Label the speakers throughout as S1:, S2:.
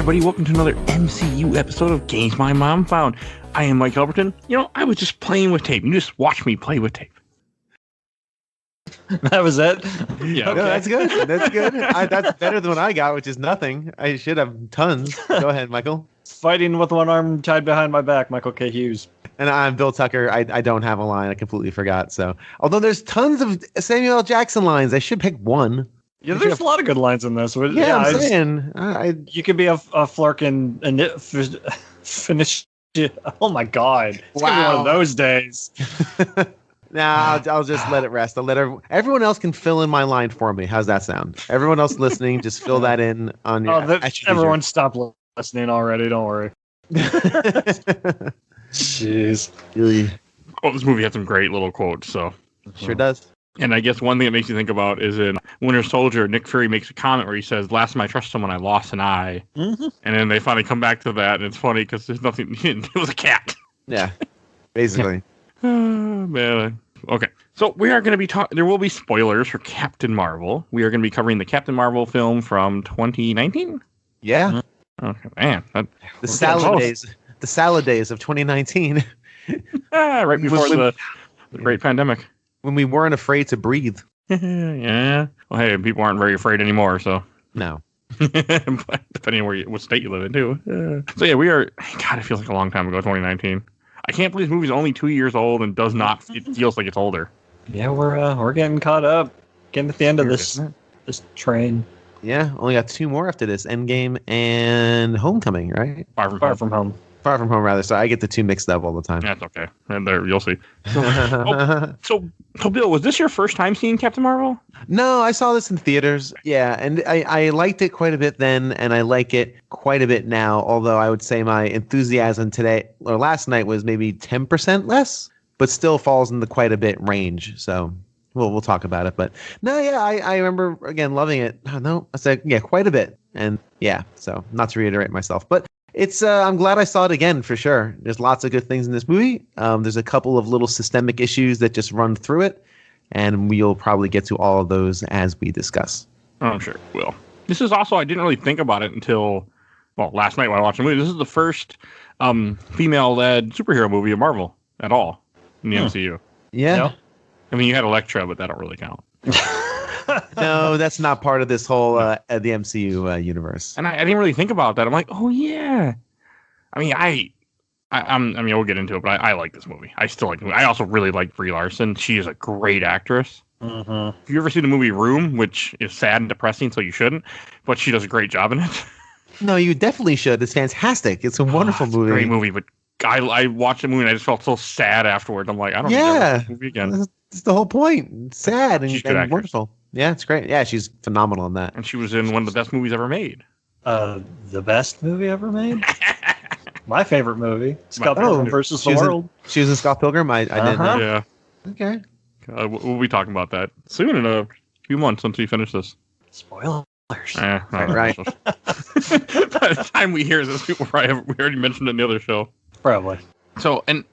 S1: everybody, welcome to another MCU episode of Games My Mom Found. I am Mike Albertin. You know, I was just playing with tape. You just watch me play with tape.
S2: That was it?
S1: Yeah.
S3: Okay. No, that's good. That's good. That's better than what I got, which is nothing. I should have tons. Go ahead, Michael.
S2: Fighting with one arm tied behind my back, Michael K. Hughes.
S3: And I'm Bill Tucker. I don't have a line. I completely forgot. So, although there's tons of Samuel L. Jackson lines, I should pick one.
S2: Yeah, there's a lot of good lines in this.
S3: Yeah, I'm saying.
S2: You could be a flirt and finish. Oh my God! It's gonna be one of those days.
S3: Nah, I'll just let it rest. I'll let everyone else can fill in my line for me. How's that sound? Everyone else listening, just fill that in on your.
S2: Everyone stop listening already. Don't worry. Jeez.
S3: Really?
S1: Oh, this movie had some great little quotes. So
S3: Sure does.
S1: And I guess one thing that makes you think about is in Winter Soldier, Nick Fury makes a comment where he says, "Last time I trusted someone, I lost an eye." Mm-hmm. And then they finally come back to that, and it's funny because there's nothing. It was a cat.
S3: Yeah, basically.
S1: Oh, man. Okay, so we are going to be talking. There will be spoilers for Captain Marvel. We are going to be covering the Captain Marvel film from 2019.
S3: Yeah.
S1: Okay, man.
S3: The salad days of 2019.
S1: Right before the great pandemic.
S3: When we weren't afraid to breathe.
S1: Yeah. Well, hey, people aren't very afraid anymore, so.
S3: No.
S1: Depending on what state you live in, too. So, yeah, we are. God, it feels like a long time ago, 2019. I can't believe this movie's only 2 years old and does not. It feels like it's older.
S2: Yeah, we're getting caught up. Getting at the end of this train.
S3: Yeah, only got two more after this: Endgame and Homecoming, right?
S2: Far from home.
S3: Far From Home, rather. So I get the two mixed up all the time.
S1: That's okay. And there, you'll see. So, Bill, was this your first time seeing Captain Marvel?
S3: No, I saw this in theaters. Yeah, and I liked it quite a bit then, and I like it quite a bit now. Although I would say my enthusiasm today or last night was maybe 10% less, but still falls in the quite a bit range. So we'll talk about it. But no, yeah, I remember again loving it. Oh, no, I said quite a bit, and yeah. So not to reiterate myself, but. It's I'm glad I saw it again for sure. There's lots of good things in this movie. There's a couple of little systemic issues that just run through it, and we'll probably get to all of those as we discuss.
S1: Oh, I'm sure we will. This is also, I didn't really think about it until, last night when I watched the movie. This is the first female-led superhero movie of Marvel at all in the MCU.
S3: Yeah.
S1: No? I mean, you had Elektra, but that don't really count.
S3: No, that's not part of this whole the MCU universe.
S1: And I didn't really think about that. I'm like, oh yeah. I mean, we'll get into it, but I like this movie. I still like the movie. I also really like Brie Larson. She is a great actress. Mm-hmm. Have you ever seen the movie Room, which is sad and depressing, so you shouldn't, but she does a great job in it.
S3: No, you definitely should. It's fantastic. It's a wonderful movie.
S1: Great movie, but I watched the movie and I just felt so sad afterward. I'm like, I don't need to watch this movie again.
S3: That's the whole point. It's sad and wonderful. Yeah, it's great. Yeah, she's phenomenal in that.
S1: And she was in one of the best movies ever made.
S2: The best movie ever made? My favorite movie. Scott Pilgrim versus the World.
S3: She was in Scott Pilgrim? I didn't know.
S1: Yeah.
S3: Okay.
S1: We'll be talking about that soon in a few months once we finish this.
S2: Spoilers.
S3: Right.
S1: By the time we hear this, we already mentioned it in the other show.
S2: Probably.
S1: So, and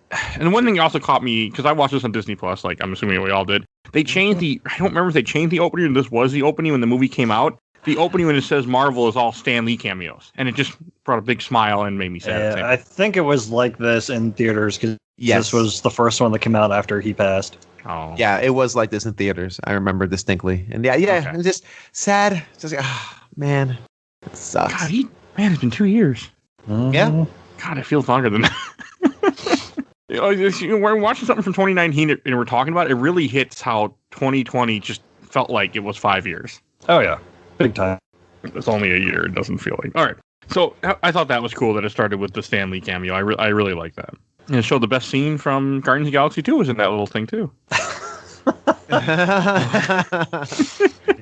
S1: one thing also caught me, because I watched this on Disney Plus, like I'm assuming we all did. They changed I don't remember if they changed the opening, and this was the opening when the movie came out. The opening when it says Marvel is all Stan Lee cameos. And it just brought a big smile and made me sad.
S2: I think it was like this in theaters, because this was the first one that came out after he passed.
S1: Oh.
S3: Yeah, it was like this in theaters. I remember distinctly. And okay. It's just sad. Just man, it sucks.
S1: God, it's been 2 years.
S2: Mm-hmm.
S3: Yeah.
S1: God, it feels longer than that. We're watching something from 2019 and we're talking about it. It really hits how 2020 just felt like it was 5 years.
S2: Oh, yeah. Big time.
S1: It's only a year. It doesn't feel like. All right. So I thought that was cool that it started with the Stan Lee cameo. I really like that. And it showed the best scene from Guardians of the Galaxy 2 was in that little thing, too.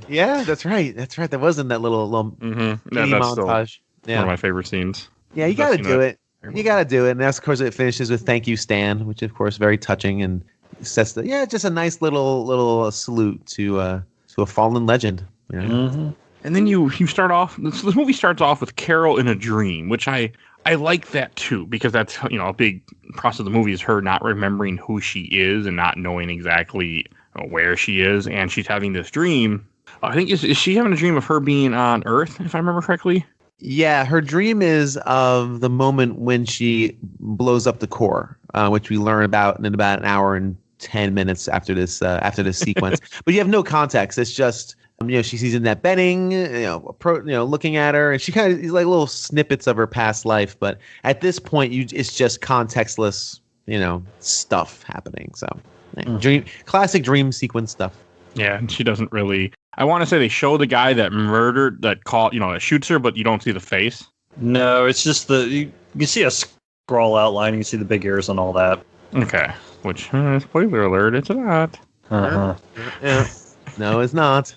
S3: Yeah, that's right. That was in that little montage.
S1: One of my favorite scenes.
S3: Yeah, you got to do it. You got to do it. And that's, of course, it finishes with "Thank you, Stan," which, of course, very touching and sets just a nice little salute to a fallen legend. You know?
S1: Mm-hmm. And then you start off. This movie starts off with Carol in a dream, which I like that too, because that's a big process of the movie is her not remembering who she is and not knowing exactly where she is, and she's having this dream. I think is she having a dream of her being on Earth, if I remember correctly?
S3: Yeah, her dream is of the moment when she blows up the core, which we learn about in about an hour and 10 minutes after this sequence. But you have no context. It's just she sees Annette Bening, looking at her, and she kind of like little snippets of her past life. But at this point, it's just contextless, stuff happening. So, classic dream sequence stuff.
S1: Yeah, and she doesn't really. I want to say they show the guy that that shoots her, but you don't see the face.
S2: No, it's just you see a scroll outline, you see the big ears and all that.
S1: Okay, which spoiler alert, it's not.
S3: Yeah. No, it's not.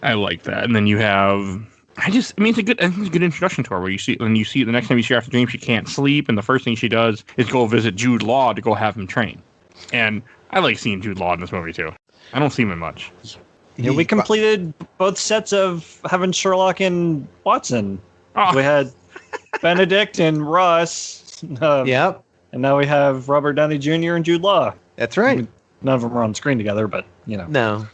S1: I like that, and then you have. It's a good introduction to her. Where you see the next time you see her after dream, she can't sleep, and the first thing she does is go visit Jude Law to go have him train. And I like seeing Jude Law in this movie too. I don't see him in much.
S2: Yeah, we completed both sets of having Sherlock and Watson. Oh. We had Benedict and Ross.
S3: Yep.
S2: And now we have Robert Downey Jr. and Jude Law.
S3: That's right.
S2: None of them are on screen together, but
S3: No,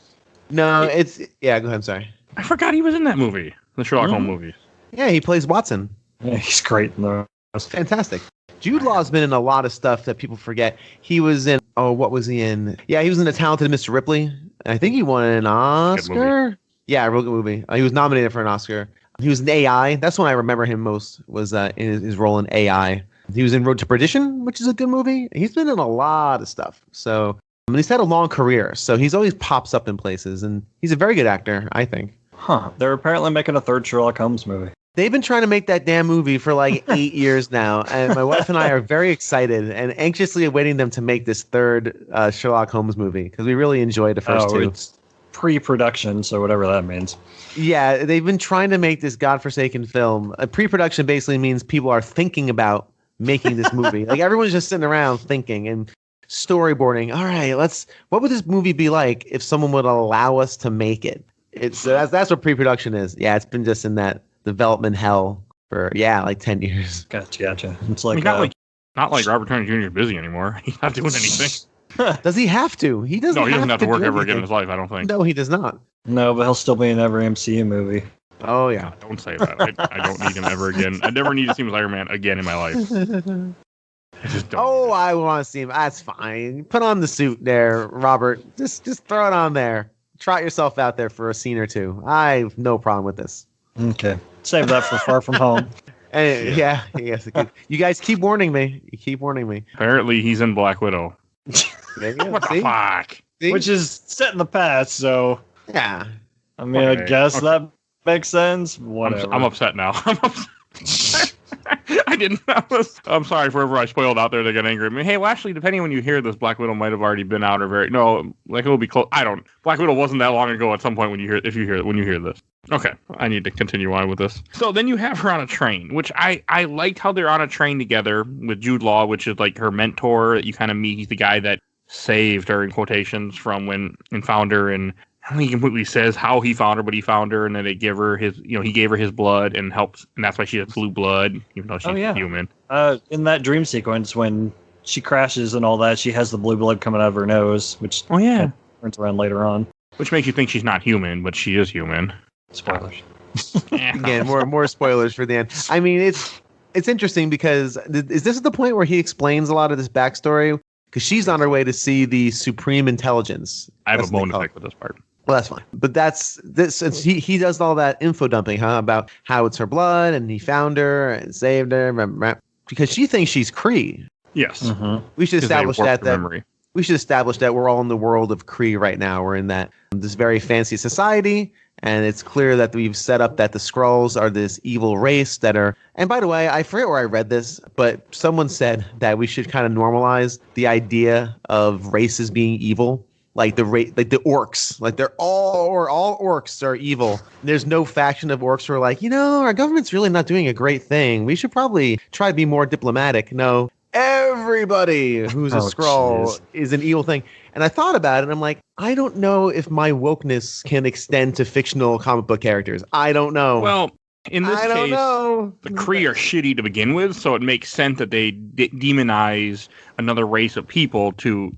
S3: it's yeah. Go ahead. I'm sorry.
S1: I forgot he was in that movie, the Sherlock Holmes movies.
S3: Yeah, he plays Watson.
S2: Yeah, he's great in those.
S3: Fantastic. Jude Law's been in a lot of stuff that people forget. He was in. Oh, what was he in? Yeah, he was in The Talented Mr. Ripley. I think he won an Oscar. Yeah, a real good movie. He was nominated for an Oscar. He was in AI. That's when I remember him most. Was in his role in AI. He was in Road to Perdition, which is a good movie. He's been in a lot of stuff. So he's had a long career. So he's always pops up in places, and he's a very good actor, I think.
S2: Huh. They're apparently making a third Sherlock Holmes movie.
S3: They've been trying to make that damn movie for like 8 years now, and my wife and I are very excited and anxiously awaiting them to make this third Sherlock Holmes movie because we really enjoyed the first two.
S2: It's pre-production, so whatever that means.
S3: Yeah, they've been trying to make this godforsaken film. Pre-production basically means people are thinking about making this movie. Like everyone's just sitting around thinking and storyboarding. All right, what would this movie be like if someone would allow us to make it? That's what pre-production is. Yeah, it's been just in that development hell for like 10 years.
S2: Gotcha. It's like
S1: not like Robert Downey Jr. is busy anymore. He's not doing anything.
S3: Does he have to? He doesn't.
S1: No, he doesn't have to work ever
S3: anything.
S1: again in his life. I don't think.
S3: No, he does not.
S2: No, but he'll still be in every MCU movie.
S3: Oh yeah.
S1: No, don't say that. I don't need him ever again. I never need to see him as Iron Man again in my life. I just don't.
S3: Oh, I want to see him. That's fine. Put on the suit there, Robert. Just throw it on there. Trot yourself out there for a scene or two. I have no problem with this.
S2: Okay. Save that for Far From Home.
S3: And, yes. You guys keep warning me. You keep warning me.
S1: Apparently, he's in Black Widow.
S3: There you go.
S1: What the fuck?
S3: See?
S2: Which is set in the past, so
S3: Yeah.
S2: I mean, I guess that makes sense. Whatever.
S1: I'm upset now. I didn't. I'm sorry for whoever I spoiled out there. They got angry at me. Hey, well, actually, depending on when you hear this, Black Widow might have already been out or Black Widow will be close. Black Widow wasn't that long ago. At some point when you hear this. Okay, I need to continue on with this. So then you have her on a train, which I liked how they're on a train together with Jude Law, which is like her mentor that you kind of meet. He's the guy that saved her in quotations from when and found her, and I don't think he completely says how he found her, but he found her, and then he gave her his blood and helps, and that's why she has blue blood, even though she's human.
S2: In that dream sequence when she crashes and all that, she has the blue blood coming out of her nose, which turns around later on.
S1: Which makes you think she's not human, but she is human.
S2: Spoilers.
S3: Again, more spoilers for the end. I mean, it's interesting because is this the point where he explains a lot of this backstory? Because she's on her way to see the Supreme Intelligence.
S1: I have a bone to pick with this part.
S3: Well, that's fine. But that's this. He does all that info dumping, about how it's her blood and he found her and saved her because she thinks she's Kree.
S1: Yes.
S3: Mm-hmm. We should establish that. We should establish that we're all in the world of Kree right now. We're in this very fancy society. And it's clear that we've set up that the Skrulls are this evil race that are. And by the way, I forget where I read this, but someone said that we should kind of normalize the idea of races being evil, like the orcs, like they're all orcs are evil. There's no faction of orcs who are like, our government's really not doing a great thing. We should probably try to be more diplomatic. No, everybody who's a Skrull is an evil thing. And I thought about it, and I'm like, I don't know if my wokeness can extend to fictional comic book characters. I don't know.
S1: Well, in this case, the Kree are shitty to begin with, so it makes sense that they demonize another race of people to,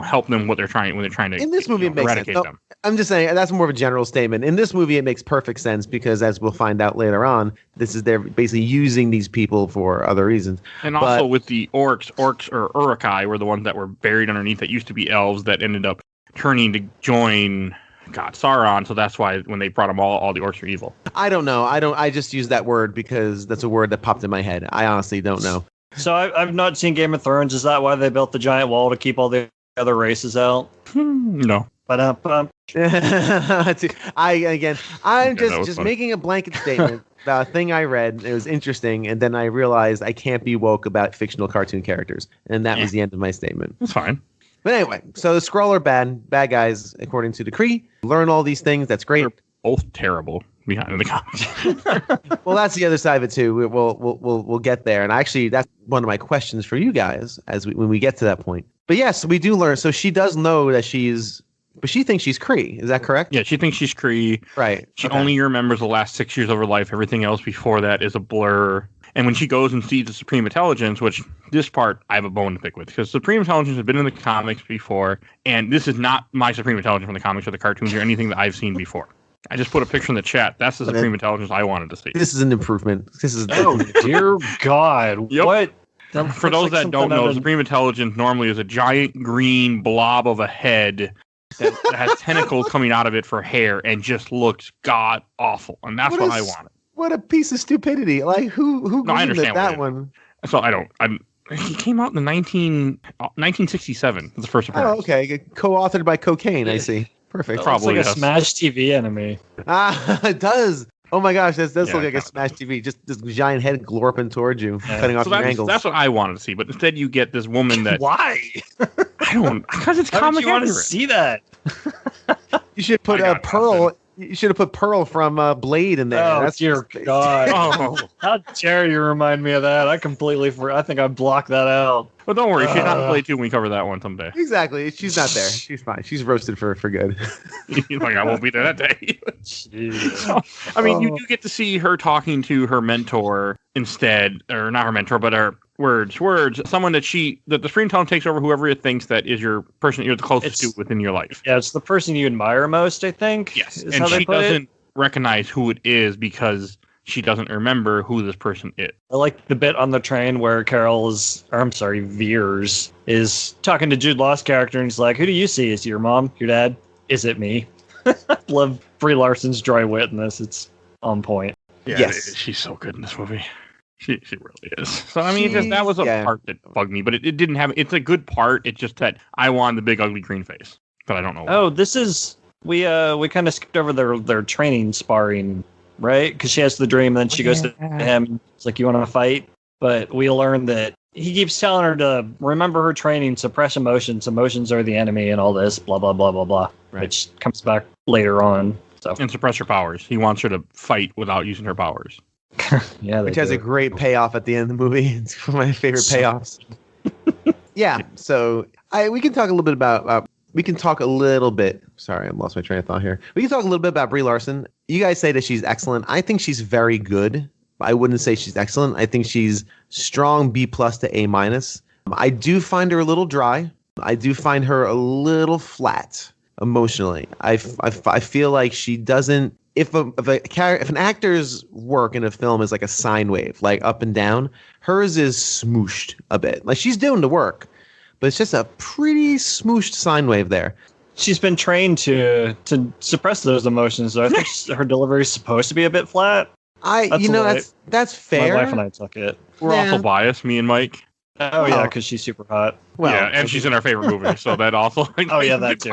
S1: help them when they're trying to
S3: in this movie it makes sense. No, I'm just saying that's more of a general statement. In this movie it makes perfect sense because as we'll find out later on, they're basically using these people for other reasons.
S1: And also with the orcs or Uruk-hai were the ones that were buried underneath that used to be elves that ended up turning to join Sauron, so that's why when they brought them all the orcs are evil.
S3: I don't know. I just use that word because that's a word that popped in my head. I honestly don't know. So
S2: I've not seen Game of Thrones. Is that why they built the giant wall to keep all the other races out?
S1: No.
S3: I'm just making a blanket statement about a thing I read. It was interesting, and then I realized I can't be woke about fictional cartoon characters, and that was the end of my statement.
S1: That's fine.
S3: But anyway, so the Skrull are bad guys according to the Kree. Learn all these things. That's great.
S1: They're both terrible behind the comics.
S3: Well, that's the other side of it too. We'll get there, and actually, that's one of my questions for you guys when we get to that point. But yes, we do learn. So she does know that but she thinks she's Kree. Is that correct?
S1: Yeah, she thinks she's Kree.
S3: Right.
S1: She only remembers the last 6 years of her life. Everything else before that is a blur. And when she goes and sees the Supreme Intelligence, which this part I have a bone to pick with, because Supreme Intelligence has been in the comics before, and this is not my Supreme Intelligence from the comics or the cartoons or anything that I've seen before. I just put a picture in the chat. That's the Supreme Intelligence I wanted to see.
S3: This is an improvement.
S2: Oh, dear God.
S1: Yep.
S2: What?
S1: For those that don't know, Supreme Intelligence normally is a giant green blob of a head that has tentacles coming out of it for hair and just looks god awful. And that's what I wanted.
S3: What a piece of stupidity! Like who?
S1: No, I understand
S3: that one.
S1: So he came out in the 1967. The first appearance.
S3: Oh, okay. Co-authored by Cocaine. I see. Perfect.
S2: Probably like a Smash TV enemy.
S3: It does. Oh my gosh, that does look like a Smash TV. Just this giant head glorping towards you, cutting off your angles.
S1: That's what I wanted to see, but instead you get this woman that.
S2: Why?
S1: Because it's comic accurate.
S2: You want to see that?
S3: You should put Pearl. You should have put Pearl from Blade in there.
S2: Oh, dear God. How dare you remind me of that? I think I blocked that out.
S1: Well, don't worry. She's not in Blade 2 when we cover that one someday.
S3: Exactly. She's not there. She's fine. She's roasted for good.
S1: I won't be there that day. So, you do get to see her talking to her mentor instead, or not her mentor, but her words. Someone that the Supreme Intelligence takes over whoever it thinks that is your person you're the closest to within your life.
S2: Yeah, it's the person you admire most, I think.
S1: Yes, and she doesn't recognize who it is because she doesn't remember who this person is.
S2: I like the bit on the train where Veers is talking to Jude Law's character, and he's like, "Who do you see? Is it your mom? Your dad? Is it me?" Love Brie Larson's dry wit in this. It's on point.
S1: Yeah, yes. She's so good in this movie. She really is. So that was a part that bugged me, but it didn't have. It's a good part. It's just that I want the big ugly green face, but I don't know why.
S2: Oh, this is we kind of skipped over their training sparring, right? Because she has the dream, and then she goes to him. It's like, you want to fight, but we learn that he keeps telling her to remember her training, suppress emotions. Emotions are the enemy, and all this blah blah blah blah blah, which comes back later on. So
S1: and suppress her powers. He wants her to fight without using her powers.
S3: Which has a great payoff at the end of the movie. It's one of my favorite payoffs. Yeah, so we can talk a little bit about. Sorry, I lost my train of thought here. We can talk a little bit about Brie Larson. You guys say that she's excellent. I think she's very good. I wouldn't say she's excellent. I think she's strong B+ to A-. I do find her a little dry. I do find her a little flat emotionally. I feel like she doesn't. If an actor's work in a film is like a sine wave, like up and down, hers is smooshed a bit. Like she's doing the work, but it's just a pretty smooshed sine wave there.
S2: She's been trained to suppress those emotions, so I think her delivery is supposed to be a bit flat.
S3: That's fair.
S2: My wife and I took it.
S1: We're also biased, me and Mike.
S2: Oh yeah, because she's super hot.
S1: Well, yeah, and she's in our favorite movie, so that also.
S2: That too.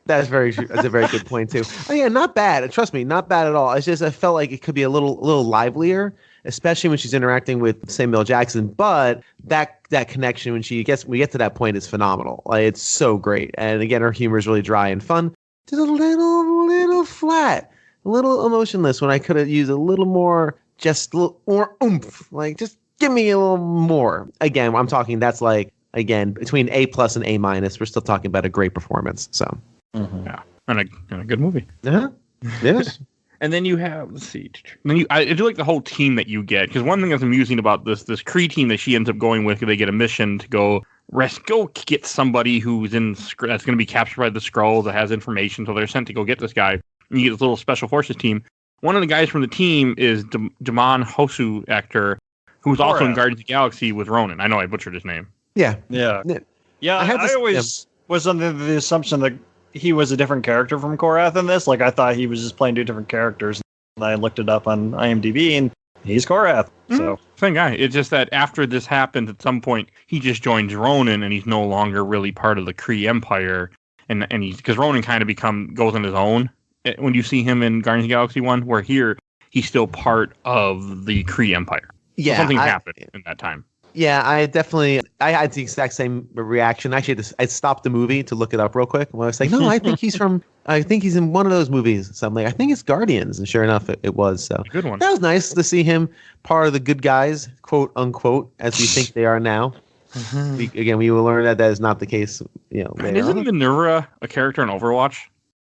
S3: That's a very good point too. Oh yeah, not bad. Trust me, not bad at all. It's just I felt like it could be a little livelier, especially when she's interacting with Samuel Jackson. But that connection when we get to that point is phenomenal. Like, it's so great, and again, her humor is really dry and fun. Just a little flat, a little emotionless. When I could have used a little more, just a little more oomph. Like just. Give me a little more. Again, I'm talking. That's like between A+ and A-. We're still talking about a great performance. So,
S1: yeah, and a good movie.
S3: Yeah, yes.
S1: And then you have I do like the whole team that you get, because one thing that's amusing about this Kree team that she ends up going with, they get a mission to go go get somebody who's that's going to be captured by the Skrulls that has information. So they're sent to go get this guy. And you get this little special forces team. One of the guys from the team is Damon Hosu actor, who's also in Guardians of the Galaxy with Ronan. I know I butchered his name.
S2: Yeah. I always was under the assumption that he was a different character from Korath in this. Like, I thought he was just playing two different characters. And I looked it up on IMDb, and he's Korath. So
S1: same guy. It's just that after this happens, at some point, he just joins Ronan, and he's no longer really part of the Kree Empire. And he's because Ronan kind of goes on his own when you see him in Guardians of the Galaxy 1, where here he's still part of the Kree Empire.
S3: Yeah,
S1: so something happened in that time.
S3: Yeah, I had the exact same reaction. Actually, I stopped the movie to look it up real quick. When I was like, no, I think he's in one of those movies. So I'm like, I think it's Guardians. And sure enough, it was. So
S1: good one.
S3: That was nice to see him part of the good guys, quote unquote, as we think they are now. We will learn that is not the case.
S1: And isn't Minerva a character in Overwatch?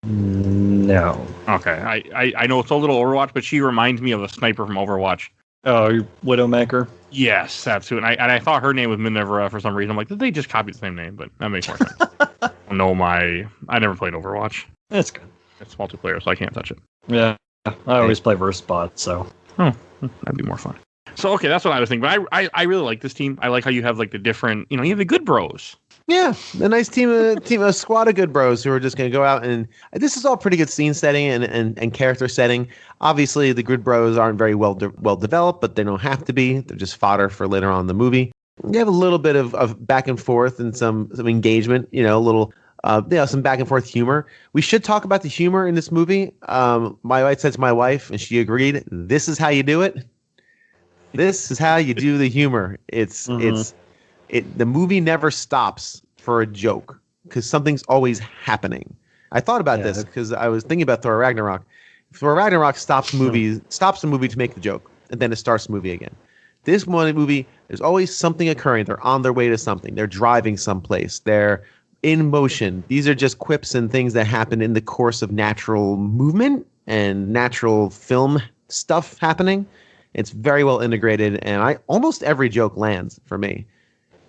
S2: No.
S1: Okay, I know it's a little Overwatch, but she reminds me of a sniper from Overwatch.
S2: Oh, Widowmaker?
S1: Yes, that's who. And I thought her name was Minerva for some reason. I'm like, did they just copy the same name? But that makes more sense. I never played Overwatch.
S2: That's good.
S1: It's multiplayer, so I can't touch it.
S2: Yeah, I always play versus bot, so.
S1: Oh, that'd be more fun. So, okay, that's what I was thinking. But I really like this team. I like how you have like the different, you have the good bros.
S3: Yeah, a nice a squad of good bros who are just going to go out, and this is all pretty good scene setting and character setting. Obviously, the good bros aren't very well developed, but they don't have to be. They're just fodder for later on in the movie. You have a little bit of back and forth and some engagement, a little some back and forth humor. We should talk about the humor in this movie. My wife said to my wife, and she agreed, this is how you do it. This is how you do the humor. The movie never stops for a joke because something's always happening. I thought about this because I was thinking about Thor Ragnarok. Thor Ragnarok stops the movie to make the joke, and then it starts the movie again. This one movie, there's always something occurring. They're on their way to something. They're driving someplace. They're in motion. These are just quips and things that happen in the course of natural movement and natural film stuff happening. It's very well integrated, and almost every joke lands for me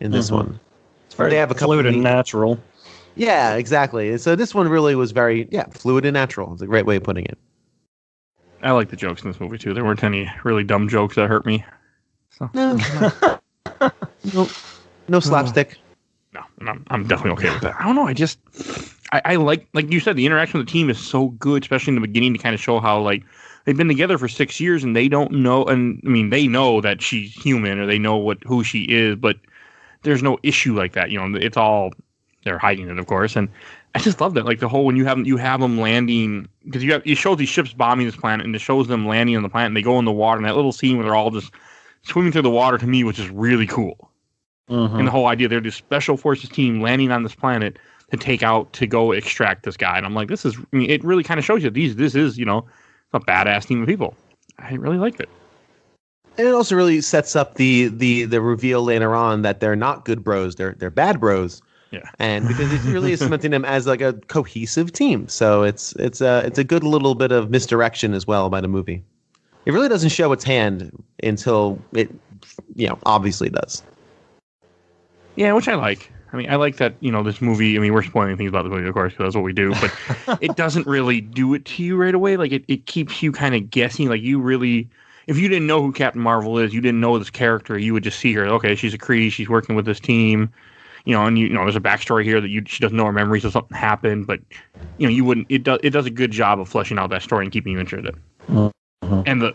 S3: in this one.
S2: It's very fluid and natural.
S3: Yeah, exactly. And so this one really was very fluid and natural. It's a great way of putting it.
S1: I like the jokes in this movie too. There weren't any really dumb jokes that hurt me. So.
S3: No slapstick.
S1: No, I'm definitely okay with that. I don't know. I like you said, the interaction with the team is so good, especially in the beginning, to kind of show how like they've been together for 6 years and they don't know. And I mean, they know that she's human or they know who she is, but there's no issue like that. It's all they're hiding it, of course. And I just love that. Like the whole when you have them landing, because it shows these ships bombing this planet and it shows them landing on the planet and they go in the water, and that little scene where they're all just swimming through the water to me was just really cool. And the whole idea, they're this special forces team landing on this planet to go extract this guy. And I'm like, it really kind of shows you this is, a badass team of people. I really liked it.
S3: And it also really sets up the reveal later on that they're not good bros, they're bad bros.
S1: Yeah.
S3: And because it really is cementing them as like a cohesive team. So it's a good little bit of misdirection as well by the movie. It really doesn't show its hand until it obviously does.
S1: Yeah, which I like. I mean, I like that, this movie, we're spoiling things about the movie, of course, because that's what we do, but it doesn't really do it to you right away. Like, it keeps you kind of guessing. Like, you really, if you didn't know who Captain Marvel is, you didn't know this character, you would just see her, okay, she's a Kree, she's working with this team, and there's a backstory here that she doesn't know her memories, so something happened, but, you wouldn't, it does a good job of fleshing out that story and keeping you interested. And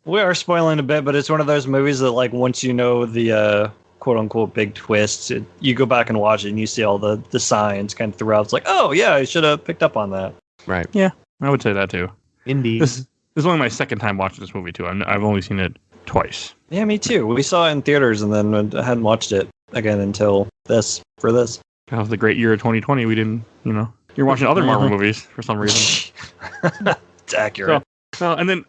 S2: we are spoiling a bit, but it's one of those movies that, like, once you know the quote-unquote big twists, you go back and watch it and you see all the signs kind of throughout. It's like, oh yeah, I should have picked up on that.
S3: Right.
S1: Yeah, I would say that too.
S3: Indeed.
S1: This is only my second time watching this movie too. I've only seen it twice.
S2: Yeah, me too. We saw it in theaters and then I hadn't watched it again until this. That
S1: was the great year of 2020. We didn't, you're watching other Marvel movies for some reason.
S2: It's accurate.
S1: So, and then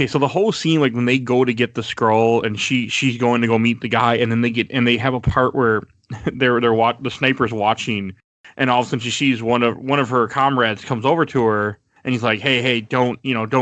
S1: so the whole scene, like when they go to get the Skrull and she's going to go meet the guy, and then they have a part where the sniper's watching, and all of a sudden she sees one of her comrades comes over to her, and he's like, hey, don't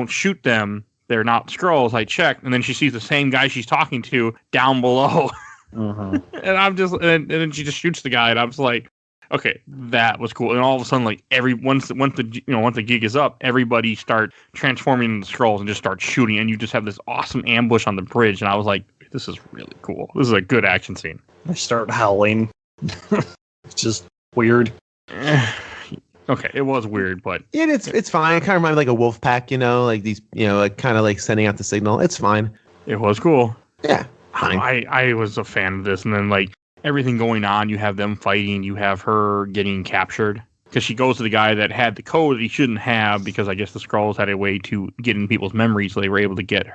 S1: shoot them. They're not Skrulls. I checked, and then she sees the same guy she's talking to down below. And I'm just, and then she just shoots the guy, and I'm just like, okay, that was cool. And all of a sudden, like once the gig is up, everybody start transforming into Skrulls and just start shooting, and you just have this awesome ambush on the bridge. And I was like, this is really cool. This is a good action scene.
S2: They start howling. It's just weird.
S1: Okay, it was weird, but
S3: yeah, it's fine. It kind of reminded me like a wolf pack, like these, like kind of like sending out the signal. It's fine.
S1: It was cool.
S3: Yeah, fine.
S1: I was a fan of this, and then like everything going on, you have them fighting, you have her getting captured because she goes to the guy that had the code that he shouldn't have, because I guess the Skrulls had a way to get in people's memories, so they were able to get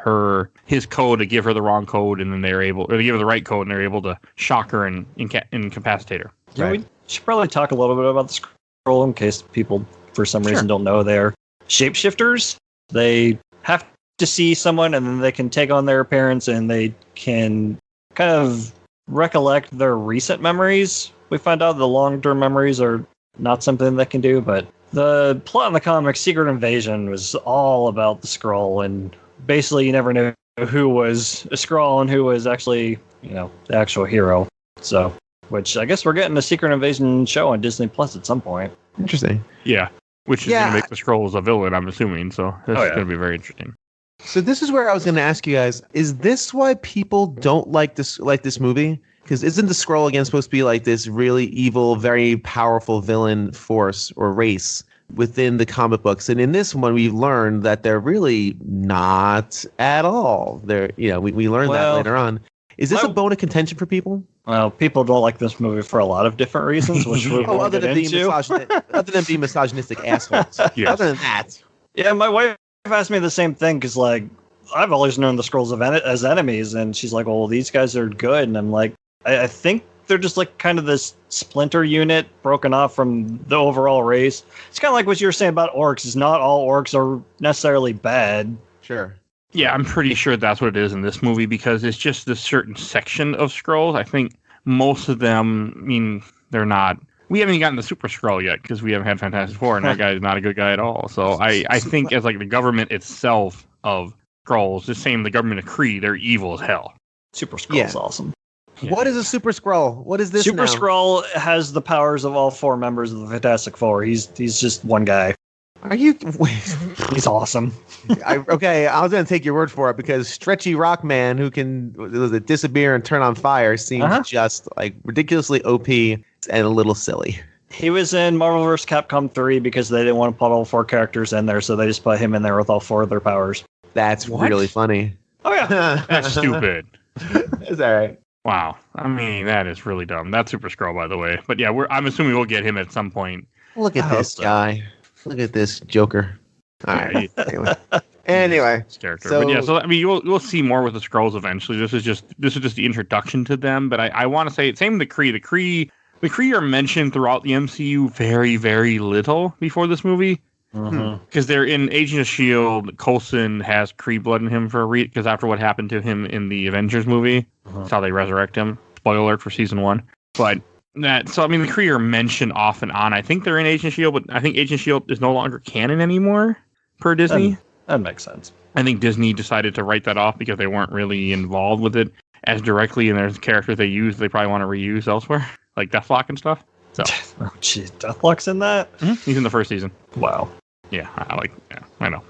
S1: his code to give her the wrong code, and then they give her the right code, and they're able to shock her and incapacitate her.
S2: Yeah, right. We should probably talk a little bit about the Skrull in case people for some reason don't know they're shapeshifters. They have to see someone, and then they can take on their appearance, and they can kind of recollect their recent memories. We find out the long-term memories are not something they can do, but the plot in the comic, Secret Invasion, was all about the Skrull, and basically you never knew who was a Skrull and who was actually, the actual hero. So, which I guess we're getting a Secret Invasion show on Disney Plus at some point.
S3: Interesting.
S1: Yeah, which is going to make the Skrulls a villain, I'm assuming, so this is going to be very interesting.
S3: So this is where I was going to ask you guys, is this why people don't like this movie? Because isn't the Skrull again supposed to be like this really evil, very powerful villain force or race within the comic books? And in this one, we learned that they're really not at all. They're, we learned that later on. Is this a bone of contention for people?
S2: Well, people don't like this movie for a lot of different reasons, which we won't
S3: other
S2: get
S3: than
S2: into.
S3: Other than being misogynistic assholes.
S1: Yes.
S3: Other than that.
S2: Yeah, my wife asked me the same thing, because, like, I've always known the Skrulls as enemies, and she's like, well, these guys are good. And I'm like, I think they're just like kind of this splinter unit broken off from the overall race. It's kind of like what you were saying about orcs, is not all orcs are necessarily bad.
S3: Sure.
S1: Yeah, I'm pretty sure that's what it is in this movie, because it's just this certain section of Skrulls. I think most of them, they're not. We haven't even gotten the Super Skrull yet, because we haven't had Fantastic Four, and that guy is not a good guy at all. So I think as like the government itself of Skrulls, the same the government of Kree, they're evil as hell.
S2: Super Skrull is awesome.
S3: Yeah. What is a Super Skrull? What is this
S2: Super
S3: now?
S2: Skrull has the powers of all four members of the Fantastic Four. He's just one guy.
S3: Are you?
S2: He's awesome.
S3: I was going to take your word for it, because Stretchy Rockman, who can disappear and turn on fire, seems just like ridiculously OP and a little silly.
S2: He was in Marvel vs. Capcom 3 because they didn't want to put all four characters in there, so they just put him in there with all four of their powers.
S3: That's really funny.
S2: Oh, yeah.
S1: That's stupid.
S3: It's all right.
S1: Wow. That is really dumb. That's Super Skrull, by the way. But yeah, I'm assuming we'll get him at some point.
S3: Look at this guy. Look at this Joker. All right. Anyway.
S1: Character. So, but yeah, you'll see more with the Skrulls eventually. This is just the introduction to them. But I want to say, same with the Kree. The Kree are mentioned throughout the MCU very, very little before this movie. Because they're in Agent of S.H.I.E.L.D. Coulson has Kree blood in him because after what happened to him in the Avengers movie, that's how they resurrect him. Spoiler alert for season 1. But the Kree are mentioned off and on. I think they're in Agent of S.H.I.E.L.D., but I think Agent of S.H.I.E.L.D. is no longer canon anymore per Disney.
S2: That makes sense.
S1: I think Disney decided to write that off because they weren't really involved with it as directly, and there's characters they probably want to reuse elsewhere, like Deathlock and stuff. So,
S2: oh, jeez, Deathlock's in that?
S1: He's in the first season.
S2: Wow.
S1: Yeah, I know.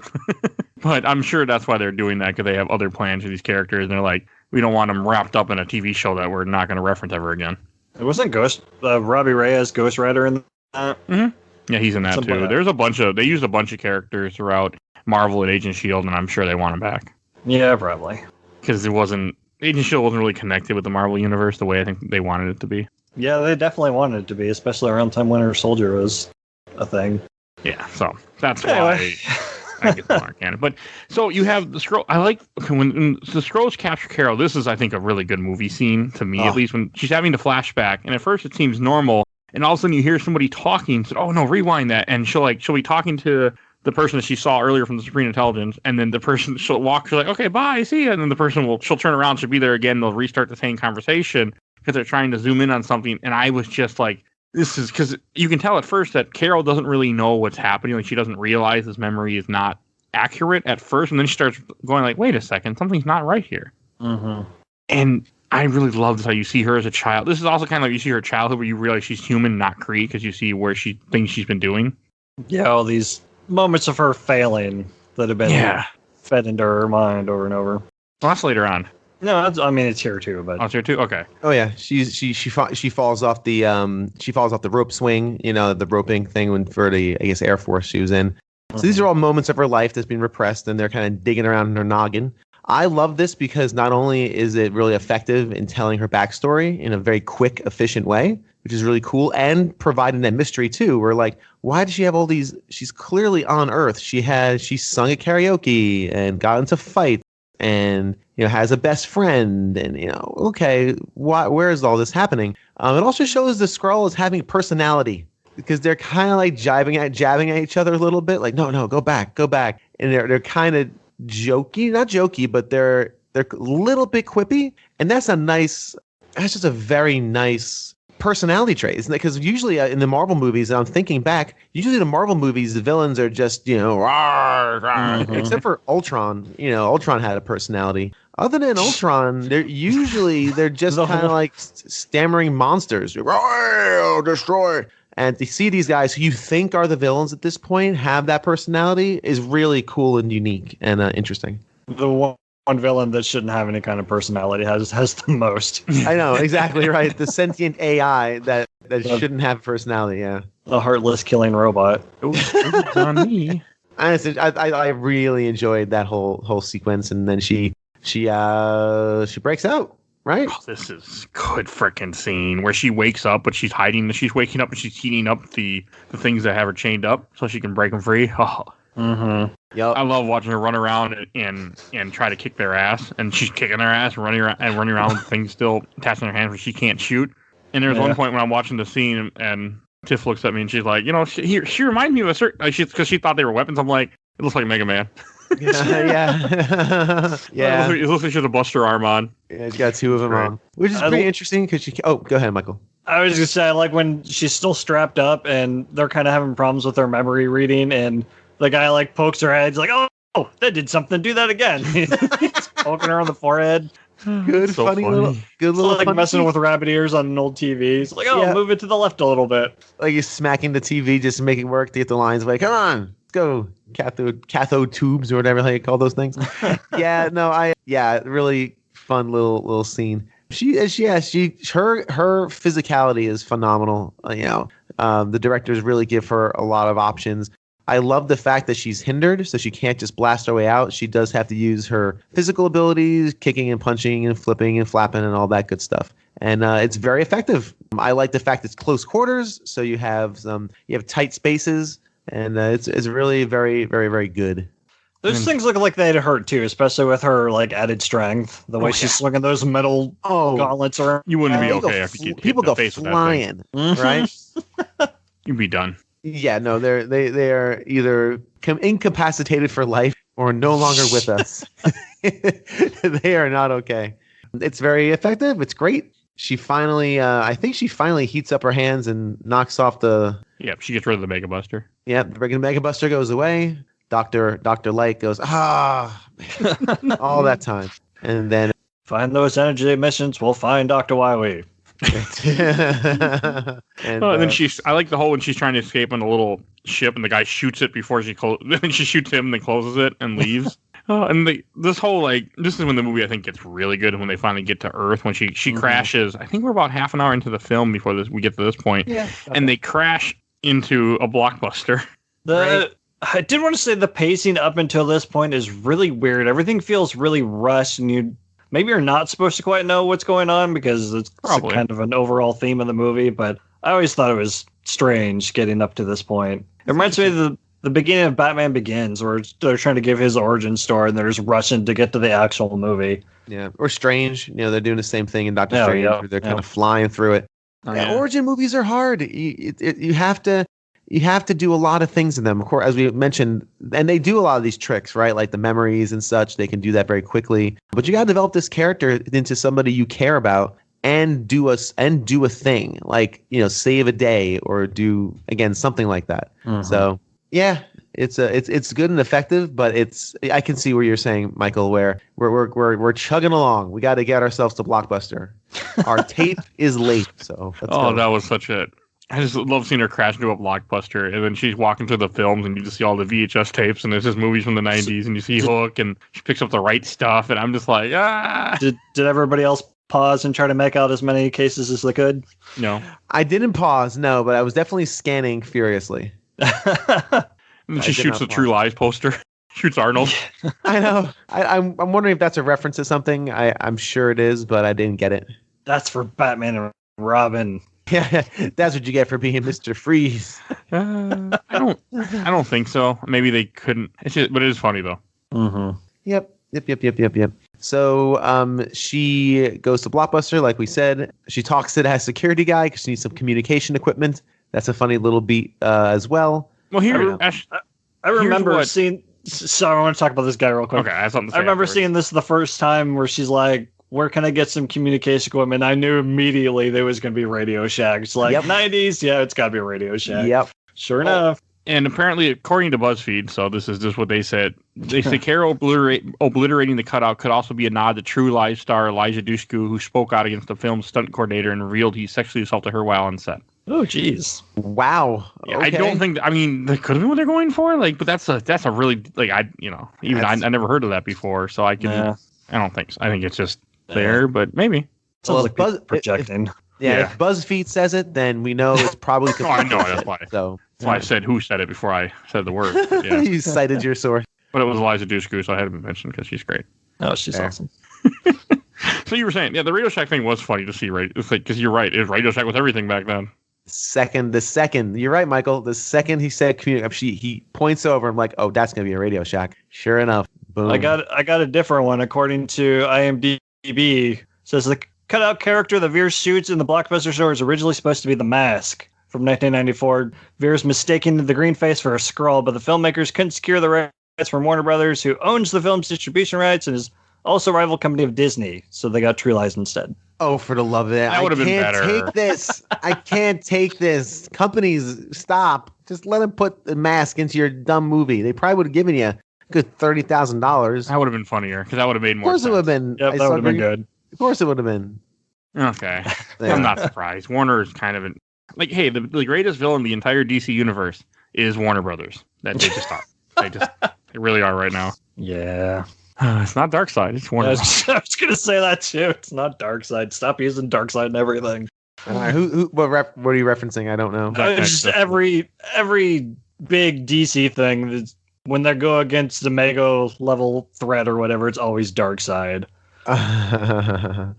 S1: But I'm sure that's why they're doing that, because they have other plans for these characters, and they're like, we don't want them wrapped up in a TV show that we're not going to reference ever again.
S2: It wasn't Robbie Reyes, Ghost Rider in that?
S1: Yeah, he's in that too. There's they used a bunch of characters throughout Marvel and Agent S.H.I.E.L.D., and I'm sure they want them back.
S2: Yeah, probably.
S1: Because Agent S.H.I.E.L.D. wasn't really connected with the Marvel Universe the way I think they wanted it to be.
S2: Yeah, they definitely wanted it to be, especially around the time Winter Soldier was a thing.
S1: Yeah, so that's why I get the Mark canon. But so you have the Skrull. I like when the Skrulls capture Carol. This is, I think, a really good movie scene to me, at least when she's having the flashback. And at first it seems normal, and all of a sudden you hear somebody talking. So, oh no, rewind that, and she'll be talking to the person that she saw earlier from the Supreme Intelligence, and then the person she'll walk. She's like, okay, bye, see ya. And then the person she'll turn around, she'll be there again. They'll restart the same conversation because they're trying to zoom in on something. And I was just like, this is because you can tell at first that Carol doesn't really know what's happening. Like, she doesn't realize this memory is not accurate at first. And then she starts going like, wait a second, something's not right here. And I really love how you see her as a child. This is also kind of like you see her childhood where you realize she's human, not Kree, because you see where things she's been doing.
S2: Yeah, all these moments of her failing that have been fed into her mind over and over.
S1: Well, that's later on.
S2: No, I mean it's here too, but
S1: it's here too. Okay.
S3: Oh yeah, she falls off the rope swing, the roping thing for the Air Force she was in. So these are all moments of her life that's been repressed, and they're kind of digging around in her noggin. I love this because not only is it really effective in telling her backstory in a very quick, efficient way, which is really cool, and providing that mystery too. We're like, why does she have all these? She's clearly on Earth. She sung at karaoke and got into fights, and has a best friend, and okay, where is all this happening? It also shows the Skrull is having personality because they're kind of like jabbing at each other a little bit, like no, go back, and they're kind of not jokey, but they're a little bit quippy, and that's just a very nice personality trait, isn't it? Because usually in the Marvel movies, I'm thinking back, usually the Marvel movies, the villains are just, rawr, rawr, except for Ultron. Ultron had a personality. Other than Ultron, they're just kind of like stammering monsters. Rawr, destroy. And to see these guys who you think are the villains at this point have that personality is really cool and unique and interesting.
S2: The one villain that shouldn't have any kind of personality has the most.
S3: I know, exactly right. The sentient AI that shouldn't have personality, yeah.
S2: The heartless killing robot.
S1: It's on me.
S3: Honestly, I really enjoyed that whole sequence, and then she breaks out. Right.
S1: Oh, this is good freaking scene where she wakes up, but she's hiding. She's waking up and she's heating up the things that have her chained up so she can break them free. Oh.
S3: Mm-hmm. Yep.
S1: I love watching her run around and try to kick their ass, and she's kicking their ass and running around with things still attached in her hands where she can't shoot. And there's one point when I'm watching the scene and Tiff looks at me and she's like, she reminds me of a certain because she thought they were weapons. I'm like, it looks like Mega Man.
S3: Yeah.
S1: It looks like she has a Buster arm on.
S3: Yeah, she's got two of them on, which is pretty interesting because she. Oh, go ahead, Michael.
S2: I was just saying, like when she's still strapped up and they're kind of having problems with her memory reading, and the guy like pokes her head, he's like, "Oh, that did something. Do that again." He's poking her on the forehead.
S3: Good, so funny little,
S2: like messing with rabbit ears on an old TV. He's like, move it to the left a little bit.
S3: Like he's smacking the TV just to make it work to get the lines. Like, come on, let's go. Cathode tubes or whatever how you call those things. Really fun little scene. Her physicality is phenomenal. The directors really give her a lot of options. I love the fact that she's hindered, so she can't just blast her way out. She does have to use her physical abilities, kicking and punching and flipping and flapping and all that good stuff. And it's very effective. I like the fact it's close quarters, so you have tight spaces, and it's really very, very, very good.
S2: Those things look like they'd hurt too, especially with her like added strength. The way she's swinging those metal gauntlets around.
S1: You wouldn't be okay after you hit the face
S3: flying, right?
S1: You'd be done.
S3: Yeah, no, they are either incapacitated for life or no longer with us. They are not okay. It's very effective. It's great. She finally, I think she finally heats up her hands and knocks off the.
S1: Yeah, she gets rid of the Mega Buster.
S3: Yeah, the Mega Buster goes away. Dr. Light goes, all that time. And then.
S2: Find those energy emissions, we'll find Dr. Wiley.
S1: and then I like the whole when she's trying to escape on the little ship and the guy shoots it before then she shoots him and then closes it and leaves. This is when the movie I think gets really good when they finally get to Earth when she crashes. I think we're about half an hour into the film before we get to this point. Yeah. And they crash into a blockbuster.
S2: I did want to say the pacing up until this point is really weird. Everything feels really rushed, and maybe you're not supposed to quite know what's going on because it's kind of an overall theme of the movie, but I always thought it was strange getting up to this point. It reminds me of the beginning of Batman Begins, where they're trying to give his origin story and they're just rushing to get to the actual movie. Yeah,
S3: or Strange. They're doing the same thing in Doctor Strange. Where they're kind of flying through it. Origin movies are hard. You have to do a lot of things in them. Of course, as we mentioned, and they do a lot of these tricks, right? Like the memories and such. They can do that very quickly. But you got to develop this character into somebody you care about and do a thing, like save a day or do again something like that. So yeah, It's good and effective, but I can see where you're saying, Michael, where we're chugging along. We got to get ourselves to Blockbuster. Our tape is late, so let's go.
S1: That was such a. I just love seeing her crash into a Blockbuster, and then she's walking through the films, and you just see all the VHS tapes, and there's just movies from the 90s, and you see Hook, and she picks up the right stuff, and I'm just like, ah.
S2: Did everybody else pause and try to make out as many cases as they could?
S1: No.
S3: I didn't pause, no, but I was definitely scanning furiously.
S1: And then she shoots the True Lies poster. Shoots Arnold.
S3: I know. I'm wondering if that's a reference to something. I'm sure it is, but I didn't get it.
S2: That's for Batman and Robin.
S3: Yeah, that's what you get for being Mr. Freeze.
S1: I don't think so. Maybe they couldn't. But it is funny though.
S2: Mm-hmm.
S3: Yep. So she goes to Blockbuster, like we said. She talks to that security guy because she needs some communication equipment. That's a funny little beat as well.
S1: Well, here,
S2: I remember seeing. Sorry, I want to talk about this guy real quick.
S1: Okay, I have something to say.
S2: I remember seeing this the first time where she's like, "Where can I get some communication equipment?" I knew immediately there was going to be Radio Shack. It's like 90s, yeah, it's got to be a Radio Shack.
S3: Yep.
S2: Sure enough.
S1: And apparently, according to BuzzFeed, so this is just what they said. They say Carol obliterating the cutout could also be a nod to True Lies star Elijah Dushku, who spoke out against the film's stunt coordinator and revealed he sexually assaulted her while on set.
S2: Oh, jeez.
S3: Wow.
S1: Yeah,
S3: okay.
S1: I don't think. I mean, that could have been what they're going for. Like, but that's a really like I never heard of that before. So I can. Yeah. I don't think so. I think it's just there, but maybe.
S2: Sounds like projecting.
S3: If BuzzFeed says it, then we know it's probably.
S1: I know that's why.
S3: So
S1: that's why I said who said it before I said the word. Yeah.
S3: You cited your source.
S1: But it was Eliza Dushku, so I had to mention because she's great.
S2: Oh, she's awesome.
S1: So you were saying, the Radio Shack thing was funny to see, right? It's like because you're right, it was Radio Shack with everything back then.
S3: The second, you're right, Michael. The second he said he points over. I'm like, oh, that's gonna be a Radio Shack. Sure enough, boom.
S2: I got a different one. According to IMDb, says the cutout character that Veers shoots in the Blockbuster store is originally supposed to be the Mask from 1994. Veers mistaking the green face for a Skrull, but the filmmakers couldn't secure the rights from Warner Brothers, who owns the film's distribution rights and is also a rival company of Disney. So they got True Lies instead.
S3: Oh, for the love of it.
S1: That would have been better.
S3: Take this. I can't take this. Companies, stop. Just let them put the Mask into your dumb movie. They probably would have given you a good $30,000.
S1: That would have been funnier because that would have made more sense.
S3: Of course it would have been.
S2: Yep, that would have been good.
S3: Of course it would have been.
S1: Okay.
S3: Yeah.
S1: I'm not surprised. Warner is kind of like, hey, the greatest villain in the entire DC universe is Warner Brothers. That they just thought. They really are right now.
S2: Yeah.
S1: It's not Darkseid. It's Warner.
S2: I was going to say that too. It's not Darkseid. Stop using Darkseid and everything.
S3: All right, what are you referencing? I don't know.
S2: Just every big DC thing, when they go against the mega level threat or whatever, it's always Darkseid.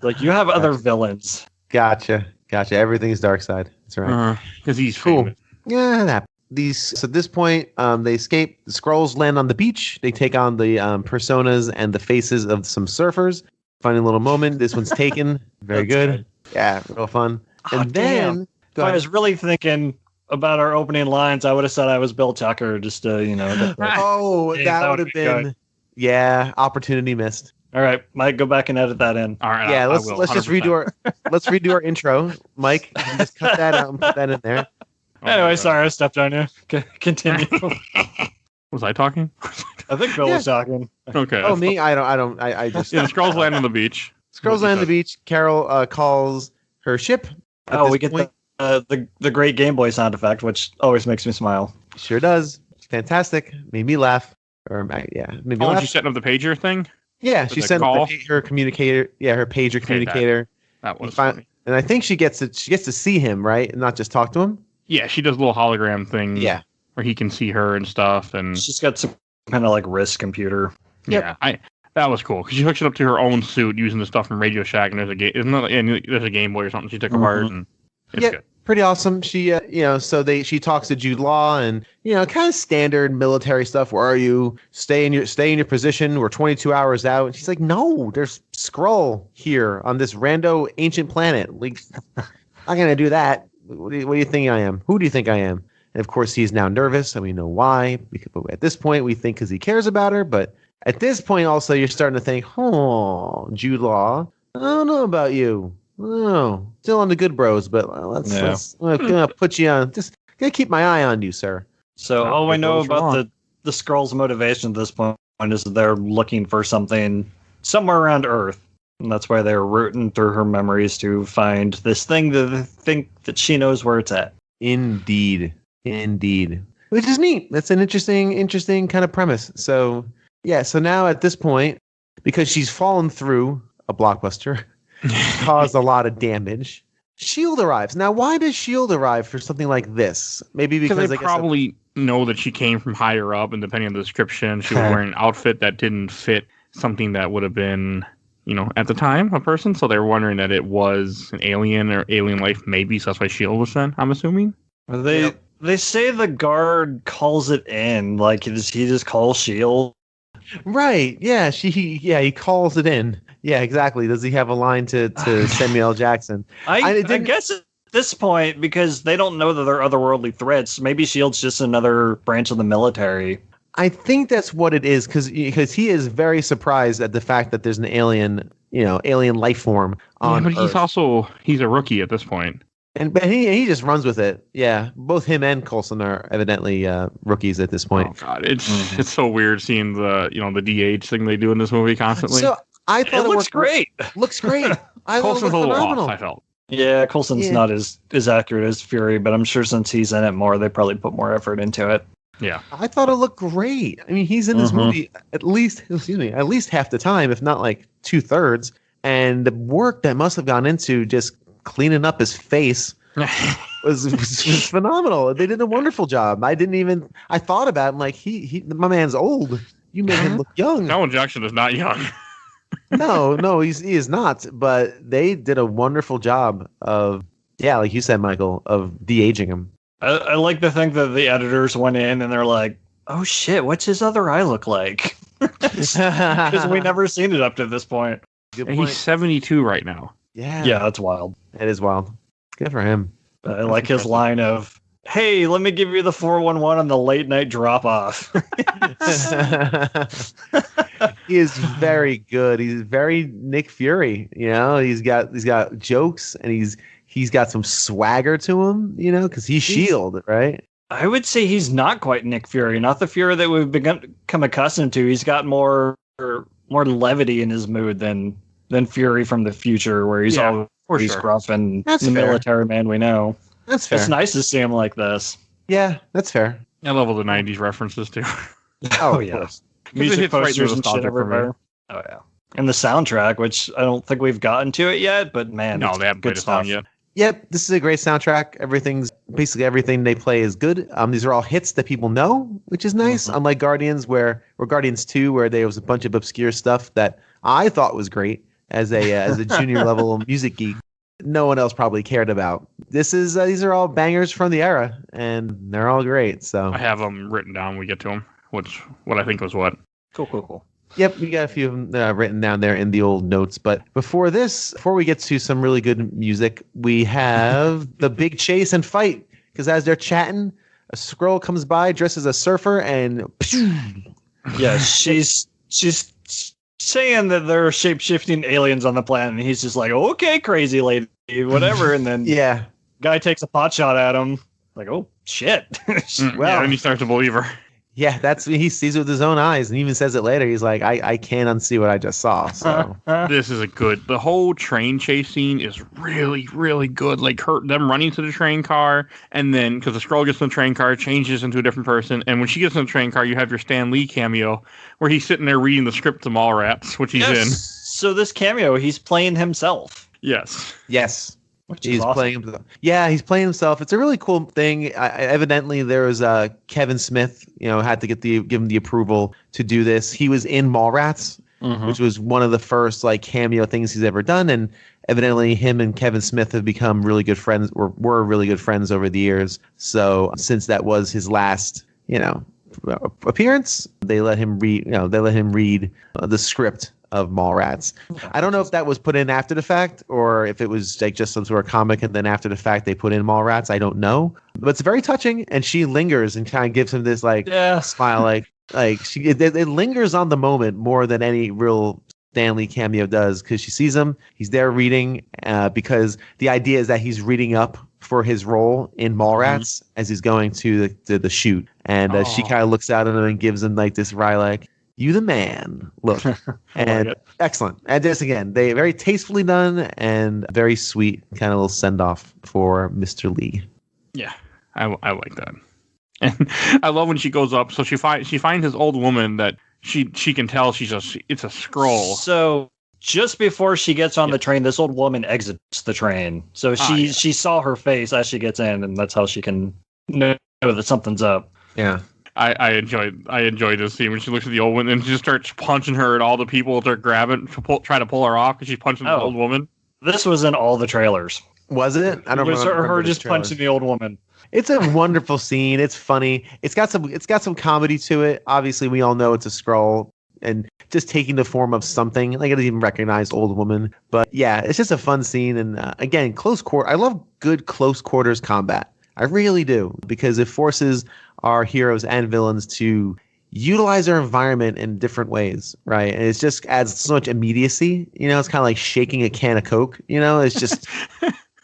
S2: Like, you have other villains.
S3: Gotcha. Everything's Darkseid. That's right.
S1: Because he's
S3: cool.
S1: famous.
S3: Yeah, that. So at this point, they escape. The Skrulls land on the beach. They take on the personas and the faces of some surfers. Funny little moment. This one's taken. Very good. Yeah, real fun. And then,
S2: if I was really thinking about our opening lines, I would have said I was Bill Tucker, just to,
S3: that would have been good. Yeah, opportunity missed.
S2: All right, Mike, go back and edit that in.
S1: All right,
S3: yeah, let's just redo our intro. Mike, you can just cut that out and put that in there.
S2: Anyway, sorry, I stepped on you. Continue.
S1: Was I talking?
S2: I think Bill was talking.
S1: Okay.
S3: Oh, me? I just.
S1: Yeah, the Skrulls land on the beach.
S3: Skrulls land on the beach. Carol calls her ship.
S2: We get the great Game Boy sound effect, which always makes me smile.
S3: Sure does. Fantastic. Made me laugh. Made me laugh.
S1: She's setting up the pager thing?
S3: Yeah, she sent her communicator. Yeah, her pager communicator.
S1: That was funny.
S3: And I think she gets to see him, right? And not just talk to him.
S1: Yeah, she does a little hologram thing.
S3: Yeah.
S1: Where he can see her and stuff. And
S2: she's got some kind of like wrist computer.
S1: Yeah, that was cool because she hooks it up to her own suit using the stuff from Radio Shack, and there's a Game Boy or something she took apart, and it's good.
S3: Pretty awesome. She, she talks to Jude Law, and kind of standard military stuff. Where are you? Stay in your position. We're 22 hours out. And she's like, no, there's Skrull here on this rando ancient planet. Like, I'm not gonna do that. What do you think I am? Who do you think I am? And of course, he's now nervous, and we know why. But at this point, we think because he cares about her. But at this point, also, you're starting to think, oh, Jude Law, I don't know about you. Oh, still on the good bros, but let's put you on. Just gonna keep my eye on you, sir.
S2: So all we know about the Skrulls' motivation at this point is they're looking for something somewhere around Earth. And that's why they're rooting through her memories to find this thing that they think that she knows where it's at.
S3: Indeed. Which is neat. That's an interesting kind of premise. So, yeah, so now at this point, because she's fallen through a blockbuster, caused a lot of damage, S.H.I.E.L.D. arrives. Now, why does S.H.I.E.L.D. arrive for something like this? Maybe because
S1: they probably know that she came from higher up, and depending on the description, she was wearing an outfit that didn't fit something that would have been, at the time, a person. So they're wondering that it was an alien or alien life, maybe. So that's why S.H.I.E.L.D. was sent, I'm assuming.
S2: They say the guard calls it in. Like, does he just call S.H.I.E.L.D.?
S3: Right. Yeah. He calls it in. Yeah, exactly. Does he have a line to Samuel L. Jackson?
S2: I guess at this point, because they don't know that they're otherworldly threats, maybe S.H.I.E.L.D's just another branch of the military.
S3: I think that's what it is, because he is very surprised at the fact that there's an alien life form on
S1: Earth. But he's a rookie at this point.
S3: But he just runs with it. Yeah, both him and Coulson are evidently rookies at this point.
S1: Oh God, it's so weird seeing the the DH thing they do in this movie constantly.
S3: So I thought
S2: it looks great.
S3: Looks great.
S1: Coulson's a little off, I felt.
S2: Yeah, Coulson's not as accurate as Fury, but I'm sure since he's in it more, they probably put more effort into it.
S1: Yeah,
S3: I thought it looked great. I mean, he's in this movie at least half the time, if not like 2/3, and the work that must have gone into just cleaning up his face was phenomenal. They did a wonderful job. I thought about him like my man's old. You made him look young.
S1: Samuel Jackson is not young.
S3: No, he is not. But they did a wonderful job of, like you said, Michael, of de-aging him.
S2: I like to think that the editors went in and they're like, "Oh shit, what's his other eye look like?" Because we never seen it up to this point.
S3: Good
S1: and
S3: point.
S1: He's 72 right now.
S2: Yeah, that's wild.
S3: It is wild. Good for him.
S2: I like his line of, "Hey, let me give you the 411 on the late night drop off."
S3: He is very good. He's very Nick Fury. He's got jokes, and he's got some swagger to him. Because he's S.H.I.E.L.D., right?
S2: I would say he's not quite Nick Fury, not the Fury that we've become accustomed to. He's got more levity in his mood than Fury from the future, where he's always gruff and the military man we know.
S3: That's fair.
S2: It's nice to see him like this.
S3: Yeah, that's fair.
S1: I love all the 90s references, too.
S2: Oh, yeah. Music posters and shit everywhere. Oh, yeah. And the soundtrack, which I don't think we've gotten to it yet, but man,
S1: no, they haven't played a song yet.
S3: Yep, this is a great soundtrack. Basically everything they play is good. These are all hits that people know, which is nice. Unlike Guardians, or Guardians 2, where there was a bunch of obscure stuff that I thought was great as a junior level music geek. No one else probably cared about. These are all bangers from the era, and they're all great. So
S1: I have them written down when we get to them, what I think was what.
S2: Cool.
S3: Yep, we got a few of them written down there in the old notes. But before we get to some really good music, we have the big chase and fight. Because as they're chatting, a Skrull comes by dressed as a surfer, and
S2: yeah, she's saying that there are shape-shifting aliens on the planet, and he's just like, "Okay, crazy lady, whatever." And then guy takes a pot shot at him, like, "Oh shit!"
S1: And he starts to believe her.
S3: Yeah, that's he sees it with his own eyes, and even says it later. He's like, I can't unsee what I just saw. So
S1: this is the whole train chase scene is really, really good. Like them running to the train car, and then because the Skrull gets in the train car, changes into a different person, and when she gets in the train car, you have your Stan Lee cameo where he's sitting there reading the script to Mallrats, which he's in.
S2: So this cameo, he's playing himself.
S1: Yes.
S3: He's awesome. Playing himself. Yeah, he's playing himself. It's a really cool thing. Evidently, there was Kevin Smith. Had to give him the approval to do this. He was in Mallrats, which was one of the first cameo things he's ever done. And evidently, him and Kevin Smith have become really good friends, or were really good friends over the years. So since that was his last, appearance, they let him read. They let him read the script of Mallrats. I don't know if that was put in after the fact or if it was just some sort of comic and then after the fact they put in Mallrats. I don't know, but it's very touching, and she lingers and kind of gives him this smile, it lingers on the moment more than any real Stanley cameo does, because she sees him. He's there reading, because the idea is that he's reading up for his role in Mallrats as he's going to the shoot. And she kind of looks out at him and gives him like this wry, like, you the man look. And excellent. And this again, they very tastefully done and very sweet kind of little send off for Mr. Lee.
S1: Yeah, I like that. And I love when she goes up. So she finds this old woman that she can tell it's a scroll.
S2: So just before she gets on the train, this old woman exits the train. So she saw her face as she gets in, and that's how she can know that something's up.
S3: Yeah.
S1: I enjoyed this scene when she looks at the old woman and she just starts punching her and all the people that are grabbing try to pull her off because she's punching the old woman. This
S2: was in all the trailers.
S3: Was it? I don't remember.
S2: Her just punching the old woman.
S3: It's a wonderful scene. It's funny. It's got some comedy to it. Obviously, we all know it's a scroll and just taking the form of something. Like I didn't even recognize old woman. But yeah, it's just a fun scene. And again, I love good close quarters combat. I really do, because it forces our heroes and villains to utilize their environment in different ways, right? And it just adds so much immediacy. It's kind of like shaking a can of Coke. It's just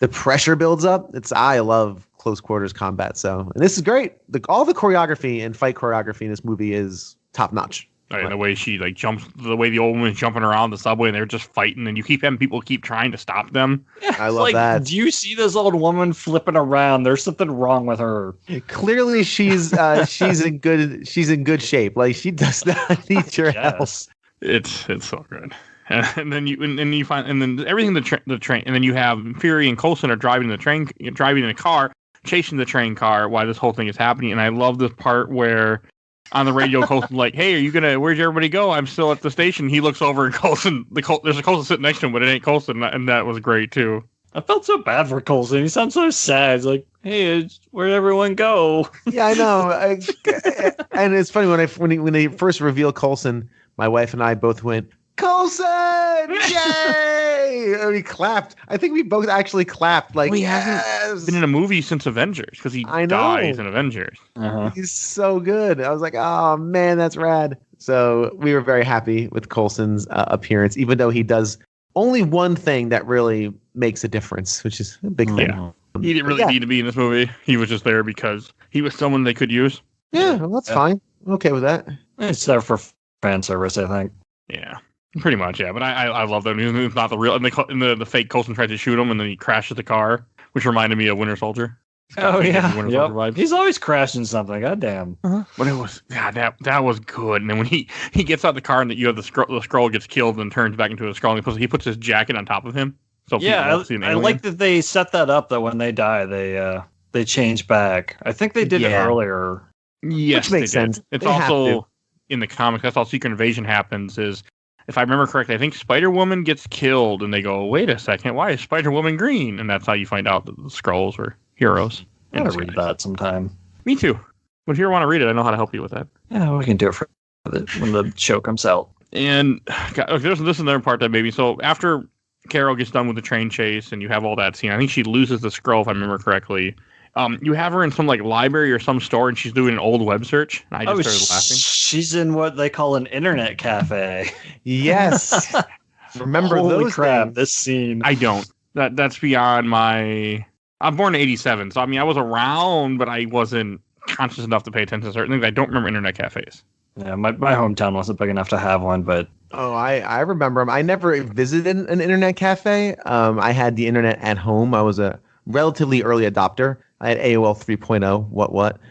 S3: the pressure builds up. I love close quarters combat. So, and this is great. All the choreography and fight choreography in this movie is top notch.
S1: Right, and the way she jumps, the way the old woman's jumping around the subway, and they're just fighting, and you keep having people keep trying to stop them.
S2: Yeah,
S3: I love that.
S2: Do you see this old woman flipping around? There's something wrong with her.
S3: Clearly, she's in good shape. Like, she does not need your help.
S1: It's so good. And then you find, and then everything the train, and then you have Fury and Coulson are driving in a car, chasing the train car while this whole thing is happening. And I love this part where on the radio, Coulson's like, "Hey, where'd everybody go? I'm still at the station." He looks over and there's a Coulson sitting next to him, but it ain't Coulson, and that was great too.
S2: I felt so bad for Coulson. He sounds so sad. He's like, "Hey, where'd everyone go?"
S3: Yeah, I know. And it's funny when they first revealed Coulson, my wife and I both went, "Coulson! Yay!" And we clapped. I think we both actually clapped. Like,
S1: he hasn't been in a movie since Avengers, because he dies in Avengers.
S2: Uh-huh.
S3: He's so good. I was like, oh man, that's rad. So we were very happy with Coulson's appearance, even though he does only one thing that really makes a difference, which is a big thing.
S1: Yeah. He didn't really need to be in this movie. He was just there because he was someone they could use.
S3: Yeah, well, that's fine. I'm okay with that.
S2: It's there for fan service, I think.
S1: Yeah. Pretty much, yeah. But I love that. It's not the real. And the fake Coulson tried to shoot him, and then he crashes the car, which reminded me of Winter Soldier.
S2: Oh yeah, yep. He's always crashing something. God damn.
S1: Uh-huh. But it was that was good. And then when he gets out the car and you have the Skrull gets killed and turns back into a Skrull, and he puts his jacket on top of him. So
S2: yeah, I like that they set that up. That when they die, they change back. I think they did it earlier.
S1: Yes,
S3: which makes sense.
S1: It's also in the comics. That's how Secret Invasion happens. Is if I remember correctly, I think Spider-Woman gets killed, and they go, "Wait a second, why is Spider-Woman green?" And that's how you find out that the Skrulls were heroes.
S2: I gotta read that sometime.
S1: Me too. But if you ever want to read it, I know how to help you with that.
S2: Yeah, we can do it when the show comes out.
S1: And this is another part that maybe. So after Carol gets done with the train chase, and you have all that scene, I think she loses the Skrull, if I remember correctly. You have her in some library or some store, and she's doing an old web search. And I just started laughing.
S2: She's in what they call an internet cafe.
S3: Yes. Remember
S2: Holy
S3: those
S2: crap,
S3: things.
S2: this scene.
S1: I don't. That's beyond my... I'm born in 87, so I mean, I was around, but I wasn't conscious enough to pay attention to certain things. I don't remember internet cafes.
S2: Yeah, my hometown wasn't big enough to have one, but...
S3: Oh, I remember them. I never visited an internet cafe. I had the internet at home. I was a relatively early adopter. I had AOL 3.0, what? But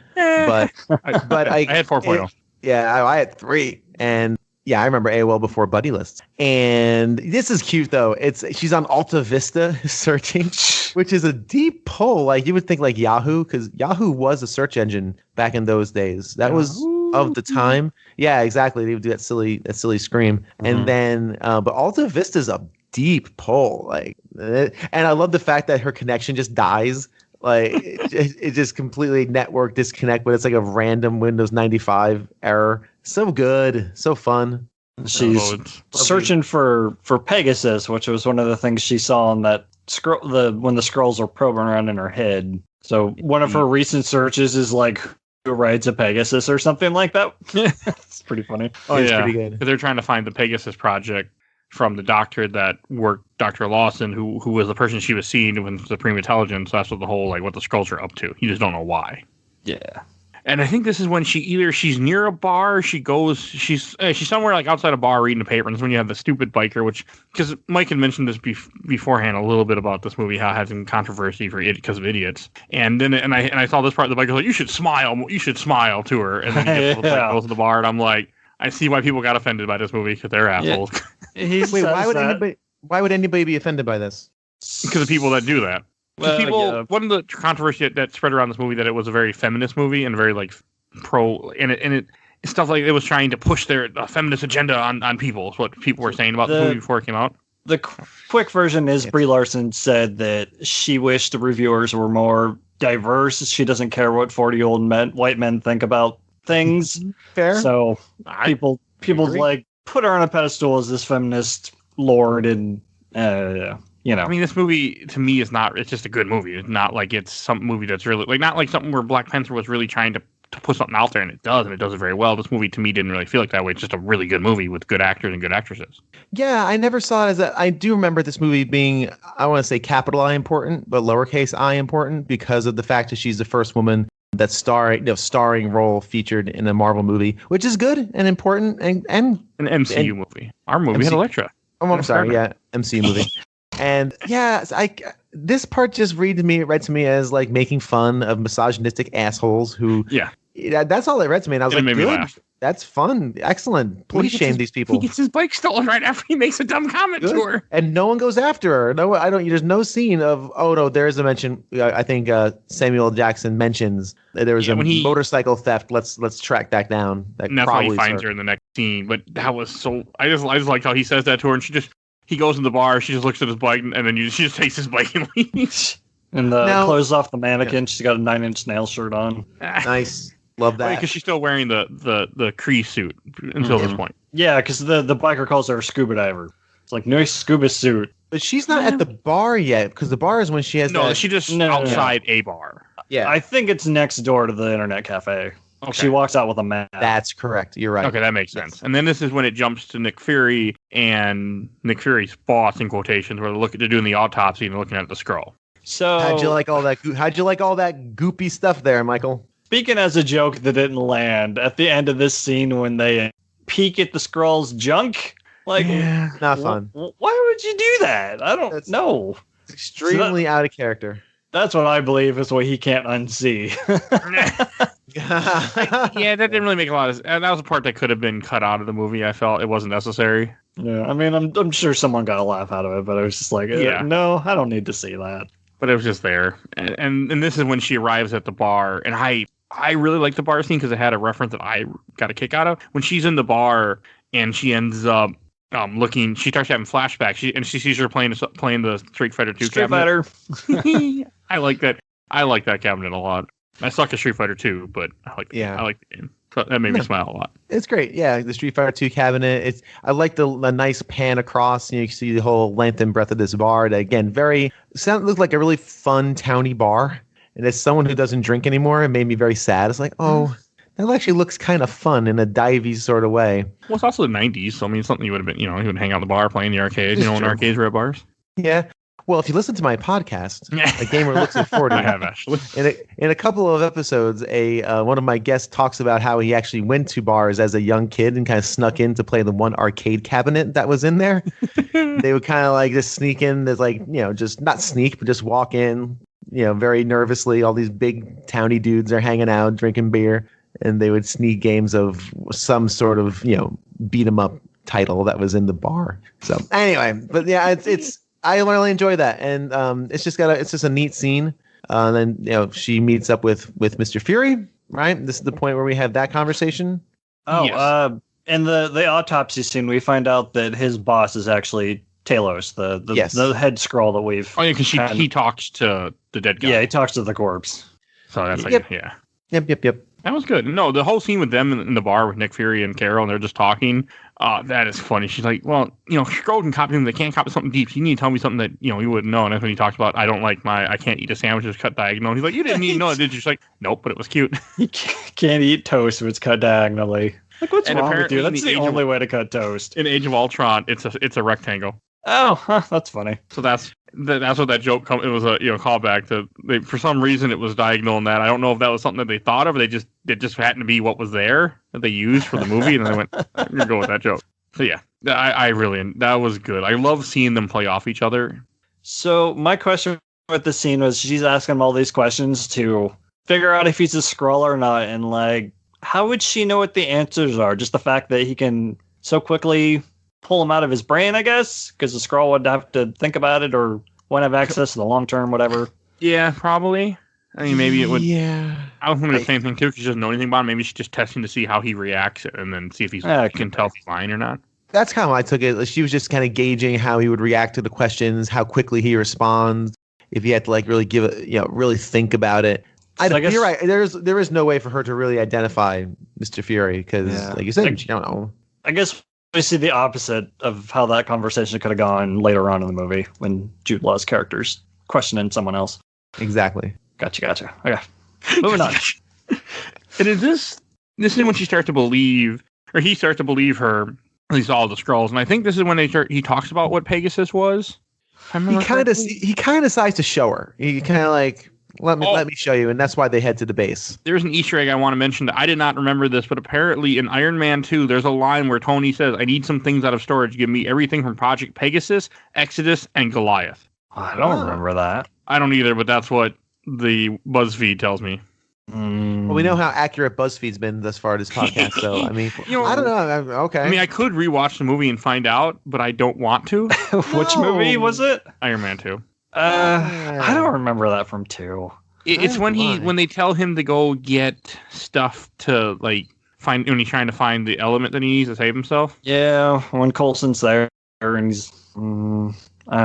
S3: I
S1: had 4.0.
S3: Yeah, I had 3. And yeah, I remember AOL before buddy lists. And this is cute though. She's on Alta Vista searching, which is a deep pull. Like you would think like Yahoo, because Yahoo was a search engine back in those days. That was of the time. Yeah, exactly. They would do that silly scream. Mm-hmm. And then but Alta Vista's a deep pull. And I love the fact that her connection just dies. Like it just completely network disconnect, but it's like a random Windows 95 error. So good, so fun.
S2: She's searching for Pegasus, which was one of the things she saw on that scroll. When the Skrulls are probing around in her head. So one of her recent searches is like who rides a Pegasus or something like that. It's pretty funny.
S1: Oh, it's pretty good. They're trying to find the Pegasus project from the doctor that worked, Dr. Lawson, who was the person she was seeing with Supreme Intelligence. So that's what the whole, like, what the Skrulls are up to. You just don't know why.
S2: Yeah.
S1: And I think this is when she's near a bar, she's somewhere like outside a bar reading a paper, and this is when you have the stupid biker, which, because Mike had mentioned this beforehand a little bit about this movie, how it has some controversy because of idiots. And then I saw this part, the biker's like, you should smile to her, and then he goes to the bar, and I'm like, I see why people got offended by this movie, because they're assholes.
S3: Wait, why would anybody be offended by this?
S1: Because of people that do that. One of the controversy that spread around this movie, that it was a very feminist movie and very like pro, and it stuff like it was trying to push their feminist agenda on people. Is what people were saying about the movie before it came out.
S2: The quick version is Brie Larson said that she wished the reviewers were more diverse. She doesn't care what 40-year-old white men think about things.
S3: Fair.
S2: So people like put her on a pedestal as this feminist lord, and I mean, this movie to me it's just a good movie. It's not like it's some movie that's really like, not like something where Black Panther was really trying to put something out there, and it does it very well. This movie to me didn't really feel like that way. It's just a really good movie with good actors and good actresses.
S3: Yeah, I never saw it as I do remember this movie being, I want to say capital I important, but lowercase I important, because of the fact that she's the first woman that's starring role featured in a Marvel movie, which is good and important, and an
S1: MCU movie. Our movie had Elektra.
S3: Oh, I'm sorry. Yeah, MCU movie. And yeah, this part just read to me as like making fun of misogynistic assholes who. Yeah. That's all it read to me, and I was like, good. That's fun. Excellent. Please shame these people.
S1: He gets his bike stolen right after he makes a dumb comment to her.
S3: And no one goes after her. No, I don't. There's no scene of, oh no, there is a mention. I think Samuel Jackson mentions that there was a motorcycle theft. Let's track that down.
S1: And that's why he finds her in the next scene. But that was so. I just like how he says that to her, and he goes in the bar. She just looks at his bike, and then she just takes his bike and leaves.
S2: And closes off the mannequin. Yeah. She's got a 9-inch nail shirt on.
S3: Nice. Love that.
S1: Because she's still wearing the Kree suit until this point.
S2: Yeah, because the biker calls her a scuba diver. It's like, nice scuba suit.
S3: But she's not at the bar yet, because the bar is when she has
S1: she just outside a bar.
S2: Yeah. I think it's next door to the internet cafe. Okay. She walks out with a map.
S3: That's correct. You're right.
S1: Okay, that makes sense. And then this is when it jumps to Nick Fury and Nick Fury's boss, in quotations, where they're doing the autopsy and looking at the Skrull.
S3: So how'd you like all that goopy stuff there, Michael?
S2: Speaking as a joke that didn't land, at the end of this scene when they peek at the Skrull's junk, like,
S3: not fun.
S2: Why would you do that? I don't know.
S3: It's extremely out of character.
S2: That's what I believe is what he can't unsee.
S1: Yeah, that didn't really make a lot of sense. And that was a part that could have been cut out of the movie. I felt it wasn't necessary.
S2: Yeah, I mean, I'm sure someone got a laugh out of it, but I was just like, no, I don't need to see that.
S1: But it was just there. And this is when she arrives at the bar, and I really like the bar scene because it had a reference that I got a kick out of. When she's in the bar and she ends up she starts having flashbacks. She sees her playing the Street Fighter 2 cabinet. I like that. I like that cabinet a lot. I suck at Street Fighter 2, but I like the game. So that made me smile a lot.
S3: It's great. Yeah, the Street Fighter 2 cabinet. I like the nice pan across. You can see the whole length and breadth of this bar. That, again, looked like a really fun towny bar. And as someone who doesn't drink anymore, it made me very sad. It's like, that actually looks kind of fun in a divey sort of way.
S1: Well, it's also the 90s, so I mean, something you would have been, you would hang out in the bar, playing the arcade, when arcades were at bars.
S3: Yeah. Well, if you listen to my podcast, A Gamer Looks at 40,
S1: I have actually.
S3: In a couple of episodes, one of my guests talks about how he actually went to bars as a young kid and kind of snuck in to play the one arcade cabinet that was in there. They would kind of like just sneak in. There's like, just not sneak, but just walk in, very nervously. All these big towny dudes are hanging out, drinking beer, and they would sneak games of some sort of, beat 'em up title that was in the bar. So anyway, but yeah, it's. I really enjoy that, and it's just a neat scene. Then she meets up with Mr. Fury, right? This is the point where we have that conversation.
S2: Oh, yes. In the autopsy scene, we find out that his boss is actually Talos, the head Skrull that we've.
S1: Oh yeah, because he talks to the dead guy.
S2: Yeah, he talks to the corpse.
S1: So that's
S3: Yep.
S1: That was good. No, the whole scene with them in the bar with Nick Fury and Carol, and they're just talking. That is funny. She's like, well, Skrull can copy them. They can't copy something deep. So you need to tell me something that, you wouldn't know. And that's when he talks about, I can't eat a sandwich that's cut diagonal. And he's like, you didn't even know it, did you? She's like, nope, but it was cute.
S2: You can't eat toast if it's cut diagonally. Like, what's
S1: And
S2: wrong with
S1: apparently
S2: you? That's
S1: in
S2: the
S1: the Age of-
S2: only way to cut toast.
S1: In Age of Ultron, it's a rectangle.
S2: Oh, huh, that's funny.
S1: So that's what that joke. It was a callback to. For some reason, it was diagonal in that. I don't know if that was something that they thought of, or it just happened to be what was there that they used for the movie, and then they went, "We're gonna go with that joke." So yeah, I really that was good. I love seeing them play off each other.
S2: So my question with the scene was, she's asking him all these questions to figure out if he's a Skrull or not, and like, how would she know what the answers are? Just the fact that he can so quickly pull them out of his brain, I guess, because the Skrull would have to think about it or won't have access to the long term, whatever.
S1: Yeah, probably. I mean, maybe it would.
S3: Yeah.
S1: I was wondering the same thing too, because she doesn't know anything about him. Maybe she's just testing to see how he reacts, and then see if he can tell if he's lying or not.
S3: That's kind of how I took it. She was just kind of gauging how he would react to the questions, how quickly he responds, if he had to like really give it, really think about it. You're right. There is no way for her to really identify Mr. Fury because, like you said, she don't know.
S2: I guess we see the opposite of how that conversation could have gone later on in the movie when Jude Law's character's questioning someone else.
S3: Exactly.
S2: Gotcha. Okay. Moving on.
S1: And is this is when she starts to believe, or he starts to believe her, at least all the Skrulls, and I think this is when he talks about what Pegasus was.
S3: He kind of decides to show her. He kind of like, let me show you, and that's why they head to the base.
S1: There's an Easter egg I want to mention that I did not remember this, but apparently in Iron Man 2, there's a line where Tony says, "I need some things out of storage. Give me everything from Project Pegasus, Exodus, and Goliath."
S2: I don't remember that.
S1: I don't either, but that's what the BuzzFeed tells me.
S3: Well, we know how accurate BuzzFeed's been thus far this podcast, so I mean, I don't know. Okay.
S1: I mean, I could rewatch the movie and find out, but I don't want to.
S2: Which movie was it?
S1: Iron Man 2.
S2: I don't remember that from 2.
S1: It's when they tell him to go get stuff to like find when he's trying to find the element that he needs to save himself.
S2: Yeah, when Coulson's there and he's, I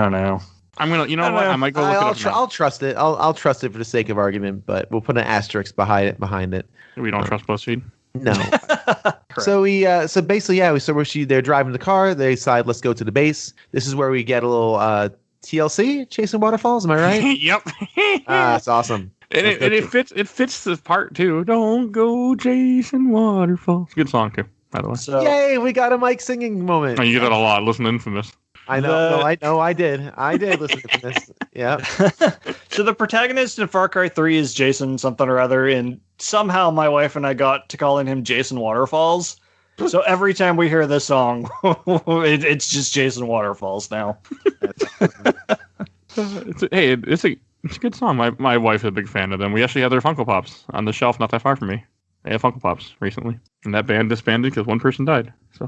S2: don't know.
S1: I'm gonna, I might go look it up.
S3: I'll trust it. I'll trust it for the sake of argument, but we'll put an asterisk behind it.
S1: We don't trust BuzzFeed.
S3: No. So so basically, they're driving the car. They decide, let's go to the base. This is where we get a little TLC, Chasing Waterfalls. Am I right?
S1: Yep.
S3: That's awesome.
S1: And it fits the part too. Don't go chasing waterfalls. Good song too, by the way.
S2: So,
S3: yay, we got a Mike singing moment.
S1: Oh, you get that a lot. Listen to Infamous.
S3: I know. I did listen to this. Yeah.
S2: So the protagonist in Far Cry 3 is Jason something or other, and somehow my wife and I got to calling him Jason Waterfalls. So every time we hear this song, it's just Jason Waterfalls now.
S1: It's a good song. My wife is a big fan of them. We actually have their Funko Pops on the shelf not that far from me. They have Funko Pops recently, and that band disbanded because one person died. So.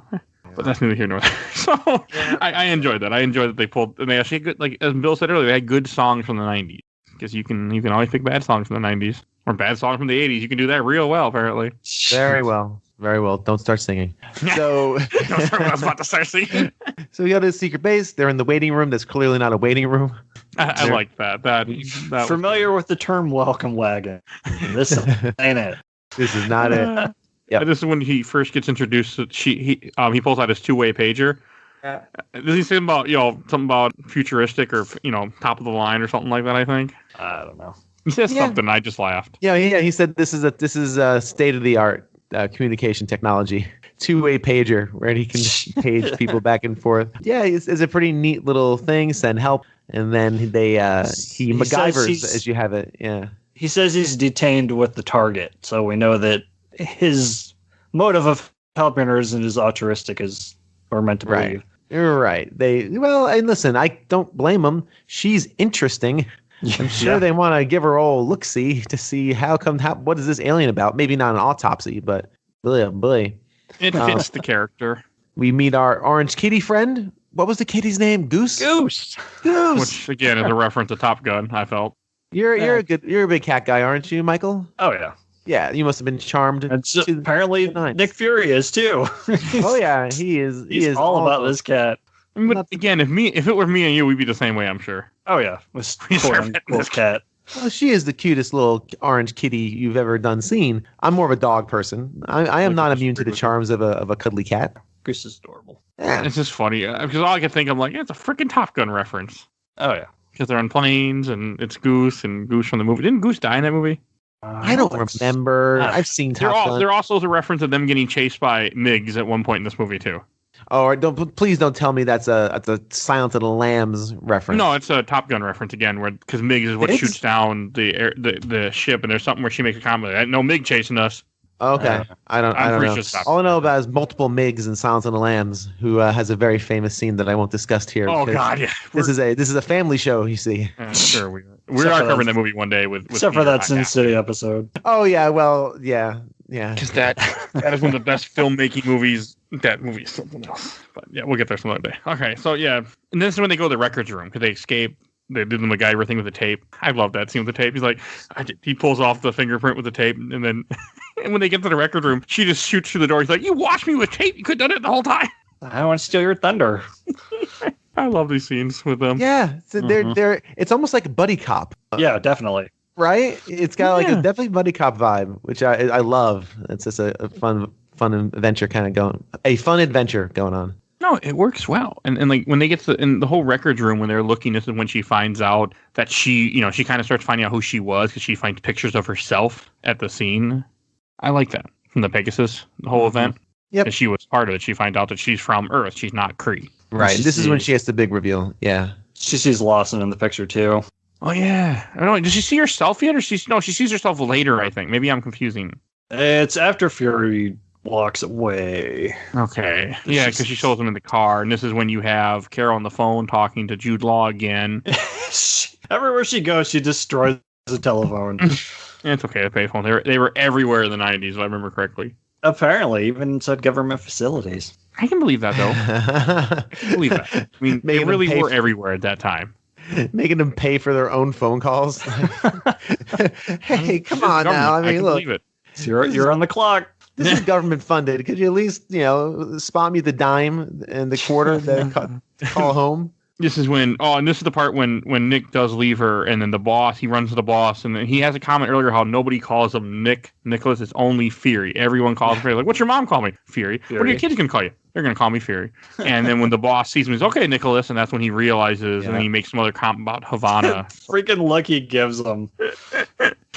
S1: But that's neither here nor there. So I enjoyed that. I enjoyed that they pulled, and they actually had good, like as Bill said earlier, they had good songs from the 90s. Because you can always pick bad songs from the 90s or bad songs from the 80s. You can do that real well, apparently.
S3: Very well. Don't start singing. So
S1: I was about to start singing.
S3: So we go to the secret base. They're in the waiting room. That's clearly not a waiting room.
S1: I like that. That
S2: familiar with the term welcome wagon. This ain't it.
S3: This is not it.
S1: Yeah, this is when he first gets introduced. He pulls out his two-way pager. Yeah. Does he say something about futuristic or top of the line or something like that? I think.
S2: I don't know.
S1: He says something. I just laughed.
S3: Yeah. He said this is a state-of-the-art communication technology. Two-way pager where he can page people back and forth. Yeah, it's a pretty neat little thing. Send help, and then he MacGyvers as you have it. Yeah.
S2: He says he's detained with the target, so we know that his motive of helping her isn't as altruistic as we're meant to believe.
S3: You're right. And listen, I don't blame them. She's interesting. I'm sure they want to give her all look-see to see what is this alien about? Maybe not an autopsy, but boy.
S1: It fits the character.
S3: We meet our orange kitty friend. What was the kitty's name? Goose.
S1: Which again is a reference to Top Gun. I felt.
S3: You're a big cat guy, aren't you, Michael?
S2: Oh yeah.
S3: Yeah, you must have been charmed.
S2: And so apparently, Nick Fury is too.
S3: Oh yeah, he is.
S2: He's all about this cat.
S1: But again, if it were me and you, we'd be the same way. I'm sure.
S2: Oh yeah, with this cat.
S3: Well, she is the cutest little orange kitty you've ever seen. I'm more of a dog person. I am not immune to the charms of a cuddly cat.
S2: Goose is adorable.
S1: Yeah. It's just funny because all I can think of it's a freaking Top Gun reference.
S2: Oh yeah,
S1: because they're on planes and it's Goose from the movie. Didn't Goose die in that movie?
S3: I don't remember. I've seen Top Gun.
S1: There also is a reference of them getting chased by MiGs at one point in this movie too.
S3: Oh, please don't tell me that's a Silence of the Lambs reference.
S1: No, it's a Top Gun reference again, where because MiGs is what shoots down the ship, and there's something where she makes a comment. No MiG chasing us.
S3: Okay, I don't know. All I know about is multiple MiGs in Silence of the Lambs, who has a very famous scene that I won't discuss here.
S1: Oh God, yeah.
S3: This is a family show, you see.
S1: Sure, we are covering that movie one day with
S2: except for that Sin City episode.
S3: Oh yeah, well yeah.
S1: Because that is one of the best filmmaking movies. That movie is something else. But yeah, we'll get there some other day. Okay, so yeah, and this is when they go to the records room because they escape. They do the MacGyver thing with the tape. I love that scene with the tape. He's like, he pulls off the fingerprint with the tape, and then and when they get to the record room, she just shoots through the door. He's like, "You watched me with tape. You could have done it the whole time."
S2: I want to steal your thunder.
S1: I love these scenes with them.
S3: Yeah, so they're it's almost like a buddy cop.
S2: Yeah, definitely.
S3: Right? It's got like a definitely buddy cop vibe, which I love. It's just a fun adventure kind of going. A fun adventure going on.
S1: No, it works well. And like when they get to in the whole records room when they're looking, this is when she finds out that she kind of starts finding out who she was because she finds pictures of herself at the scene. I like that from the Pegasus, the whole event.
S3: Yep.
S1: That she was part of it. She finds out that she's from Earth. She's not Kree.
S3: Right. This is when she has the big reveal. Yeah.
S2: She sees Lawson in the picture too.
S1: Oh yeah. I don't know. Does she see herself yet, or she sees herself later? I think maybe I'm confusing.
S2: It's after Fury walks away.
S1: Okay. Yeah, because she shows him in the car, and this is when you have Carol on the phone talking to Jude Law again.
S2: Everywhere she goes, she destroys the telephone.
S1: It's okay, the payphone. They were everywhere in the 90s, if I remember correctly.
S2: Apparently, even inside government facilities.
S1: I can believe that, though. I can believe that. I mean, they really were everywhere at that time.
S3: Making them pay for their own phone calls. Hey, come on now. I mean, look.
S1: It.
S2: You're on the clock.
S3: This is government funded. Could you at least, spot me the dime and the quarter that call home?
S1: This is when, and this is the part when Nick does leave her, and then the boss, he runs to the boss, and then he has a comment earlier how nobody calls him Nicholas, it's only Fury. Everyone calls him Fury. Like, what's your mom call me? Fury. What are your kids going to call you? They're going to call me Fury. And then when the boss sees him, he's okay, Nicholas, and that's when he realizes, and then he makes some other comment about Havana.
S2: Freaking lucky gives him.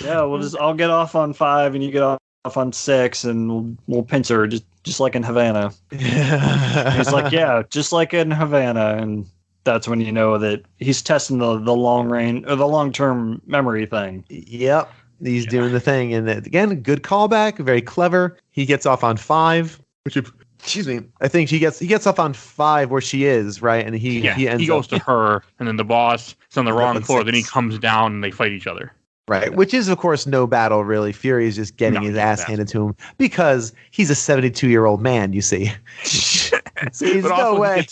S2: Yeah, I'll get off on 5, and you get off on 6, and we'll pinch her just like in Havana. He's like, yeah, just like in Havana, and that's when you know that he's testing the long range or the long-term memory thing.
S3: Yep. He's doing the thing. And again, good callback, very clever. He gets off on 5, excuse me. I think he gets off on 5 where she is, right? And he
S1: goes to her, and then the boss is on the wrong floor. 6. Then he comes down and they fight each other.
S3: Right, which is, of course, no battle, really. Fury is just getting his ass handed to him because he's a 72-year-old man, you see. So there's no way.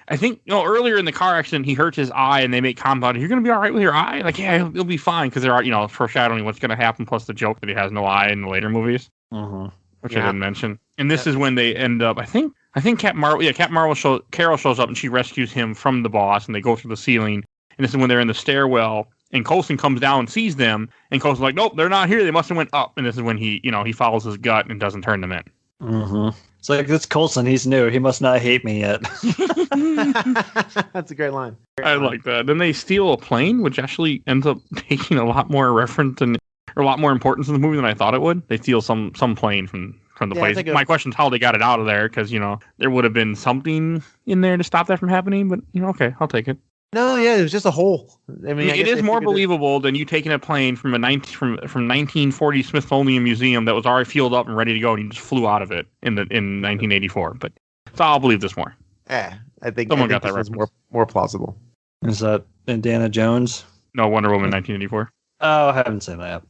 S1: I think earlier in the car accident he hurts his eye and they make comment about it. You're gonna be all right with your eye? Like, yeah, he'll be fine because they're foreshadowing what's gonna happen, plus the joke that he has no eye in the later movies, which I didn't mention. And this is when they end up. I think Captain Marvel. Carol shows up and she rescues him from the boss, and they go through the ceiling. And this is when they're in the stairwell, and Coulson comes down and sees them, and Coulson's like, nope, they're not here. They must have went up. And this is when he follows his gut and doesn't turn them in.
S2: Mm-hmm. It's like, it's Coulson. He's new. He must not hate me yet.
S3: That's a great line.
S1: I like that. Then they steal a plane, which actually ends up taking a lot more reference or a lot more importance in the movie than I thought it would. They steal some plane from the place. My question is how they got it out of there, because there would have been something in there to stop that from happening. But okay, I'll take it.
S3: No, yeah, it was just a hole. I mean,
S1: it is more believable than you taking a plane from 1940 Smithsonian Museum that was already fueled up and ready to go, and you just flew out of it in 1984. But so I'll believe this more.
S3: Yeah, I think
S1: someone got that reference.
S3: More plausible.
S2: Is that Indiana Jones?
S1: No, Wonder Woman 1984.
S2: Oh, I haven't seen that.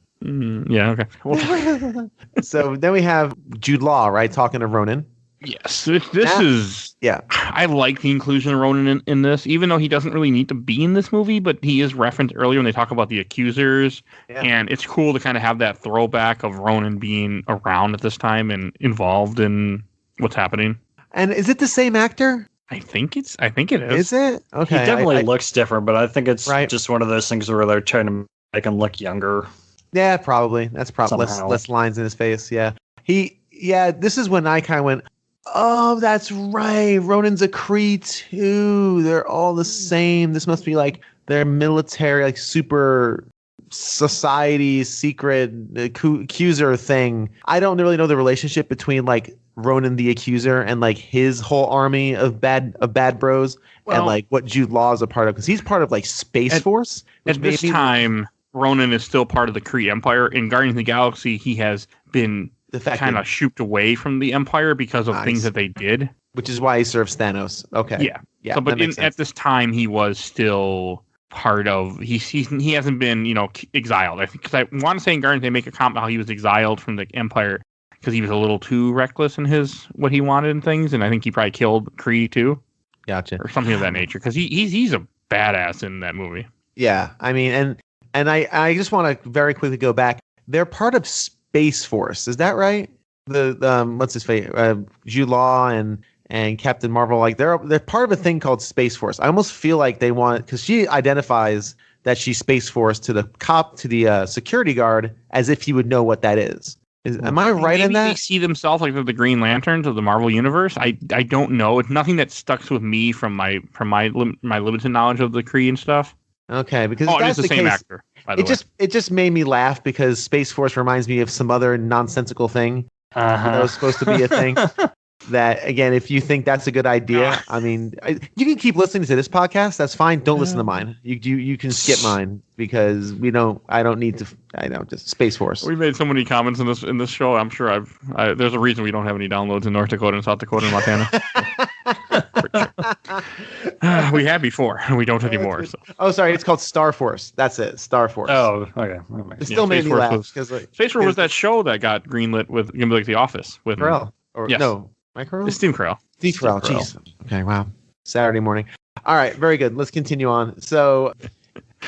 S1: Yeah, okay.
S3: So then we have Jude Law, right, talking to Ronan.
S1: Yes, this is. Yeah, I like the inclusion of Ronan in this, even though he doesn't really need to be in this movie, but he is referenced earlier when they talk about the accusers, and it's cool to kind of have that throwback of Ronan being around at this time and involved in what's happening.
S3: And is it the same actor?
S1: I think it is.
S3: Is it? Okay.
S2: He definitely looks different, but I think it's just one of those things where they're trying to make him look younger.
S3: Yeah, probably. That's probably less lines in his face. Yeah. This is when I kind of went, oh, that's right. Ronan's a Kree too. They're all the same. This must be like their military, like super society secret accuser thing. I don't really know the relationship between like Ronan the Accuser and like his whole army of bad bros, and like what Jude Law is a part of, because he's part of like Space Force.
S1: At this time, Ronan is still part of the Kree Empire. In Guardians of the Galaxy, he has been kind of shooped away from the Empire because of things that they did.
S3: Which is why he serves Thanos. Okay.
S1: Yeah. So, but at this time, he was still part of. He hasn't been exiled. I think, because I want to say in Guardians they make a comment how he was exiled from the Empire because he was a little too reckless in what he wanted and things, and I think he probably killed Kree too.
S3: Gotcha.
S1: Or something of that nature, because he's a badass in that movie.
S3: Yeah, I mean, and I just want to very quickly go back. They're part of Space Force, is that right? The what's his face, Jude Law and Captain Marvel, like they're part of a thing called Space Force. I almost feel like they want, because she identifies that she's Space Force to the security guard as if he would know what that is. Am I right in that?
S1: Maybe they see themselves like they're the Green Lanterns of the Marvel universe. I don't know. It's nothing that stuck with me from my limited knowledge of the Kree and stuff.
S3: Okay, because
S1: it is the same actor. By the way,
S3: it just made me laugh because Space Force reminds me of some other nonsensical thing that was supposed to be a thing. That, again, if you think that's a good idea, I mean, you can keep listening to this podcast. That's fine. Don't listen to mine. You can skip mine because I don't need to. I know, just Space Force.
S1: We made so many comments in this show. I'm sure there's a reason we don't have any downloads in North Dakota and South Dakota and Montana. We had before. We don't anymore. So.
S3: Oh, sorry. It's called Star Force. That's it. Star Force.
S2: Oh, okay.
S3: It still made me laugh.
S1: Space Force was that show that got greenlit with like The Office with
S3: Carell.
S1: Yes.
S3: No. Micro?
S1: It's Steve Carell.
S3: Steve Carell. Jeez. Okay. Wow. Saturday morning. All right. Very good. Let's continue on. So.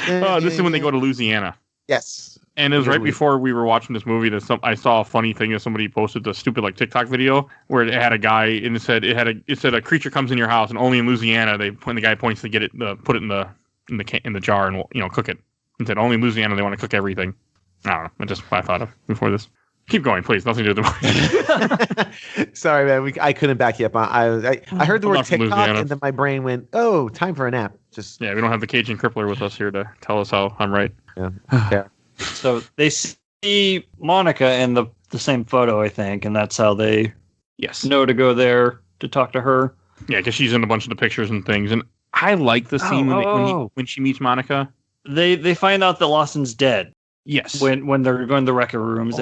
S1: This is when they go to Louisiana.
S3: Yes.
S1: And it was right before we were watching this movie that I saw a funny thing that somebody posted, the stupid like TikTok video where it had a guy and it said a creature comes in your house, and only in Louisiana when the guy points to get it, put it in the jar and cook it. And said only in Louisiana they want to cook everything. I don't know. That's just what I thought of before this. Keep going, please. Nothing to do with the movie.
S3: Sorry, man. I couldn't back you up. I heard the word TikTok, and then my brain went, "Oh, time for a nap."
S1: We don't have the Cajun Crippler with us here to tell us how I'm right.
S3: Yeah. Yeah.
S2: So they see Monica in the same photo, I think, and that's how they know to go there to talk to her.
S1: Yeah, because she's in a bunch of the pictures and things, and I like the scene when she meets Monica.
S2: They find out that Lawson's dead.
S1: Yes.
S2: When they're going to the record rooms,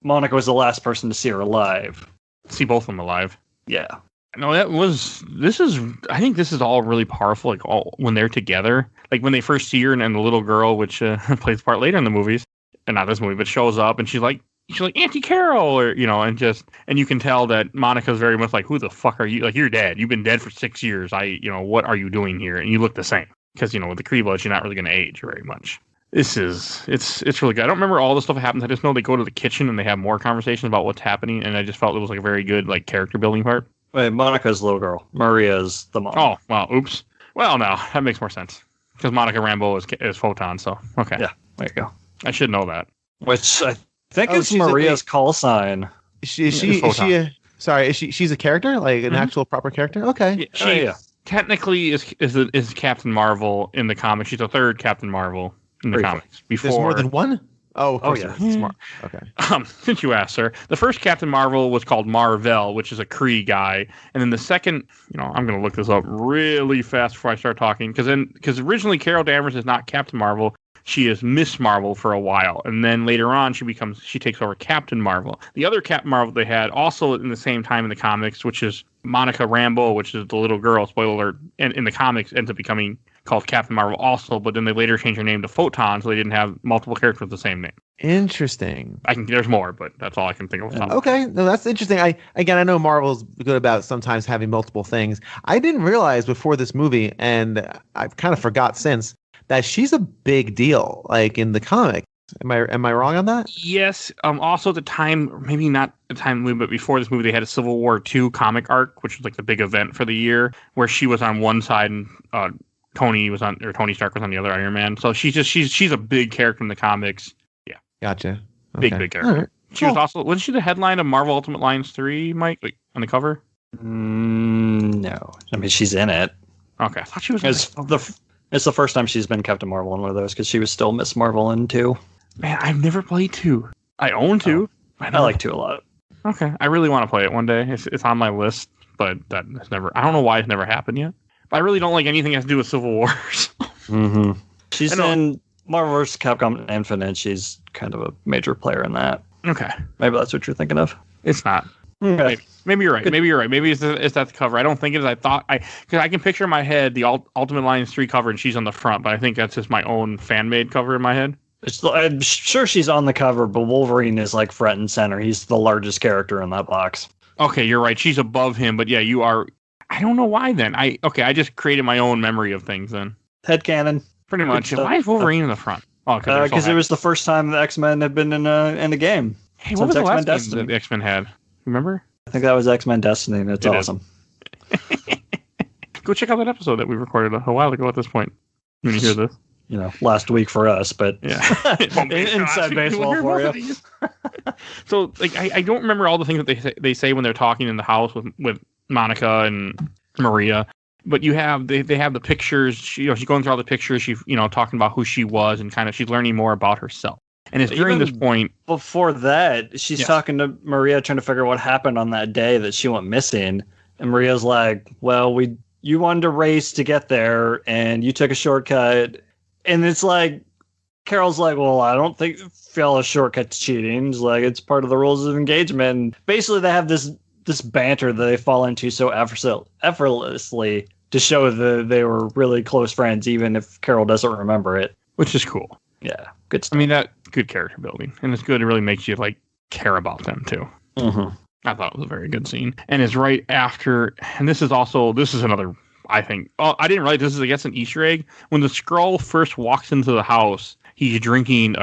S2: Monica was the last person to see her alive.
S1: See both of them alive.
S2: Yeah.
S1: No, I think this is all really powerful, like all when they're together. Like when they first see her and the little girl, which plays a part later in the movies, and not this movie, but shows up and she's like Auntie Carol, or and you can tell that Monica's very much like, who the fuck are you? Like, you're dead. You've been dead for 6 years. What are you doing here? And you look the same. Because with the Kree blood, you're not really going to age very much. It's really good. I don't remember all the stuff that happens. I just know they go to the kitchen and they have more conversations about what's happening, and I just felt it was like a very good like character building part.
S2: Wait, Monica's the little girl. Maria's the mom.
S1: Oh, well, oops. Well, no, that makes more sense because Monica Rambeau is Photon. So okay,
S2: yeah, there you go.
S1: I should know that.
S2: Which I think is Maria's call sign.
S3: She's a character, like an actual proper character. Okay,
S1: she technically is Captain Marvel in the comics. She's a third Captain Marvel in the comics. Before
S3: there's more than one. Oh yeah,
S1: smart. Okay. Since you asked, sir, the first Captain Marvel was called Marvel, which is a Kree guy, and then the second, I'm going to look this up really fast before I start talking, because originally Carol Danvers is not Captain Marvel. She is Miss Marvel for a while, and then later on she takes over Captain Marvel. The other Captain Marvel they had also in the same time in the comics, which is Monica Rambeau, which is the little girl, spoiler alert, and in the comics ends up becoming called Captain Marvel also, but then they later changed her name to Photon, so they didn't have multiple characters with the same name.
S3: Interesting.
S1: There's more, but that's all I can think of.
S3: Okay, no, that's interesting. I know Marvel's good about sometimes having multiple things. I didn't realize before this movie, and I've kind of forgot since, that she's a big deal, like in the comic. Am I wrong on that?
S1: Yes. Also, at the time, maybe not the time movie, but before this movie, they had a Civil War II comic arc, which was like the big event for the year, where she was on one side and Tony Stark was on the other Iron Man. So she's a big character in the comics. Yeah.
S3: Gotcha. Okay.
S1: Big character. Right. She wasn't she the headline of Marvel Ultimate Alliance 3, Mike? Like on the cover?
S2: No. I mean, she's in it.
S1: Okay. I thought she was
S2: It's the first time she's been Captain Marvel in one of those because she was still Miss Marvel in 2.
S1: Man, I've never played 2. I own 2.
S2: I like 2 a lot.
S1: Okay, I really want to play it one day. It's on my list, but that has never. I don't know why it's never happened yet. But I really don't like anything that has to do with Civil Wars.
S2: She's in Marvel vs. Capcom Infinite. She's kind of a major player in that.
S1: Okay,
S2: maybe that's what you're thinking of.
S1: It's not. Okay. Maybe you're right. Maybe you're right. Maybe it's that the cover. I don't think it is. I thought because I can picture in my head the Ultimate Alliance 3 cover and she's on the front, but I think that's just my own fan made cover in my head.
S2: I'm sure she's on the cover, but Wolverine is like front and center. He's the largest character in that box.
S1: Okay, you're right. She's above him, but yeah, you are. I don't know why then. I just created my own memory of things then.
S2: Headcanon.
S1: Pretty much. Why is Wolverine in the front? Oh,
S2: because it was the first time the X-Men had been in a game.
S1: Hey, what was the last game that the X-Men had? Remember?
S2: I think that was X-Men Destiny, and it's awesome.
S1: Go check out that episode that we recorded a while ago at this point when you hear this.
S2: Last week for us, but
S1: yeah.
S2: Inside baseball for you.
S1: So, I don't remember all the things that they say when they're talking in the house with Monica and Maria. But they have the pictures. She's going through all the pictures. She's talking about who she was and kind of she's learning more about herself. And it's during this point.
S2: Before that, she's talking to Maria, trying to figure out what happened on that day that she went missing. And Maria's like, "Well, you wanted to race to get there, and you took a shortcut." And it's like, Carol's like, "Well, I don't think a shortcut's cheating. It's like it's part of the rules of engagement." And basically, they have this banter that they fall into so effortlessly to show that they were really close friends, even if Carol doesn't remember it.
S1: Which is cool.
S2: Yeah, good stuff.
S1: I mean, that good character building, and it's good. It really makes you care about them too.
S2: Mm-hmm.
S1: I thought it was a very good scene, and it's right after. And this is another. I think. Oh, I didn't realize this is, I guess, an Easter egg. When the Skrull first walks into the house, he's drinking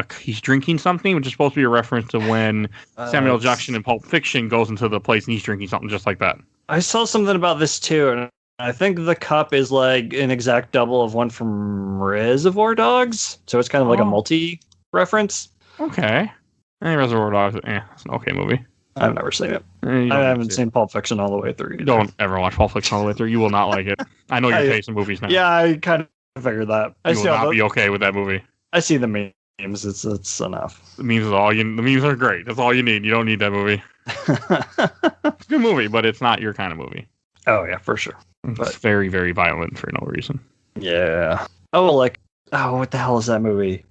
S1: something, which is supposed to be a reference to when Samuel Jackson in Pulp Fiction goes into the place and he's drinking something just like that.
S2: I saw something about this too, and I think the cup is like an exact double of one from Reservoir Dogs, so it's kind of like a multi-reference.
S1: Okay. Reservoir Dogs, it's an okay movie.
S2: I've never seen it. I haven't seen Pulp Fiction all the way through.
S1: Don't ever watch Pulp Fiction all the way through. You will not like it. I know your taste in movies now.
S2: Yeah, I kind of figured that.
S1: You will not be okay with that movie.
S2: I see the memes. It's enough.
S1: The memes are great. That's all you need. You don't need that movie. It's a good movie, but it's not your kind of movie.
S2: Oh yeah, for sure.
S1: It's very, very violent for no reason.
S2: Yeah. What the hell is that movie?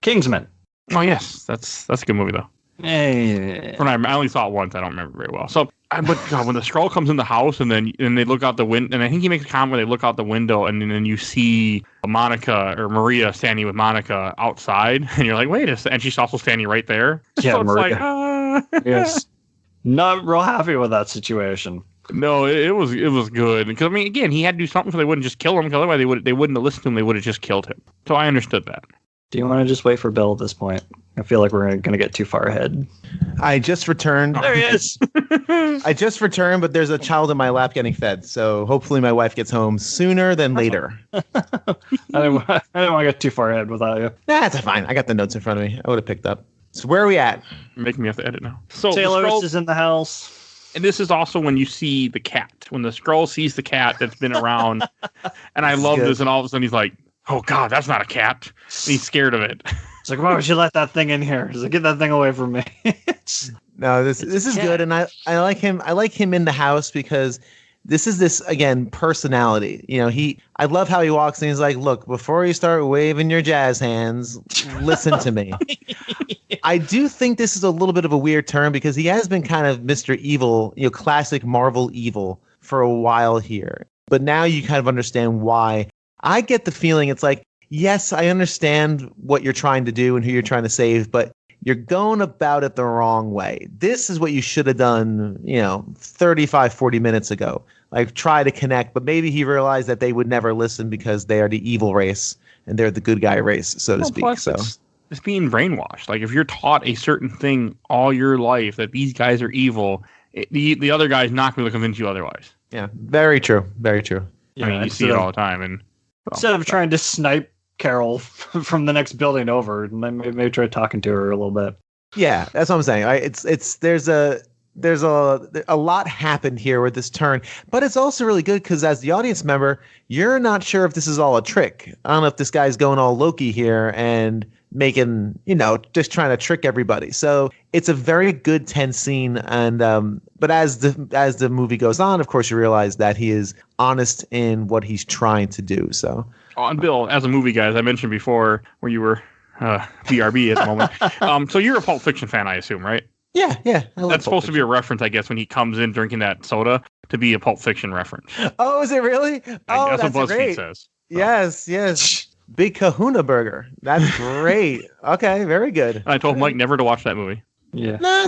S2: Kingsman.
S1: Oh yes, that's a good movie though.
S2: Hey.
S1: I only saw it once. I don't remember very well. So, but God, when the Skrull comes in the house and they look out the window, and I think he makes a comment where they look out the window, and then you see Monica or Maria standing with Monica outside, and you're like, wait a second, and she's also standing right there.
S2: Yeah,
S1: so
S2: Maria. Yes. Not real happy with that situation.
S1: No, it was good because again, he had to do something so they wouldn't just kill him. Because otherwise, they wouldn't have listened to him. They would have just killed him. So I understood that.
S2: Do you want to just wait for Bill at this point? I feel like we're going to get too far ahead.
S3: I just returned.
S2: There he is.
S3: I just returned, but there's a child in my lap getting fed. So hopefully my wife gets home sooner than later.
S2: I didn't want to get too far ahead without you.
S3: That's fine. I got the notes in front of me. I would have picked up. So where are we at?
S1: You're making me have to edit now. So
S2: Taylor is in the house.
S1: And this is also when you see the cat. When the Skrull sees the cat that's been around. And I love this. And all of a sudden he's like, oh, God, that's not a cat. And he's scared of it.
S2: It's like, why would you let that thing in here? He's like, get that thing away from me.
S3: No, this is good. And I like him. I like him in the house because this again, personality. I love how he walks and he's like, look, before you start waving your jazz hands, listen to me. I do think this is a little bit of a weird turn because he has been kind of Mr. Evil, classic Marvel evil for a while here. But now you kind of understand why. I get the feeling it's like, yes, I understand what you're trying to do and who you're trying to save, but you're going about it the wrong way. This is what you should have done, 35, 40 minutes ago. Like, try to connect, but maybe he realized that they would never listen because they are the evil race and they're the good guy race, so to speak.
S1: Plus it's being brainwashed. Like, if you're taught a certain thing all your life that these guys are evil, the other guy's not going to convince you otherwise.
S3: Yeah, very true. Very true.
S1: Yeah, I mean, you see it all the time. And
S2: instead of trying to snipe Carol from the next building over, maybe try talking to her a little bit.
S3: Yeah, that's what I'm saying. there's a lot happened here with this turn, but it's also really good because as the audience member, you're not sure if this is all a trick. I don't know if this guy's going all Loki here and making, just trying to trick everybody. So it's a very good tense scene. And but as the movie goes on, of course, you realize that he is honest in what he's trying to do. So,
S1: and Bill, as a movie guy, as I mentioned before, where you were BRB at the moment. So you're a Pulp Fiction fan, I assume, right?
S3: Yeah.
S1: That's supposed to be a reference, I guess, when he comes in drinking that soda to be a Pulp Fiction reference.
S3: Oh, is it really? Oh,
S1: that's what BuzzFeed
S3: great.
S1: says.
S3: Yes. Big Kahuna Burger. That's great. Okay, very good.
S1: I told Mike never to watch that movie.
S2: Yeah.
S3: No.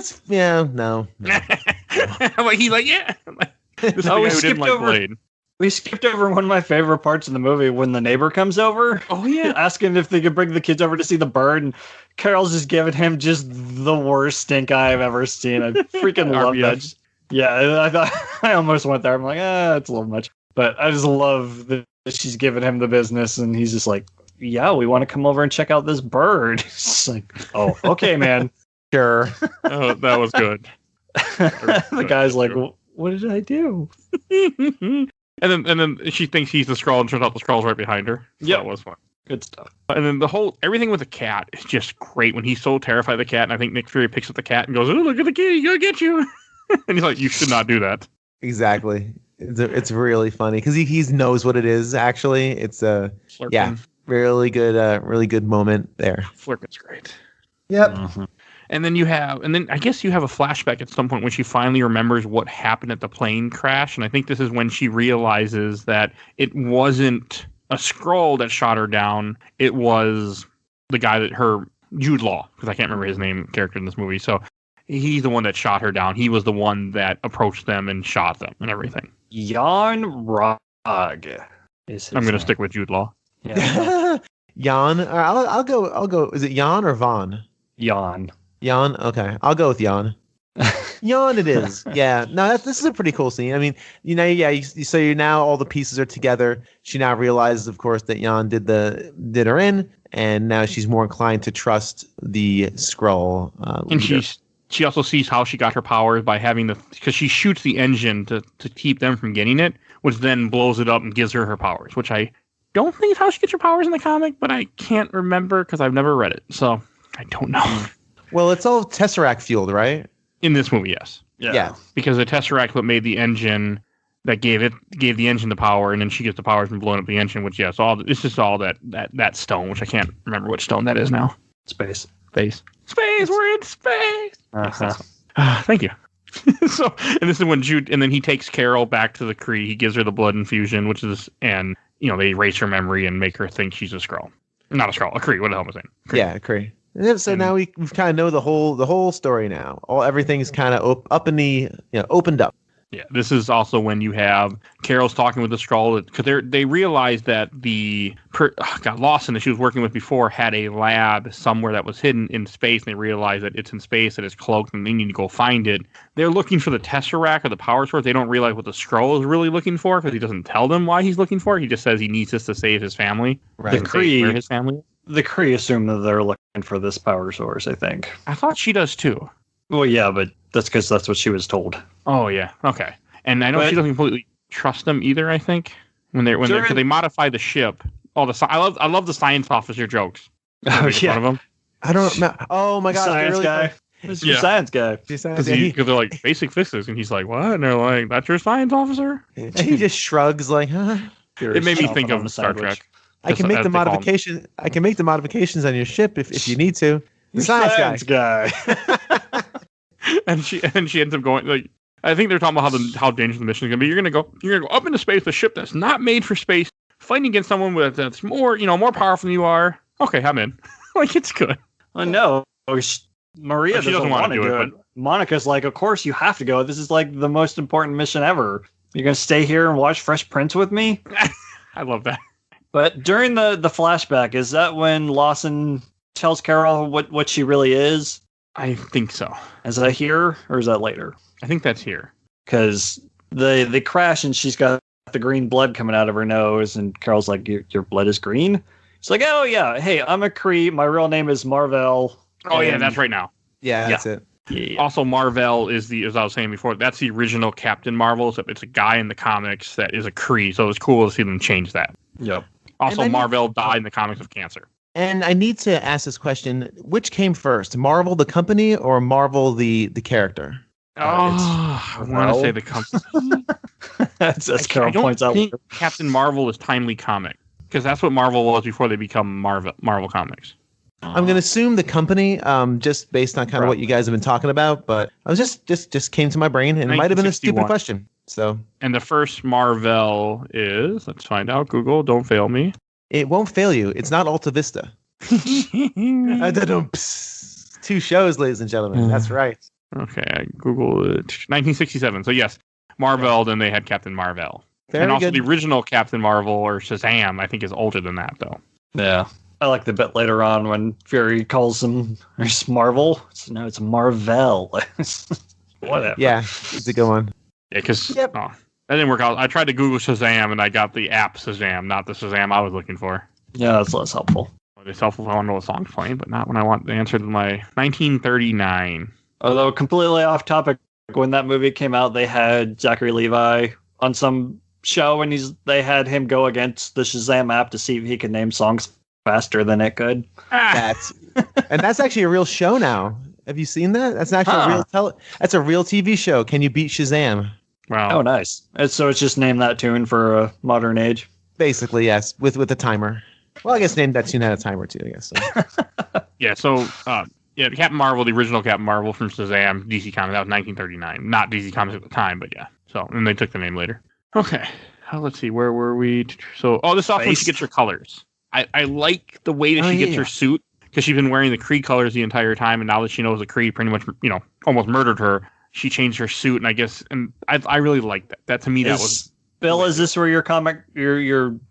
S1: He's like, yeah. This is the guy who didn't like Blade.
S2: We skipped over one of my favorite parts of the movie when the neighbor comes over.
S1: Oh, yeah.
S2: Asking if they could bring the kids over to see the bird. And Carol's just giving him just the worst stink eye I've ever seen. I freaking love that. Yeah, I thought I almost went there. I'm like, it's a little much. But I just love that she's giving him the business. And he's just like, yeah, we want to come over and check out this bird. It's like, oh, okay, man.
S3: Sure.
S1: Oh, that was good.
S2: The guy's like, what did I do?
S1: And then she thinks he's the Skrull, and turns out the Skrull's right behind her. So that was fun.
S2: Good stuff.
S1: And then everything with the cat is just great. When he's so terrified of the cat, and I think Nick Fury picks up the cat and goes, "Oh, look at the kitty, he's gonna get you." And he's like, "You should not do that."
S3: Exactly. It's really funny because he knows what it is. Actually, it's really good moment there.
S1: Flirkin's great.
S3: Yep.
S1: Mm-hmm. And then I guess you have a flashback at some point when she finally remembers what happened at the plane crash. And I think this is when she realizes that it wasn't a Skrull that shot her down. It was the guy Jude Law, because I can't remember his character in this movie. So he's the one that shot her down. He was the one that approached them and shot them and everything.
S2: Jan Rog is
S1: I'm going to stick with Jude Law.
S2: Yeah.
S3: Jan. I'll go. Is it Jan or Vaughn?
S2: Jan.
S3: Jan? Okay. I'll go with Jan. Jan it is. Yeah. No, this is a pretty cool scene. I mean, so you now all the pieces are together. She now realizes, of course, that Jan did her in, and now she's more inclined to trust the Skrull leader.
S1: And she also sees how she got her powers by because she shoots the engine to keep them from getting it, which then blows it up and gives her powers, which I don't think is how she gets her powers in the comic, but I can't remember because I've never read it. So I don't know.
S3: Well, it's all Tesseract fueled, right?
S1: In this movie, yes.
S3: Yeah.
S1: Because the Tesseract what made the engine that gave the engine the power, and then she gets the powers from blowing up the engine, which it's just all that stone, which I can't remember which stone that is now.
S2: Space.
S1: We're in space.
S2: Uh-huh.
S1: Thank you. And this is when Jude, and then he takes Carol back to the Kree. He gives her the blood infusion, and they erase her memory and make her think she's a Skrull. Not a Skrull, a Kree. What the hell am I saying? Kree.
S3: Yeah, a Kree. So now we kind of know the whole story now. Everything's kind of opened up.
S1: Yeah, this is also when you have Carol's talking with the Skrull because they realized that Lawson that she was working with before had a lab somewhere that was hidden in space, and they realized that it's in space, that it's cloaked, and they need to go find it. They're looking for the Tesseract or the power source. They don't realize what the Skrull is really looking for because he doesn't tell them why he's looking for it. He just says he needs this to save his family.
S2: Right. The Kree,
S1: where his family is.
S2: The Kree assume that they're looking for this power source, I think.
S1: I thought she does too.
S2: Well, yeah, but that's because that's what she was told.
S1: Oh yeah, okay. And I know she doesn't completely trust them either. I think when they modify the ship. I love the science officer jokes.
S2: Oh yeah,
S1: one of them.
S3: I don't know. Oh my gosh,
S2: science
S3: really
S2: guy. This is your science guy.
S1: Because they're like basic physics, and he's like, "What?" And they're like, "That's your science officer."
S3: And he just shrugs like, "Huh."
S1: It made me think of Star Trek.
S3: I can make the modification. I can make the modifications on your ship if you need to. The science guy.
S1: and she ends up going like. I think they're talking about how dangerous the mission is going to be. You're going to go up into space, a ship that's not made for space, fighting against someone that's more powerful than you are. Okay, I'm in. Like, it's good.
S2: Oh no, Maria doesn't want to do it. Monica's like, of course you have to go. This is like the most important mission ever. You're going to stay here and watch Fresh Prince with me?
S1: I love that.
S2: But during the flashback, is that when Lawson tells Carol what she really is?
S1: I think so.
S2: Is that here or is that later?
S1: I think that's here.
S2: Because they crash and she's got the green blood coming out of her nose, and Carol's like, your blood is green? She's like, oh yeah, hey, I'm a Kree. My real name is Marvel.
S1: Oh yeah, that's right now.
S3: Yeah, that's it.
S2: Yeah.
S1: Also, Marvel is as I was saying before, that's the original Captain Marvel. So it's a guy in the comics that is a Kree. So it's cool to see them change that.
S2: Yep.
S1: Also, Marvel died in the comics of cancer.
S3: And I need to ask this question: which came first, Marvel the company or Marvel the character?
S1: I want to say the company.
S2: As Carol points out.
S1: I don't think Captain Marvel is timely comic because that's what Marvel was before they become Marvel Comics.
S3: I'm going to assume the company, just based on kind of what you guys have been talking about, but I was just came to my brain, and it might have been a stupid question. So,
S1: and the first Marvel is, let's find out. Google, don't fail me.
S3: It won't fail you. It's not Alta Vista. 2 shows, ladies and gentlemen. That's right.
S1: Okay, I Googled it. 1967. So yes, Marvel. Then they had Captain Marvel, and also the original Captain Marvel or Shazam. I think is older than that though.
S2: Yeah. I like the bit later on when Fury calls him Marvel. No, it's Marvel. Whatever.
S3: Yeah, it's a good one.
S1: Yeah, because that didn't work out. I tried to Google Shazam and I got the app Shazam, not the Shazam I was looking for.
S2: Yeah, that's less helpful.
S1: It's helpful if I want to know what song's playing, but not when I want the answer to my 1939.
S2: Although completely off topic, when that movie came out, they had Zachary Levi on some show, and they had him go against the Shazam app to see if he could name songs faster than it could.
S3: That's actually a real show now. Have you seen that? That's actually that's a real TV show. Can you beat Shazam?
S1: Wow.
S2: Oh, nice. So it's just name that tune for a modern age.
S3: Basically, yes, with a timer. Well, I guess name that tune had a timer too. I guess. So.
S1: Yeah. So Captain Marvel, the original Captain Marvel from Shazam, DC Comics. That was 1939. Not DC Comics at the time, but yeah. So and they took the name later. Okay. Let's see. Where were we? So this is often she gets her colors. I like the way that she gets her suit because she's been wearing the Kree colors the entire time, and now that she knows the Kree pretty much, almost murdered her, she changed her suit, and I guess, and I really like that. That to me, that was.
S2: Bill, is this where your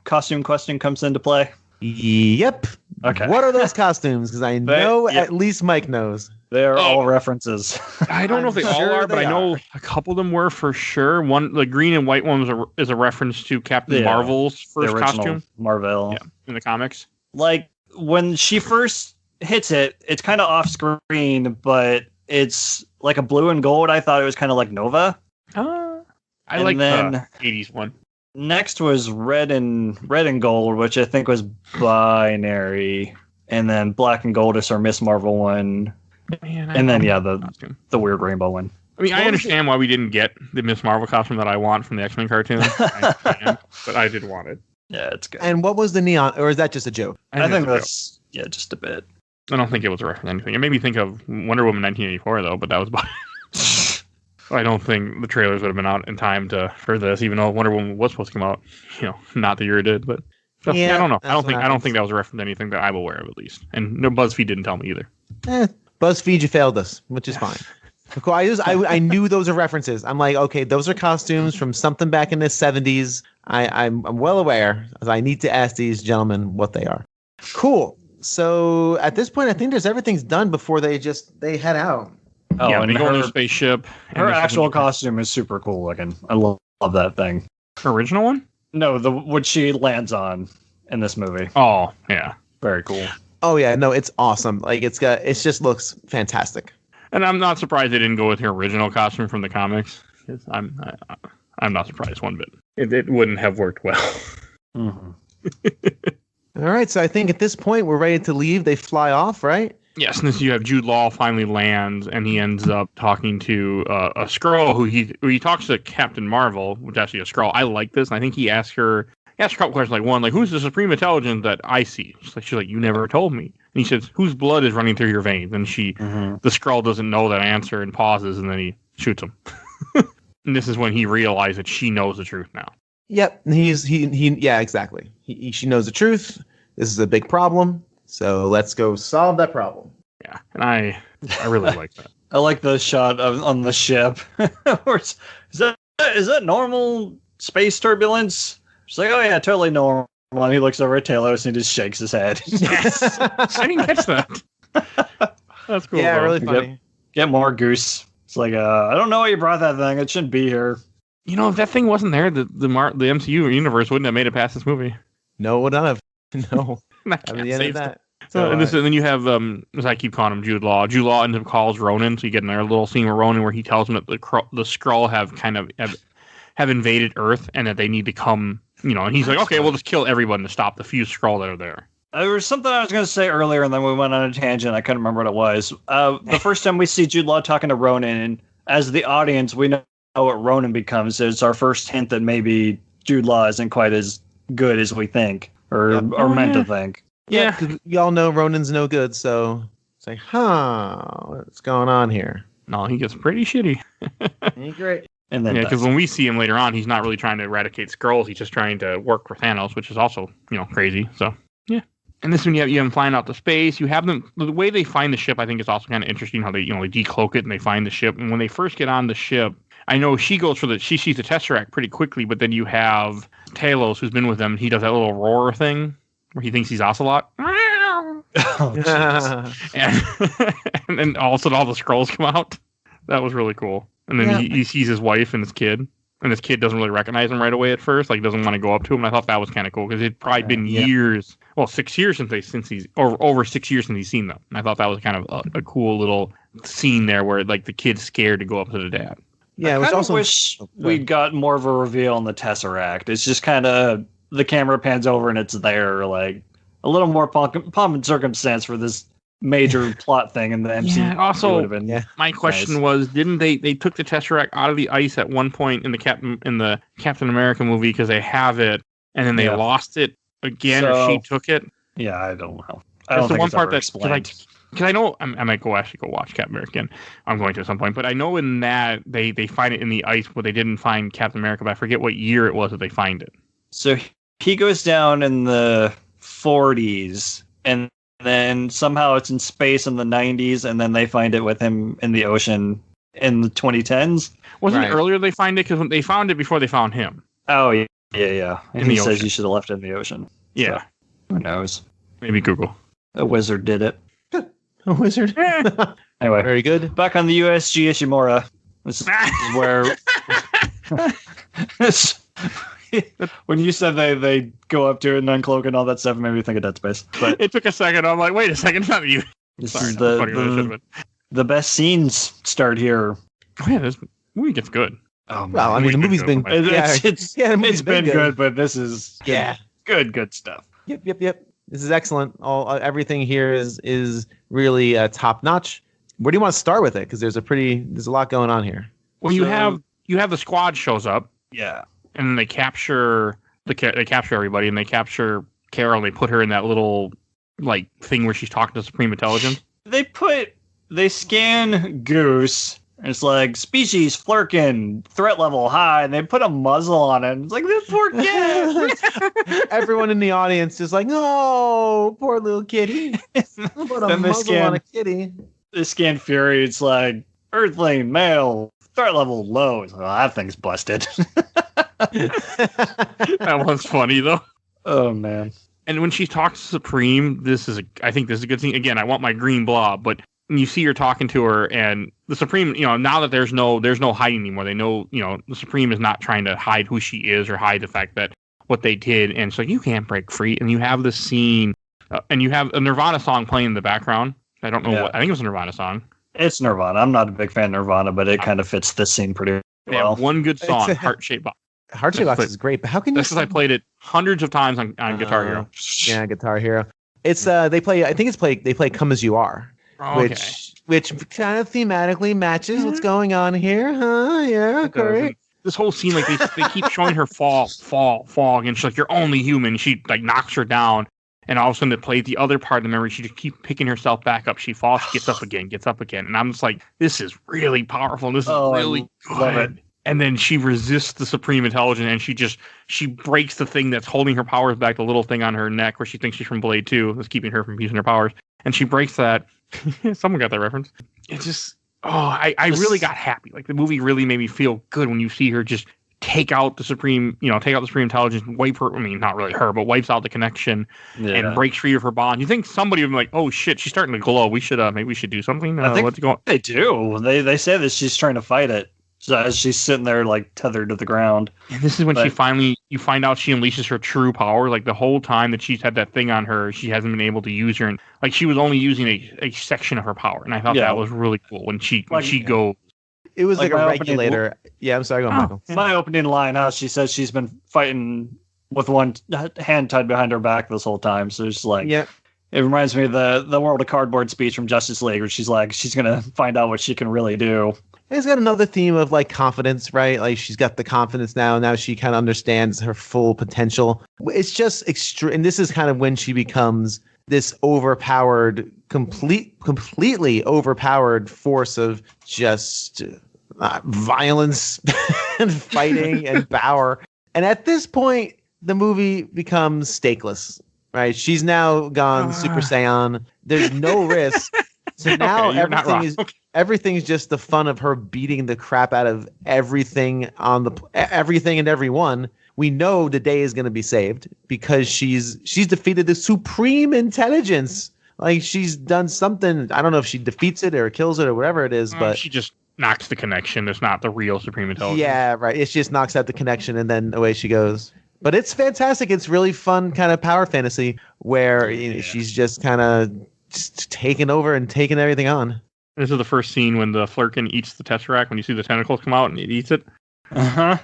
S2: costume question comes into play?
S3: Yep.
S2: Okay.
S3: What are those costumes? Because I know at least Mike knows.
S2: They're all references.
S1: I don't know if they all are, but I know a couple of them were for sure. One, the green and white one is a reference to Captain Marvel's first costume.
S2: Marvel.
S1: Yeah, in the comics.
S2: Like, when she first hits it, it's kind of off screen, but it's like a blue and gold. I thought it was kind of like Nova.
S1: I like the 80s one.
S2: Next was red and gold, which I think was binary. And then black and gold is our Miss Marvel one. Man, and then the weird rainbow one.
S1: I mean, I understand why we didn't get the Miss Marvel costume that I want from the X-Men cartoon, but I did want it.
S2: Yeah, it's good.
S3: And what was the neon, or is that just a joke?
S2: I think that's just a bit.
S1: I don't think it was a reference to anything. It made me think of Wonder Woman 1984 though, but that was about it. I don't think the trailers would have been out in time for this, even though Wonder Woman was supposed to come out, not the year it did. But I don't know. I don't think that was a reference to anything that I'm aware of, at least. And no, BuzzFeed didn't tell me either.
S3: BuzzFeed, you failed us, which is fine. Of course, I knew those are references. I'm like, okay, those are costumes from something back in the 70s. I'm well aware. I need to ask these gentlemen what they are. Cool. So at this point, I think everything's done before they head out.
S2: Oh,
S1: yeah,
S2: and
S1: they go on their spaceship.
S2: Her actual costume is super cool looking. I love that thing.
S1: Her original one?
S2: No, what she lands on in this movie.
S1: Oh, yeah.
S2: Very cool.
S3: Oh yeah, no, it's awesome. Like it just looks fantastic.
S1: And I'm not surprised they didn't go with her original costume from the comics. I'm not surprised one bit. It wouldn't have worked well.
S2: Mm-hmm.
S3: All right, so I think at this point we're ready to leave. They fly off, right?
S1: Yes, and this you have Jude Law finally lands, and he ends up talking to a Skrull who he talks to Captain Marvel, which is actually a Skrull. I like this, and I think he asked her a couple questions, like one, like who's the supreme intelligence that I see? She's like, you never told me. And he says, whose blood is running through your veins? And the Skrull doesn't know that answer and pauses, and then he shoots him. And this is when he realized that she knows the truth now.
S3: Yep, yeah, exactly. She knows the truth. This is a big problem. So let's go solve that problem.
S1: Yeah, and I really like that.
S2: I like the shot on the ship. Is that normal space turbulence? She's like, oh yeah, totally normal. And he looks over at Talos and he just shakes his head.
S1: Yes, I didn't catch that. That's cool.
S3: Yeah,
S1: though.
S3: really funny.
S2: Get more Goose. It's like, I don't know why you brought that thing. It shouldn't be here.
S1: If that thing wasn't there, the MCU universe wouldn't have made it past this movie.
S3: No, it would not have. No.
S1: I can't save that.
S3: So,
S1: and then you have, as I keep calling him, Jude Law. Jude Law ends up calls Ronan, so you get another little scene with Ronan where he tells him that the Skrull have invaded Earth and that they need to come, and he's like, okay, we'll just kill everyone to stop the few Skrull that are there.
S2: There was something I was going to say earlier, and then we went on a tangent. I couldn't remember what it was. The first time we see Jude Law talking to Ronan, and as the audience, we know what Ronan becomes. It's our first hint that maybe Jude Law isn't quite as good as we think, or meant to think.
S3: Yeah, because y'all know Ronan's no good, so it's like, what's going on here?
S1: No, he gets pretty shitty.
S3: Ain't great.
S2: And then
S1: because when we see him later on, he's not really trying to eradicate Skrulls. He's just trying to work for Thanos, which is also, crazy. So, yeah. And this one, you have them flying out to space. You have them, the way they find the ship, I think is also kind of interesting how they, they decloak it and they find the ship. And when they first get on the ship, I know she sees the Tesseract pretty quickly, but then you have Talos, who's been with them. He does that little roar thing where he thinks he's Ocelot.
S2: Oh,
S1: and then all of a sudden all the Skrulls come out. That was really cool. And then he sees his wife and his kid. And his kid doesn't really recognize him right away at first. Like, doesn't want to go up to him. And I thought that was kind of cool because it'd probably been years. Well, 6 years since he's over 6 years since he's seen them. And I thought that was kind of a cool little scene there where like the kid's scared to go up to the dad.
S2: Yeah, I also wish we'd got more of a reveal on the Tesseract. It's just kind of the camera pans over and it's there, like a little more pomp and circumstance for this major plot thing in the MCU.
S1: Yeah, also, my question was, didn't they took the Tesseract out of the ice at one point in the Captain America movie because they have it, and then they lost it again, or she took it?
S2: Yeah, I don't know.
S1: That's the one part that's explained. Because I know I might go watch Captain America again. I'm going to at some point, but I know in that they find it in the ice, but they didn't find Captain America. But I forget what year it was that they find it.
S2: So he goes down in the 40s, and then somehow it's in space in the 90s, and then they find it with him in the ocean in the 2010s.
S1: Wasn't it earlier they find it? Because they found it before they found him.
S2: Oh, yeah. And he says you should have left it in the ocean.
S1: Yeah.
S2: So, who knows?
S1: Maybe Google.
S2: A wizard did it.
S3: A wizard?
S2: Anyway.
S3: Very good.
S2: Back on the USG Ishimura. This is where... when you said they go up to it and uncloak and all that stuff, it made me think of Dead Space. But
S1: it took a second. I'm like, wait a second, it's not you.
S2: This is the best scenes start here.
S1: Oh yeah, this movie gets good.
S2: Oh,
S3: well, I mean, the movie's been
S2: it's been good, but this is good stuff.
S3: Yep. This is excellent. Everything here is really top notch. Where do you want to start with it? Because there's a lot going on here.
S1: Well, you have the squad shows up.
S2: Yeah.
S1: And then they capture everybody, and they capture Carol. And they put her in that little like thing where she's talking to Supreme Intelligence.
S2: They scan Goose. And it's like species Flurkin, threat level high, and they put a muzzle on it. And it's like this poor kid.
S3: Everyone in the audience is like, "No, poor little kitty." Put a muzzle on a kitty.
S2: They scan Fury. It's like Earthling male, threat level low. It's like, that thing's busted.
S1: That one's funny though.
S2: Oh man!
S1: And when she talks to Supreme, I think this is a good thing. Again, I want my green blob, but when you see her talking to her, and the Supreme, now that there's no hiding anymore. They know, the Supreme is not trying to hide who she is or hide the fact that what they did. And it's like, you can't break free. And you have this scene, and you have a Nirvana song playing in the background. I don't know what. I think it was a Nirvana song.
S2: It's Nirvana. I'm not a big fan of Nirvana, but it kind of fits this scene pretty well.
S1: They have one good song, Heart Shaped Box.
S3: Heart Shaped Box is great, but how can you?
S1: That's because I played it hundreds of times on Guitar Hero.
S3: Yeah, Guitar Hero. It's they play Come As You Are.
S1: Oh,
S3: which kind of thematically matches what's going on here, huh? Yeah, great.
S1: This whole scene, like they keep showing her fall, and she's like, "You're only human." She like knocks her down, and all of a sudden, they play the other part of the memory. She just keeps picking herself back up. She falls, she gets up again, and I'm just like, "This is really powerful. This is really good."
S2: Love it.
S1: And then she resists the Supreme Intelligence, and she breaks the thing that's holding her powers back, the little thing on her neck where she thinks she's from Blade 2, that's keeping her from using her powers, and she breaks that. Someone got that reference. It's just, I really got happy. Like, the movie really made me feel good when you see her just take out the Supreme Intelligence, wipe her, I mean, not really her, but wipes out the connection and breaks free of her bond. You think somebody would be like, oh shit, she's starting to glow. We should, maybe we should do something.
S2: I think
S1: what's going on?
S2: They do. They say that she's trying to fight it. So as she's sitting there like tethered to the ground.
S1: And this is when you find out she unleashes her true power. Like the whole time that she's had that thing on her, she hasn't been able to use her. And like she was only using a section of her power. And I thought that was really cool when she goes.
S3: It was like a regulator. I'm sorry, go on, Michael.
S2: My opening line, she says she's been fighting with one hand tied behind her back this whole time. So it's like, it reminds me of the World of Cardboard speech from Justice League, where she's like, she's going to find out what she can really do.
S3: It's got another theme of like confidence, right? Like she's got the confidence now. Now she kind of understands her full potential. It's just extreme. And this is kind of when she becomes this overpowered, completely overpowered force of just violence and fighting and power. And at this point, the movie becomes stakeless, right? She's now gone Super Saiyan. There's no risk. So now everything's just the fun of her beating the crap out of everything everything and everyone. We know the day is going to be saved because she's defeated the supreme intelligence. Like she's done something. I don't know if she defeats it or kills it or whatever it is, but
S1: she just knocks the connection. It's not the real supreme intelligence.
S3: Yeah, right. It just knocks out the connection and then away she goes. But it's fantastic. It's really fun kind of power fantasy where she's just kind of just taking over and taking everything on.
S1: This is the first scene when the Flurkin eats the Tesseract, when you see the tentacles come out and it eats it.
S2: Uh-huh.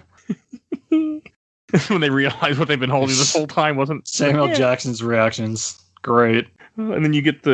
S1: When they realize what they've been holding this whole time wasn't...
S2: Samuel Jackson's reactions. Great.
S1: And then you get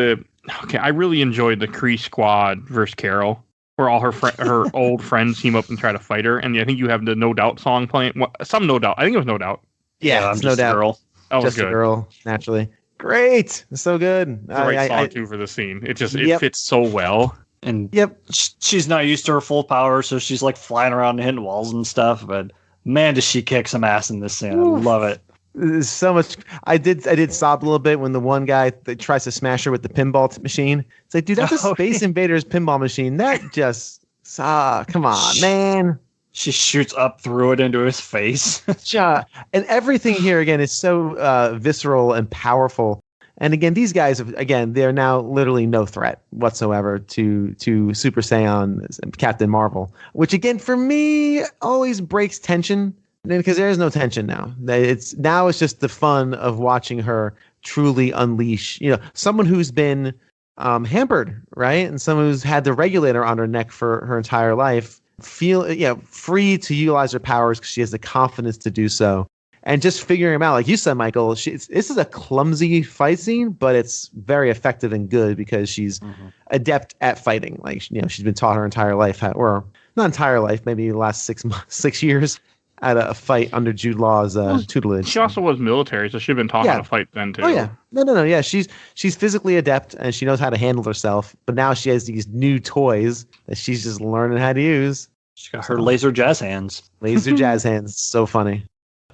S1: I really enjoyed the Kree Squad versus Carol, where all her old friends team up and try to fight her. And I think you have the No Doubt song playing. Some No Doubt. I think it was No Doubt.
S3: Yeah,
S2: it's
S3: No Doubt.
S2: Girl.
S1: That was
S3: just a girl, naturally. Great. It's so good.
S1: It's the right song, too, for the scene. It fits so well.
S2: And she's not used to her full power, so she's like flying around and hitting walls and stuff. But man, does she kick some ass in this scene. I love it.
S3: There's so much. I did sob a little bit when the one guy that tries to smash her with the pinball machine. It's like, dude, that's a Space Invaders pinball machine. That just, come on, man.
S2: She shoots up through it into his face.
S3: And everything here, again, is so visceral and powerful. And again, these guys, they're now literally no threat whatsoever to Super Saiyan and Captain Marvel, which again, for me, always breaks tension because there is no tension now. It's just the fun of watching her truly unleash, someone who's been hampered, right? And someone who's had the regulator on her neck for her entire life, feel free to utilize her powers because she has the confidence to do so. And just figuring them out, like you said, Michael, this is a clumsy fight scene, but it's very effective and good because she's adept at fighting. Like, she's been taught her entire life, or not entire life, maybe the last 6 years, at a fight under Jude Law's tutelage.
S1: She also was military, so she'd been taught how to fight then too.
S3: Oh yeah, no, yeah. She's physically adept and she knows how to handle herself. But now she has these new toys that she's just learning how to use.
S2: She's got her laser jazz hands.
S3: Laser jazz hands, so funny.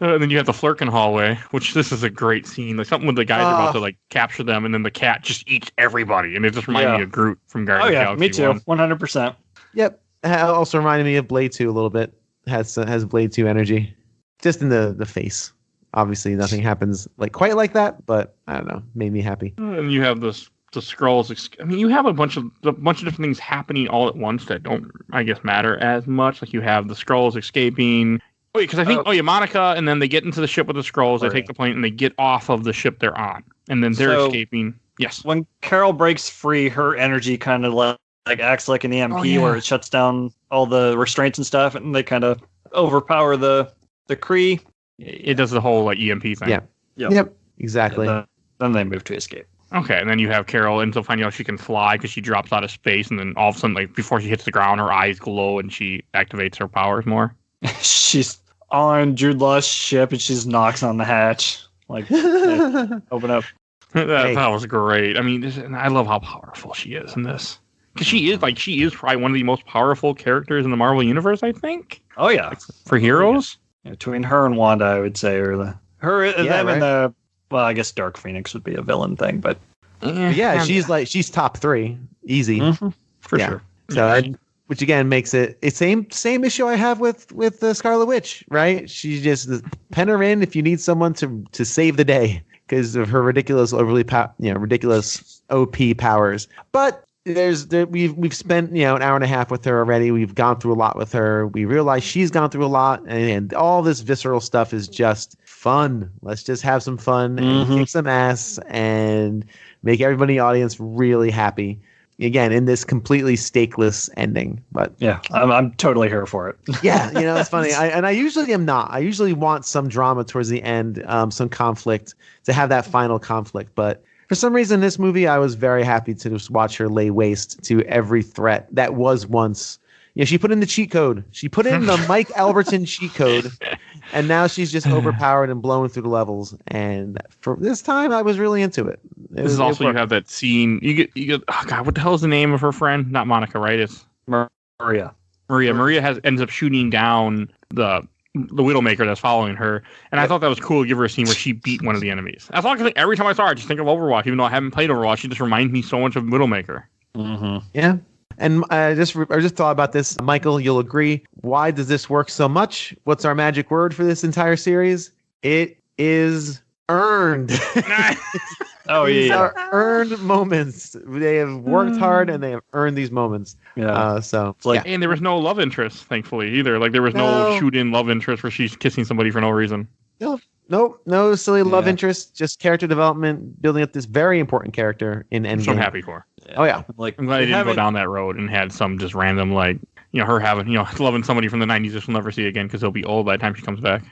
S1: And then you have the Flurkin hallway, which this is a great scene. Like something when the guys are about to like capture them, and then the cat just eats everybody, and it just reminded me of Groot from Guardians of the Galaxy.
S2: Me too, 100%.
S3: Yep, it also reminded me of Blade 2 a little bit. Has Blade 2 energy, just in the face. Obviously, nothing happens quite like that, but I don't know, made me happy.
S1: And you have the Skrulls. I mean, you have a bunch of different things happening all at once that don't, I guess, matter as much. Like you have the Skrulls escaping. Because I think, Monica, and then they get into the ship with the Skrulls, they take the plane, and they get off of the ship they're on. And then they're escaping. Yes.
S2: When Carol breaks free, her energy kind of acts like an EMP where it shuts down all the restraints and stuff, and they kind of overpower the Kree.
S1: It does the whole EMP thing.
S3: Yeah. Yep. Exactly.
S2: Then they move to escape.
S1: Okay, and then you have Carol ends up finding out she can fly because she drops out of space, and then all of a sudden, before she hits the ground, her eyes glow, and she activates her powers more.
S2: She's on Jude Law's ship and she just knocks on the hatch. Open up.
S1: That was great. I mean, and I love how powerful she is in this. Because she is probably one of the most powerful characters in the Marvel Universe, I think.
S2: Oh, yeah.
S1: For heroes?
S2: Yeah, between her and Wanda, I would say, or them and the, well, I guess Dark Phoenix would be a villain thing, but.
S3: She's top 3. Easy.
S2: Mm-hmm. For sure.
S3: So, which again makes it same issue I have with the Scarlet Witch, right? She just pen her in if you need someone to save the day because of her ridiculous ridiculous OP powers. But we've spent an hour and a half with her already. We've gone through a lot with her. We realize she's gone through a lot, and all this visceral stuff is just fun. Let's just have some fun and kick some ass and make everybody in the audience really happy. Again, in this completely stakeless ending, but
S2: yeah, I'm totally here for it.
S3: Yeah, it's funny. I usually am not. I usually want some drama towards the end, some conflict, to have that final conflict. But for some reason, this movie, I was very happy to just watch her lay waste to every threat that was once. She put in the cheat code. She put in the Mike Albertin cheat code, and now she's just overpowered and blowing through the levels. And for this time, I was really into it.
S1: This is also, you have that scene. You get. Oh God, what the hell is the name of her friend? Not Monica, right? It's
S2: Maria.
S1: Maria ends up shooting down the Widowmaker that's following her, and I thought that was cool to give her a scene where she beat one of the enemies. That's all I can think. Every time I saw her, I just think of Overwatch, even though I haven't played Overwatch. She just reminds me so much of Widowmaker.
S2: Mm-hmm.
S3: Yeah. And I just thought about this. Michael, you'll agree. Why does this work so much? What's our magic word for this entire series? It is earned.
S2: Oh,
S3: These
S2: yeah.
S3: are earned moments. They have worked hard and they have earned these moments.
S2: Yeah.
S3: So
S2: it's like,
S1: and there was no love interest, thankfully, either. Like, there was no shoot-in love interest where she's kissing somebody for no reason.
S3: No silly love interest, just character development, building up this very important character in Endgame.
S1: Which I'm happy for.
S3: Oh, yeah.
S2: Like,
S1: I'm glad I didn't go down that road and had some just random, like, her having, loving somebody from the 90s that she'll never see again because he'll be old by the time she comes back.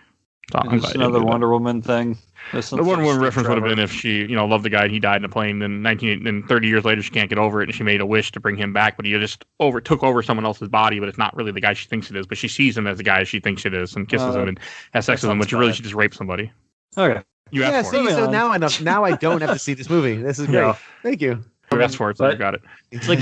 S1: So I'm glad
S2: another Wonder Woman thing.
S1: The Wonder Woman reference would have been if she, loved the guy and he died in a plane, then 30 years later she can't get over it and she made a wish to bring him back, but he just took over someone else's body, but it's not really the guy she thinks it is, but she sees him as the guy she thinks it is and kisses him and has sex with him, but she really should just rape somebody.
S2: Okay.
S1: You asked for it.
S3: So now I don't have to see this movie. This is great. Yeah. Thank you.
S1: You asked for it, so you got it.
S2: It's like,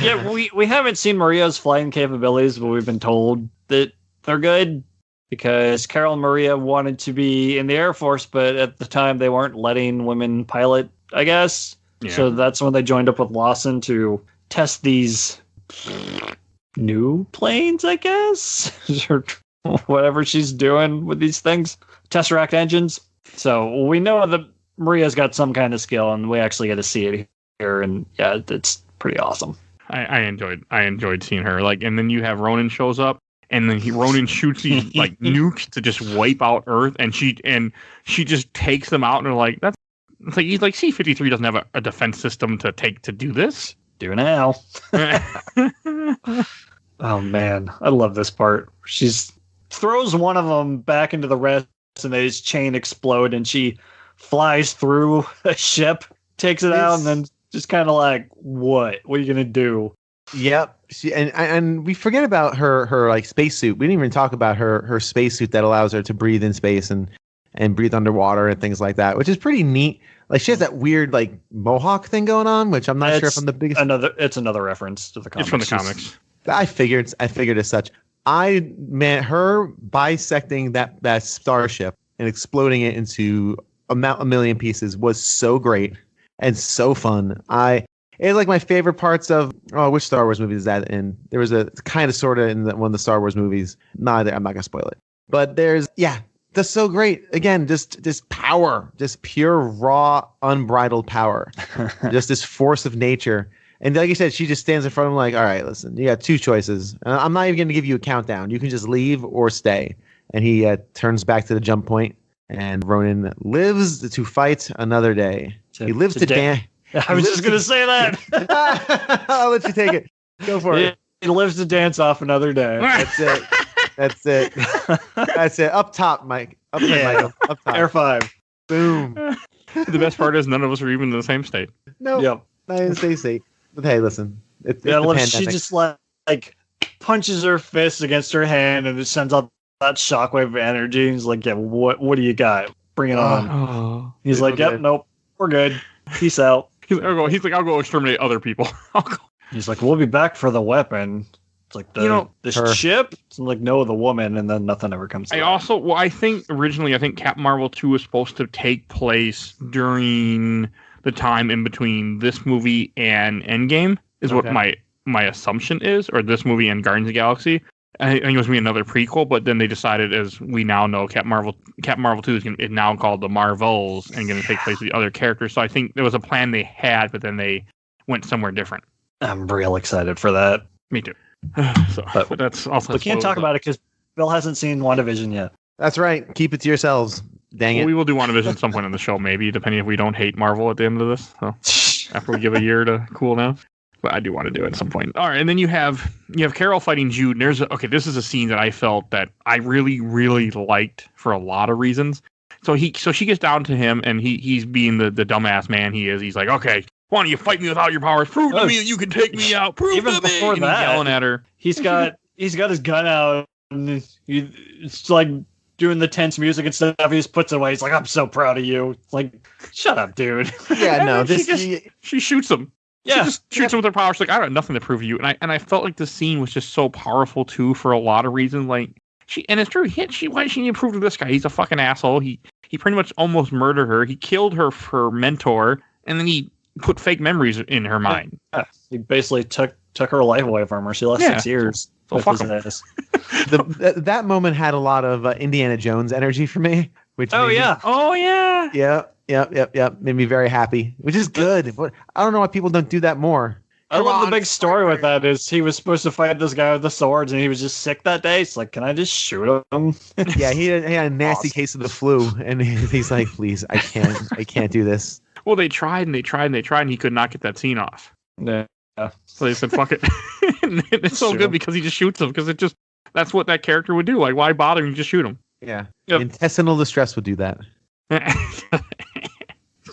S2: we haven't seen Maria's flying capabilities, but we've been told that they're good. Because Carol and Maria wanted to be in the Air Force, but at the time they weren't letting women pilot, I guess. Yeah. So that's when they joined up with Lawson to test these new planes, I guess, or whatever she's doing with these things. Tesseract engines. So we know that Maria's got some kind of skill, and we actually get to see it here, and yeah, it's pretty awesome.
S1: I enjoyed seeing her. Like, and then you have Ronan shows up. And then Ronan shoots these like nukes to just wipe out Earth, and she just takes them out, and they're like, it's like he's like C-53 doesn't have a defense system to do this.
S2: Do now. Oh man, I love this part. She throws one of them back into the rest, and his chain explode, and she flies through a ship, takes it out, and then just kind of like, what are you gonna do?
S3: Yep. And we forget about her like spacesuit. We didn't even talk about her spacesuit that allows her to breathe in space and breathe underwater and things like that, which is pretty neat. Like, she has that weird like mohawk thing going on, which I'm not sure if I'm the biggest.
S2: It's another reference to the comics.
S1: It's from the comics.
S3: I figured as such. Her bisecting that starship and exploding it into a million pieces was so great and so fun. It's like my favorite parts of which Star Wars movie is that in? There was a kind of sort of in one of the Star Wars movies. I'm not gonna spoil it. But that's so great. Again, just power, just pure raw, unbridled power, just this force of nature. And like you said, she just stands in front of him like, all right, listen, you got two choices. I'm not even gonna give you a countdown. You can just leave or stay. And he turns back to the jump point, and Ronan lives to fight another day. He lives to dance.
S2: I was just going to say that.
S3: I'll let you take it. Go for it.
S2: He lives to dance off another day.
S3: That's it. Up top, Mike. Up top.
S2: Air 5.
S3: Boom.
S1: The best part is none of us are even in the same state.
S3: No. Yep. Not in the same state. But hey, listen.
S2: She just like punches her fist against her hand and it sends out that shockwave of energy. He's like, yeah, what do you got? Bring it on. He's like, yep, nope, we're good. Peace out.
S1: He's like, I'll go exterminate other people.
S2: He's like, we'll be back for the weapon. It's like the ship. It's like, no, the woman, and then nothing ever comes.
S1: I think originally, Captain Marvel 2 was supposed to take place during the time in between this movie and Endgame. Is what my assumption is, or this movie and Guardians of the Galaxy. I think it was going to be another prequel, but then they decided, as we now know, Captain Marvel 2 is now called the Marvels and going to take place with the other characters. So I think there was a plan they had, but then they went somewhere different.
S2: I'm real excited for that.
S1: Me too. So,
S2: But
S1: that's also.
S2: We can't talk about it because Bill hasn't seen WandaVision yet.
S3: That's right. Keep it to yourselves. Dang it.
S1: We will do WandaVision at some point on the show, maybe, depending if we don't hate Marvel at the end of this. So after we give a year to cool down. But I do want to do it at some point. All right, and then you have Carol fighting Jude. And this is a scene that I felt that I really, really liked for a lot of reasons. So she gets down to him, and he's being the dumbass man he is. He's like, okay, why don't you fight me without your powers? Prove to me that you can take me out. Prove
S2: Even
S1: to me.
S2: before
S1: And
S2: that,
S1: he's yelling at her.
S2: He's got his gun out, and it's like doing the tense music and stuff. He just puts it away. He's like, I'm so proud of you. It's like, shut up, dude.
S3: Yeah, no.
S1: She shoots him.
S2: Yeah.
S1: She just shoots him with her power. She's like, I don't have nothing to prove to you. And I felt like this scene was just so powerful too for a lot of reasons. Like and it's true. Why did she need to prove to this guy? He's a fucking asshole. He pretty much almost murdered her. He killed her mentor, and then he put fake memories in her mind.
S2: Yeah. He basically took her life away from her. She lost 6 years.
S1: So fuck him.
S3: That moment had a lot of Indiana Jones energy for me.
S1: Oh yeah.
S3: Yep. Made me very happy, which is good. I don't know why people don't do that more.
S2: I love the big story with that is he was supposed to fight this guy with the swords, and he was just sick that day. It's like, can I just shoot him?
S3: Yeah, he had a nasty case of the flu, and he's like, please, I can't do this.
S1: Well, they tried, and he could not get that scene off.
S2: Yeah.
S1: So they said, fuck it. And it's so good because he just shoots him, because that's what that character would do. Like, why bother? You just shoot him.
S3: Yeah.
S1: Yep.
S3: Intestinal distress would do that.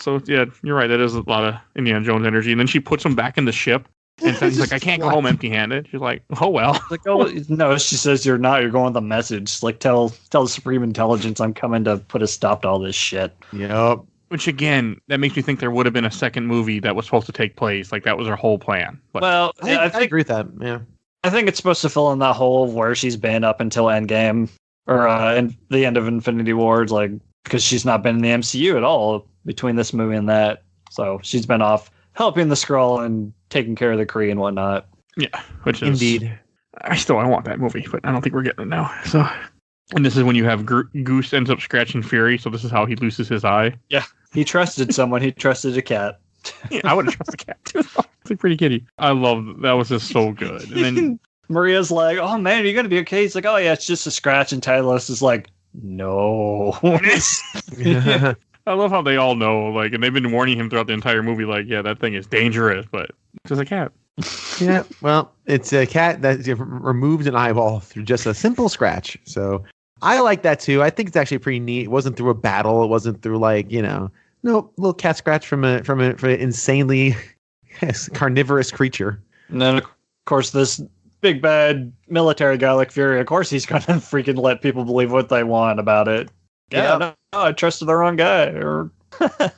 S1: So, yeah, you're right. That is a lot of Indiana Jones energy. And then she puts him back in the ship. And then he's like, I can't go home empty-handed. She's like, oh, well.
S2: Like, oh, no, she says you're not. You're going with the message. Like, tell the Supreme Intelligence I'm coming to put a stop to all this shit.
S3: Yep.
S1: Which, again, that makes me think there would have been a second movie that was supposed to take place. Like, that was her whole plan. But,
S2: well,
S3: I agree with that, yeah.
S2: I think it's supposed to fill in that hole where she's been up until Endgame. Or in the end of Infinity Wars, like, because she's not been in the MCU at all between this movie and that. So she's been off helping the Skrull and taking care of the Kree and whatnot.
S1: Yeah, which is...
S3: Indeed.
S1: I want that movie, but I don't think we're getting it now. So, and this is when you have Goose ends up scratching Fury, so this is how he loses his eye.
S2: Yeah, he trusted someone. He trusted a cat.
S1: Yeah, I would have trusted a cat, too. It's a pretty kitty. I love that. Was just so good. And then
S2: Maria's like, oh, man, are you going to be okay? He's like, oh, yeah, it's just a scratch. And Titleist is like, no.
S1: I love how they all know, like, and they've been warning him throughout the entire movie, like, yeah, that thing is dangerous, but it's just a cat.
S3: Yeah, well, it's a cat that removed an eyeball through just a simple scratch. So I like that too. I think it's actually pretty neat. It wasn't through a battle. It wasn't through no little cat scratch from an insanely carnivorous creature.
S2: And then, of course, this big bad military guy like Fury, of course, he's going to freaking let people believe what they want about it. Yeah, no, I trusted the wrong guy. Or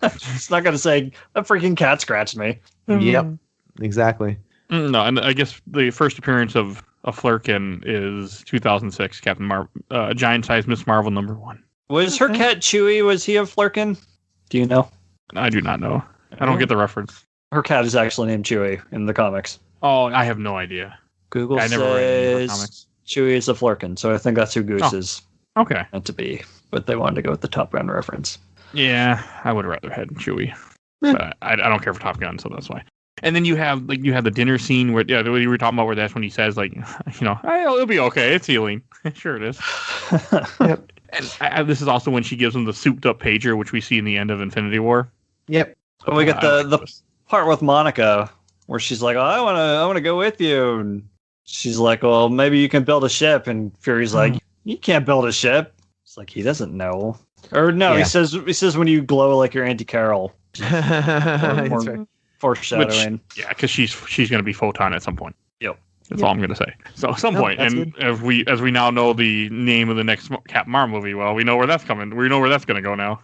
S2: it's not going to say, that freaking cat scratched me.
S3: Yep, exactly.
S1: No, and I guess the first appearance of a Flerken is 2006, Captain Marvel, giant-sized Miss Marvel #1.
S2: Was her cat Chewie? Was he a Flerken? Do you know?
S1: I do not know. I don't get the reference.
S2: Her cat is actually named Chewie in the comics.
S1: Oh, I have no idea.
S2: Google says Chewie is a Flerken, so I think that's who Goose is meant to be. But they wanted to go with the Top Gun reference.
S1: Yeah, I would have rather had Chewie. But I don't care for Top Gun, so that's why. And then you have the dinner scene where we were talking about where that's when he says it'll be okay, it's healing. Sure it is. Yep. And this is also when she gives him the souped up pager, which we see in the end of Infinity War.
S3: Yep.
S2: So we get the part with Monica where she's like, oh, I want to go with you, and she's like, well, maybe you can build a ship, and Fury's like, you can't build a ship. It's like he doesn't know. Or no, he says when you glow like your Auntie Carol.
S3: That's right.
S2: Foreshadowing.
S1: Because she's going to be Photon at some point.
S2: Yep.
S1: That's all I'm going to say. So at some point, and as we now know the name of the next Captain Marvel movie, well, we know where that's coming. We know where that's going to go now.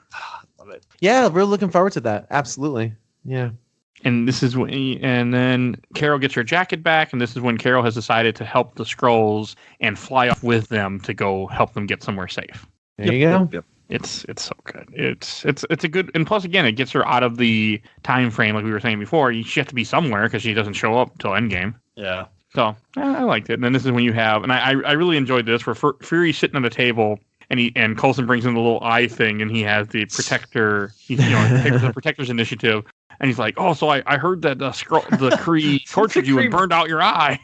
S2: Love it.
S3: Yeah, we're looking forward to that. Absolutely. Yeah.
S1: And this is and then Carol gets her jacket back, and this is when Carol has decided to help the Skrulls and fly off with them to go help them get somewhere safe.
S3: There you go.
S2: Yep.
S1: It's so good. It's a good, and plus again, it gets her out of the time frame like we were saying before. She has to be somewhere because she doesn't show up till Endgame.
S2: Yeah.
S1: So I liked it. And then this is when you have, and I really enjoyed this, where Fury's sitting at a table and Coulson brings in the little eye thing, and he has the protector, takes the protector's initiative, And he's like, "Oh, so I heard that the Kree tortured you and burned out your eye."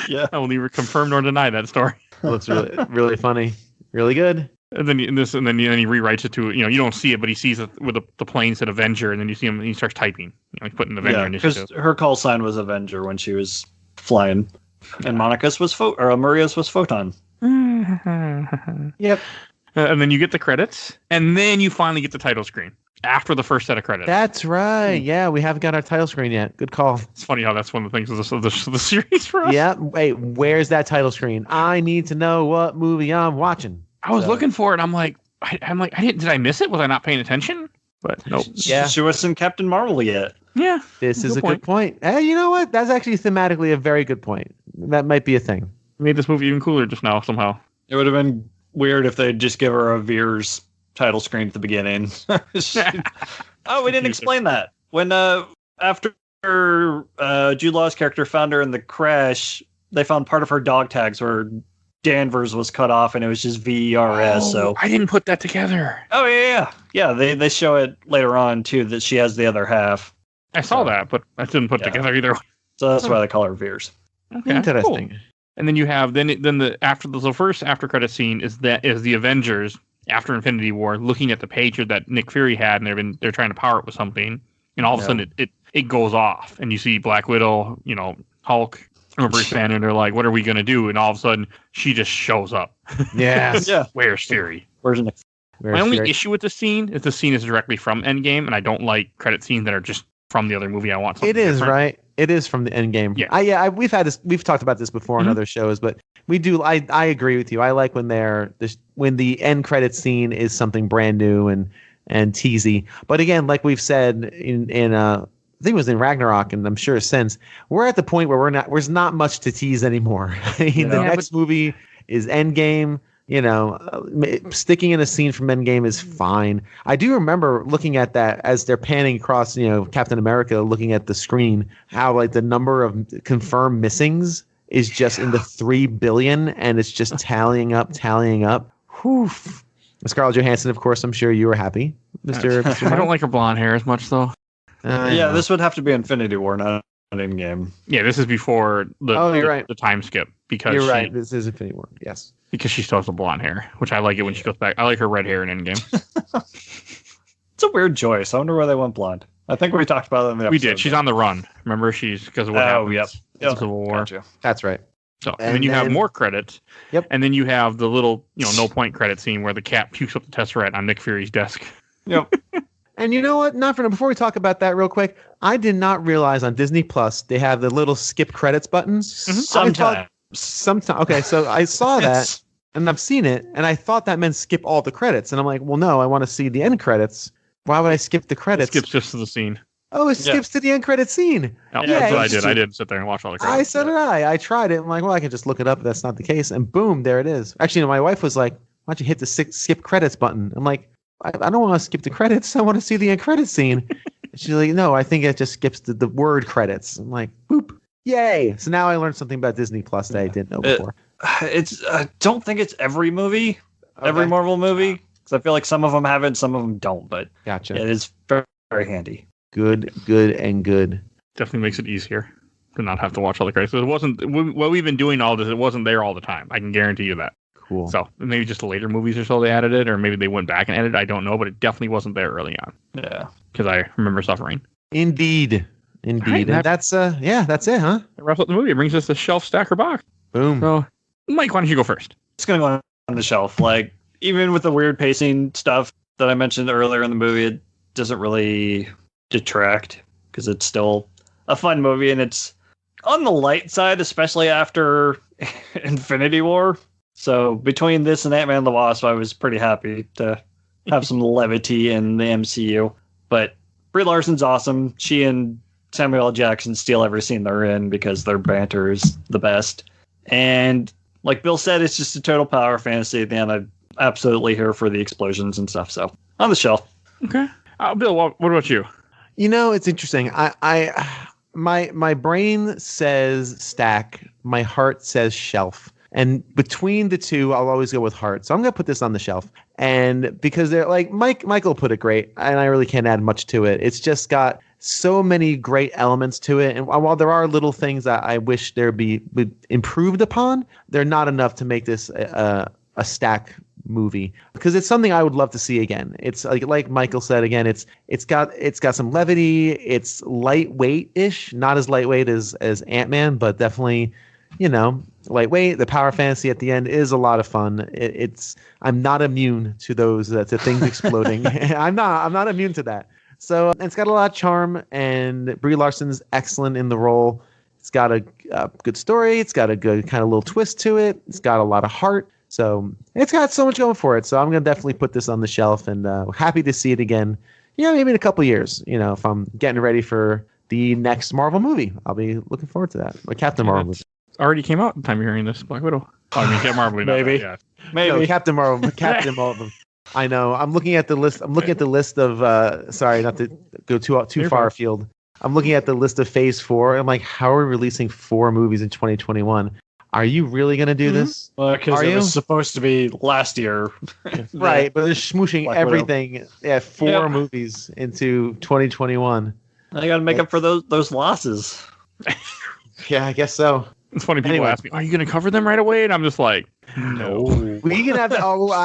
S2: Yeah,
S1: I will neither confirm nor deny that story.
S3: It looks really, really funny, really good.
S1: And then he rewrites it to, you don't see it, but he sees it with the plane said Avenger, and then you see him and he starts typing. He's putting Avenger Initiative.
S2: Because her call sign was Avenger when she was flying, and Monica's was Maria's was Photon.
S3: Yep.
S1: And then you get the credits, and then you finally get the title screen after the first set of credits.
S3: That's right. Yeah, we haven't got our title screen yet. Good call.
S1: It's funny how that's one of the things of the series for us.
S3: Yeah. Wait, where's that title screen? I need to know what movie I'm watching.
S1: I was looking for it. I'm like, did I miss it? Was I not paying attention? But nope.
S3: Yeah.
S2: She wasn't Captain Marvel yet.
S1: Yeah.
S3: This is a good point. Hey, you know what? That's actually thematically a very good point. That might be a thing.
S1: Made this movie even cooler just now somehow.
S2: It would have been weird if they'd just give her a Veers title screen at the beginning. Oh, we didn't explain that. When after Jude Law's character found her in the crash, they found part of her dog tags where Danvers was cut off, and it was just VERS.
S1: Oh,
S2: so
S1: I didn't put that together.
S2: Oh yeah. They show it later on too that she has the other half.
S1: I saw that, but I didn't put it together either.
S2: So that's why they call her Veers.
S1: Okay,
S3: interesting.
S1: Cool. And then you have the first after credit scene is the Avengers after Infinity War looking at the pager that Nick Fury had, and they're trying to power it with something, and all of a sudden it goes off, and you see Black Widow, Hulk, or Bruce Banner, and they're like, "What are we gonna do?" And all of a sudden she just shows up.
S3: Yes.
S2: Yeah.
S1: Where's Fury?
S2: Where's Nick?
S1: My only issue with the scene is directly from Endgame, and I don't like credit scenes that are just from the other movie. I want something different.
S3: Right. It is from the Endgame.
S1: Yeah.
S3: We've talked about this before on other shows, but we do. I agree with you. I like when the end credit scene is something brand new and teasy. But again, like we've said in I think it was in Ragnarok, and I'm sure since we're at the point where there's not much to tease anymore. The next movie is Endgame. Sticking in a scene from Endgame is fine. I do remember looking at that as they're panning across, Captain America, looking at the screen, how the number of confirmed missings is just in the 3 billion, and it's just tallying up. Whew. Scarlett Johansson, of course, I'm sure you were happy, Mr.
S1: I don't like her blonde hair as much, though.
S2: This would have to be Infinity War, not Endgame.
S1: Yeah, this is before the time skip because
S3: you're right. This is Infinity War. Yes.
S1: Because she still has the blonde hair, which I like it when she goes back. I like her red hair in Endgame.
S2: It's a weird choice. I wonder why they went blonde. I think we talked about it in the episode.
S1: We did. She's on the run. Remember, because of what happened.
S2: Yep.
S1: In Civil War.
S2: Gotcha.
S3: That's right.
S1: So, and then you have more credits.
S3: Yep.
S1: And then you have the little, no point credit scene where the cat pukes up the Tesseract on Nick Fury's desk.
S2: Yep.
S3: And you know what? Before we talk about that real quick, I did not realize on Disney Plus they have the little skip credits buttons.
S2: Sometimes.
S3: Okay, so I saw that. And I've seen it, and I thought that meant skip all the credits. And I'm like, well, no, I want to see the end credits. Why would I skip the credits?
S1: It skips just to the scene.
S3: Oh, it skips to the end credit scene.
S1: No, that's what I did. I didn't sit there and watch all the credits.
S3: I tried it. I'm like, well, I can just look it up if that's not the case. And boom, there it is. Actually, my wife was like, why don't you hit the skip credits button? I'm like, I don't want to skip the credits. I want to see the end credit scene. She's like, no, I think it just skips the word credits. I'm like, boop. Yay. So now I learned something about Disney Plus that I didn't know before.
S2: I don't think it's every movie, every Marvel movie, because I feel like some of them have it, some of them don't. But
S3: gotcha.
S2: It is very, very handy.
S3: Good.
S1: Definitely makes it easier to not have to watch all the credits. It wasn't what we've been doing all this. It wasn't there all the time. I can guarantee you that.
S3: Cool.
S1: So maybe just the later movies or so they added it, or maybe they went back and added it. I don't know, but it definitely wasn't there early on.
S2: Yeah,
S1: because I remember suffering.
S3: Indeed.
S1: Right,
S3: and that's that's it, huh?
S1: That wraps up the movie. It brings us the shelf stacker box.
S3: Boom.
S1: So, Mike, why don't you go first?
S2: It's gonna go on the shelf. Like, even with the weird pacing stuff that I mentioned earlier in the movie, it doesn't really detract because it's still a fun movie, and it's on the light side, especially after Infinity War. So between this and Ant-Man and the Wasp, I was pretty happy to have some levity in the MCU. But Brie Larson's awesome. She and Samuel L. Jackson steal every scene they're in because their banter is the best. And like Bill said, it's just a total power fantasy at the end. I'm absolutely here for the explosions and stuff. So on the shelf.
S1: Okay. Bill, what about you?
S3: It's interesting. My brain says stack. My heart says shelf. And between the two, I'll always go with heart. So I'm going to put this on the shelf. And because they're like Michael put it great, and I really can't add much to it. It's just got so many great elements to it, and while there are little things that I wish there'd be improved upon, they're not enough to make this a stack movie, because it's something I would love to see again. It's like Michael said again. It's got some levity. It's lightweight-ish, not as lightweight as Ant-Man, but definitely, lightweight. The power fantasy at the end is a lot of fun. I'm not immune to those to things exploding. I'm not immune to that. So it's got a lot of charm, and Brie Larson's excellent in the role. It's got a good story. It's got a good kind of little twist to it. It's got a lot of heart. So it's got so much going for it. So I'm gonna definitely put this on the shelf, and happy to see it again. Maybe in a couple years. If I'm getting ready for the next Marvel movie, I'll be looking forward to that. Or Captain Marvel movie.
S1: Already came out the time you're hearing this. Black Widow. Oh, I mean, Captain Marvel.
S2: Maybe.
S1: Maybe.
S3: No, Captain Marvel. Captain Marvel. I know. I'm looking at the list. I'm looking at the list of. Sorry, not to go too far afield. I'm looking at the list of Phase 4. I'm like, how are we releasing 4 movies in 2021? Are you really going to do this?
S2: Well, because it was supposed to be last year.
S3: Right, but they're smooshing
S2: Black
S3: everything.
S2: Widow.
S3: Yeah, 4 movies into 2021.
S2: I got to make up for those losses.
S3: Yeah, I guess so.
S1: It's funny. People ask me, "Are you going to cover them right away?" And I'm just like, "No."
S3: We can have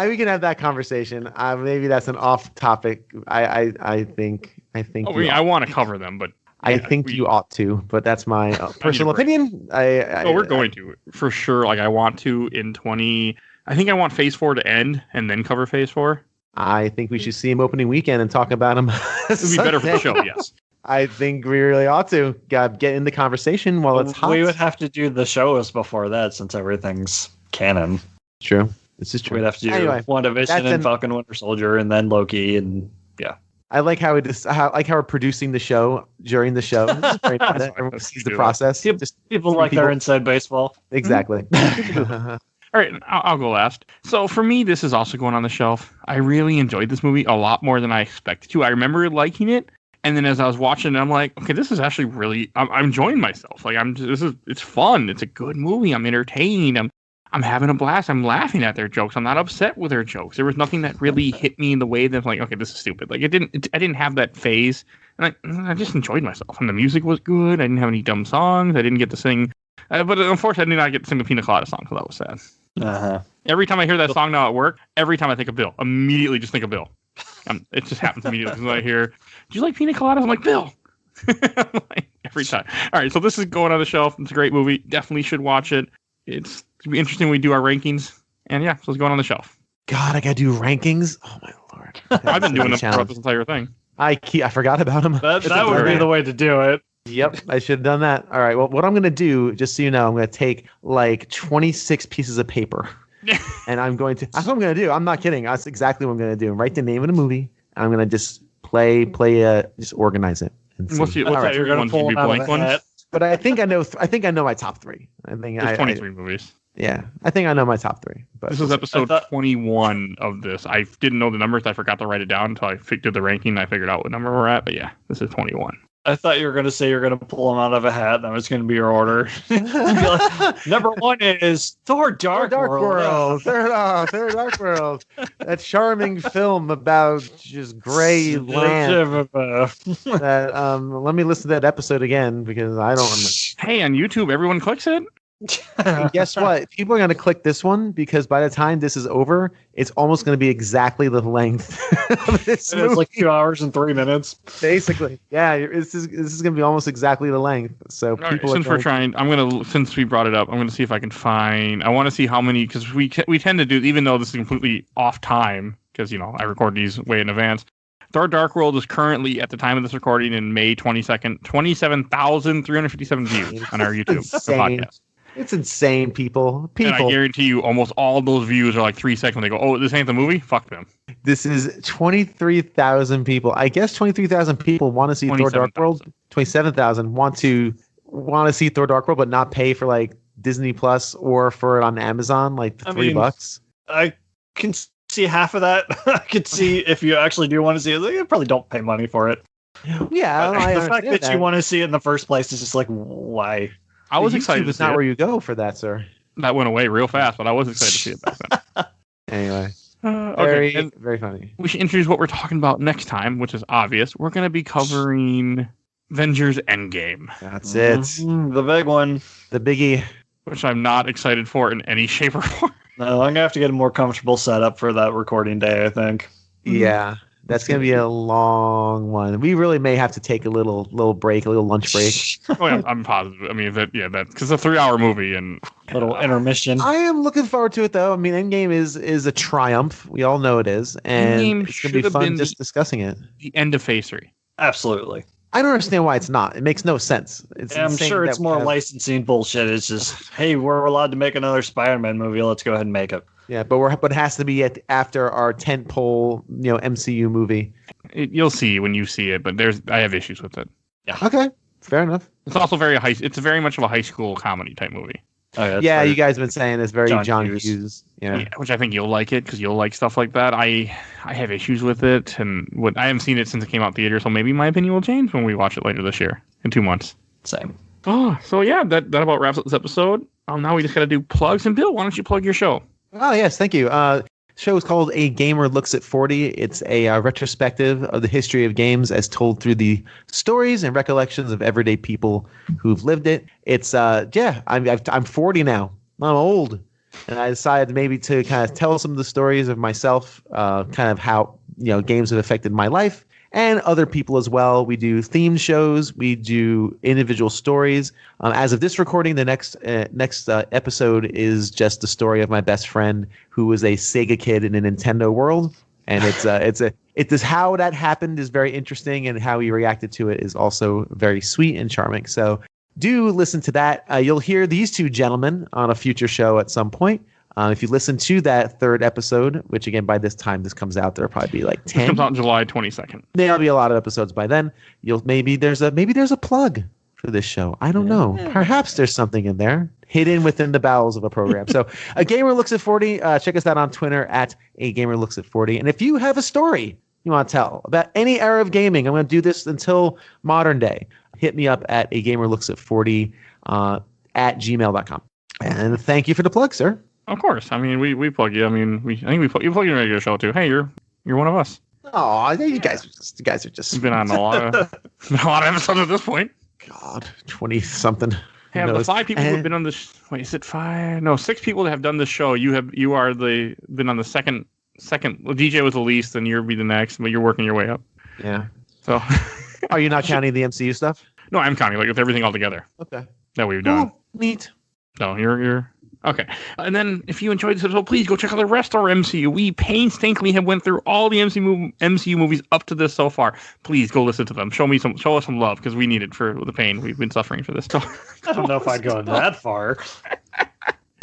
S3: we can have that conversation. Maybe that's an off topic. I think.
S1: I want to cover them, but
S3: I think you ought to. But that's my personal opinion.
S1: We're going to for sure. Like I want to in 20. I think I want Phase 4 to end and then cover Phase 4.
S3: I think we should see him opening weekend and talk about him.
S1: It would be better for the show. Yes.
S3: I think we really ought to get in the conversation while it's hot.
S2: We would have to do the shows before that, since everything's canon.
S3: True. This is true.
S2: We'd have to do WandaVision and Falcon Winter Soldier, and then Loki, and yeah.
S3: I like how we're producing the show during the show. Everyone sees the process.
S2: People like their inside baseball.
S3: Exactly.
S1: All right, I'll go last. So for me, this is also going on the shelf. I really enjoyed this movie a lot more than I expected to. I remember liking it. And then as I was watching, I'm like, okay, this is actually really, I'm enjoying myself. Like it's fun. It's a good movie. I'm entertained. I'm having a blast. I'm laughing at their jokes. I'm not upset with their jokes. There was nothing that really hit me in the way that I'm like, okay, this is stupid. Like I didn't have that phase. And I just enjoyed myself. And the music was good. I didn't have any dumb songs. I didn't get to sing. But unfortunately, I did not get to sing the Pina Colada song, so that was sad.
S2: Uh-huh.
S1: Every time I hear that song now at work, every time I think of Bill, immediately just think of Bill. It just happens immediately. When I hear, "Do you like pina coladas?" I'm like, Bill. Like, every time. All right, so this is going on the shelf. It's a great movie. Definitely should watch it. It's gonna be interesting when we do our rankings. And yeah, so it's going on the shelf.
S3: God, I gotta do rankings. Oh my lord!
S1: I've been doing them throughout this entire thing.
S3: I forgot about them.
S2: That would be the way to do it.
S3: Yep, I should have done that. All right, well, what I'm gonna do, just so you know, I'm gonna take like 26 pieces of paper. And that's what I'm going to do. I'm not kidding. That's exactly what I'm going to do. Write the name of the movie. And I'm going to just just organize it. And
S1: what's you're going to pull blank ones?
S3: But I think I know my top 3. There's
S1: 23 movies.
S3: Yeah, I think I know my top 3. But
S1: this is episode 21 of this. I didn't know the numbers. I forgot to write it down until I did the ranking. I figured out what number we're at. But yeah, this is 21.
S2: I thought you were going to say you're going to pull them out of a hat. And that was going to be your order. Like, number 1 is Thor Dark World.
S3: Thor Dark World. That charming film about just gray land. Let me listen to that episode again because I don't remember.
S1: Hey, on YouTube, everyone clicks it.
S3: And guess what? People are going to click this one because by the time this is over, it's almost going to be exactly the length of this movie.
S2: It's like 2 hours and 3 minutes.
S3: Basically. Yeah, this is going to be almost exactly the length. So people
S1: since we brought it up, I'm going to see if I can find, I want to see how many, because we tend to do, even though this is completely off time, because, I record these way in advance. Thor Dark World is currently, at the time of this recording, in May 22nd, 27,357 views on our YouTube podcast.
S3: It's insane, people.
S1: And I guarantee you almost all those views are like 3 seconds when they go, oh, this ain't the movie? Fuck them.
S3: This is 23,000 people. I guess 23,000 people want to see Thor Dark World. 27,000 want to see Thor Dark World, but not pay for like Disney Plus or for it on Amazon, like $3.
S2: I can see half of that. I could see if you actually do want to see it. You probably don't pay money for it.
S3: Yeah.
S2: The fact that you want to see it in the first place is just like, why?
S1: I was excited.
S3: It's not where you go for that, sir.
S1: That went away real fast, but I was excited to see it back then.
S3: Anyway.
S1: Okay,
S3: very funny.
S1: We should introduce what we're talking about next time, which is obvious. We're going to be covering Avengers Endgame.
S3: That's it.
S2: The big one.
S3: The biggie.
S1: Which I'm not excited for in any shape or form.
S2: No, I'm going to have to get a more comfortable setup for that recording day, I think.
S3: Yeah. That's going to be a long one. We really may have to take a little break, a little lunch break.
S1: Oh, yeah, I'm positive. I mean, that's because it's a 3-hour movie and
S2: little intermission.
S3: I am looking forward to it, though. I mean, Endgame is a triumph. We all know it is, and
S1: Endgame
S3: it's going to be fun just discussing it.
S1: The end of Phase 3.
S2: Absolutely.
S3: I don't understand why it's not. It makes no sense.
S2: I'm sure it's more licensing bullshit. It's just, hey, we're allowed to make another Spider-Man movie. Let's go ahead and make it.
S3: Yeah, but it has to be after our tentpole, MCU movie.
S1: You'll see when you see it, but I have issues with it.
S2: Yeah.
S3: Okay, fair enough.
S1: It's also it's very much of a high school comedy type movie.
S2: Oh,
S3: yeah, you guys have been saying it's very John
S2: Hughes.
S3: Hughes. Yeah,
S1: which I think you'll like it because you'll like stuff like that. I have issues with it, and I haven't seen it since it came out in theater, so maybe my opinion will change when we watch it later this year in 2 months.
S2: Same.
S1: Oh, so yeah, that about wraps up this episode. Now we just got to do plugs. And Bill, why don't you plug your show?
S3: Oh, yes, thank you. Show is called A Gamer Looks at 40. It's a retrospective of the history of games as told through the stories and recollections of everyday people who've lived it. It's I'm 40 now. I'm old, and I decided maybe to kind of tell some of the stories of myself, kind of how games have affected my life and other people as well. We do themed shows. We do individual stories. As of this recording, the next episode is just the story of my best friend who was a Sega kid in a Nintendo world, and it's how that happened is very interesting, and how he reacted to it is also very sweet and charming. So do listen to that. You'll hear these two gentlemen on a future show at some point. If you listen to that third episode, which again, by this time this comes out, there'll probably be like 10.
S1: It comes out on July 22nd.
S3: There'll be a lot of episodes by then. Maybe there's a plug for this show. I don't know. Perhaps there's something in there hidden within the bowels of a program. So A Gamer Looks at 40. Check us out on Twitter at A Gamer Looks at 40. And if you have a story you want to tell about any era of gaming, I'm going to do this until modern day. Hit me up at A Gamer Looks at 40 at gmail.com. And thank you for the plug, sir.
S1: Of course. I mean, we plug you. I mean, you plug you in a regular show too. Hey, you're one of us.
S3: Oh, you guys are just
S1: You've been on a lot of episodes at this point.
S3: God, 20 something.
S1: Yeah, the 5 people who've been on this. Wait, is it 5? No, 6 people that have done this show. You are been on the second. Well, DJ was the least, and you'll be the next, but you're working your way up.
S3: Yeah.
S1: So,
S3: are you not counting the MCU stuff?
S1: No, I'm counting with everything all together.
S3: Okay.
S1: That we've done.
S3: Oh, neat.
S1: No, you're. Okay. And then if you enjoyed this episode, please go check out the rest of our MCU. We painstakingly have went through all the MCU movies up to this so far. Please go listen to them. Show us some love, because we need it for the pain we've been suffering for this. So,
S2: I don't know if I'd go that far.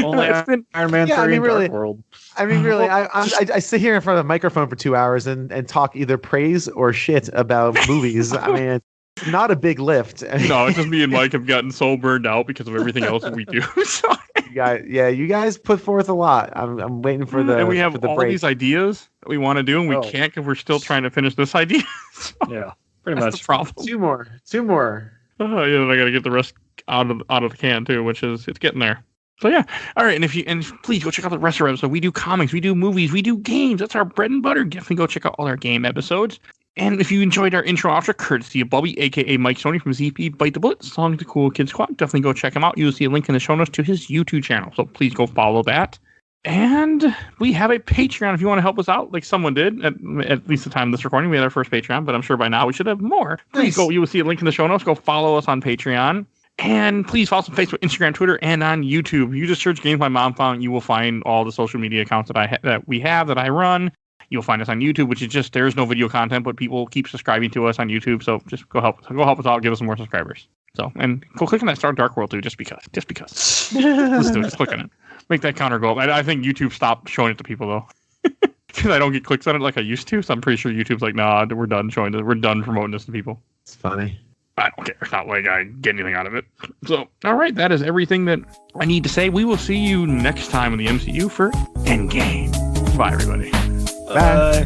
S2: Only Iron Man 3 and
S3: really,
S2: Dark World.
S3: I mean, really, I sit here in front of a microphone for 2 hours and talk either praise or shit about movies. I mean, it's not a big lift.
S1: No, it's just me and Mike have gotten so burned out because of everything else that we do. So.
S3: You guys put forth a lot. I'm waiting for the.
S1: And we have all
S3: break.
S1: these ideas that we want to do, and we can't because we're still trying to finish this idea. So
S2: yeah, pretty
S1: that's
S2: much.
S1: The problem.
S3: Two more.
S1: Oh yeah, and I got to get the rest out of the can too, which is it's getting there. So yeah, all right, and please go check out the rest of our episodes. We do comics, we do movies, we do games. That's our bread and butter. Definitely go check out all our game episodes. And if you enjoyed our intro outro, courtesy of Bubby, a.k.a. Mike Stoney from ZP Bite the Bullet, Song the Cool Kid Squad, definitely go check him out. You'll see a link in the show notes to his YouTube channel, so please go follow that. And we have a Patreon if you want to help us out, like someone did, at least the time of this recording. We had our first Patreon, but I'm sure by now we should have more. Please go, you will see a link in the show notes. Go follow us on Patreon. And please follow us on Facebook, Instagram, Twitter, and on YouTube. You just search Games My Mom Found. You will find all the social media accounts that we have, that I run. You'll find us on YouTube, which is just, there's no video content, but people keep subscribing to us on YouTube. So just go help us out, give us some more subscribers. So, and go click on that Star Dark World too, just because. Let's do it. Just click on it. Make that counter go up. I think YouTube stopped showing it to people though, because I don't get clicks on it like I used to. So I'm pretty sure YouTube's like, nah, we're done showing this. We're done promoting this to people.
S3: It's funny.
S1: I don't care. It's not like I get anything out of it. So, all right, that is everything that I need to say. We will see you next time in the MCU for Endgame. Bye, everybody.
S3: Bye.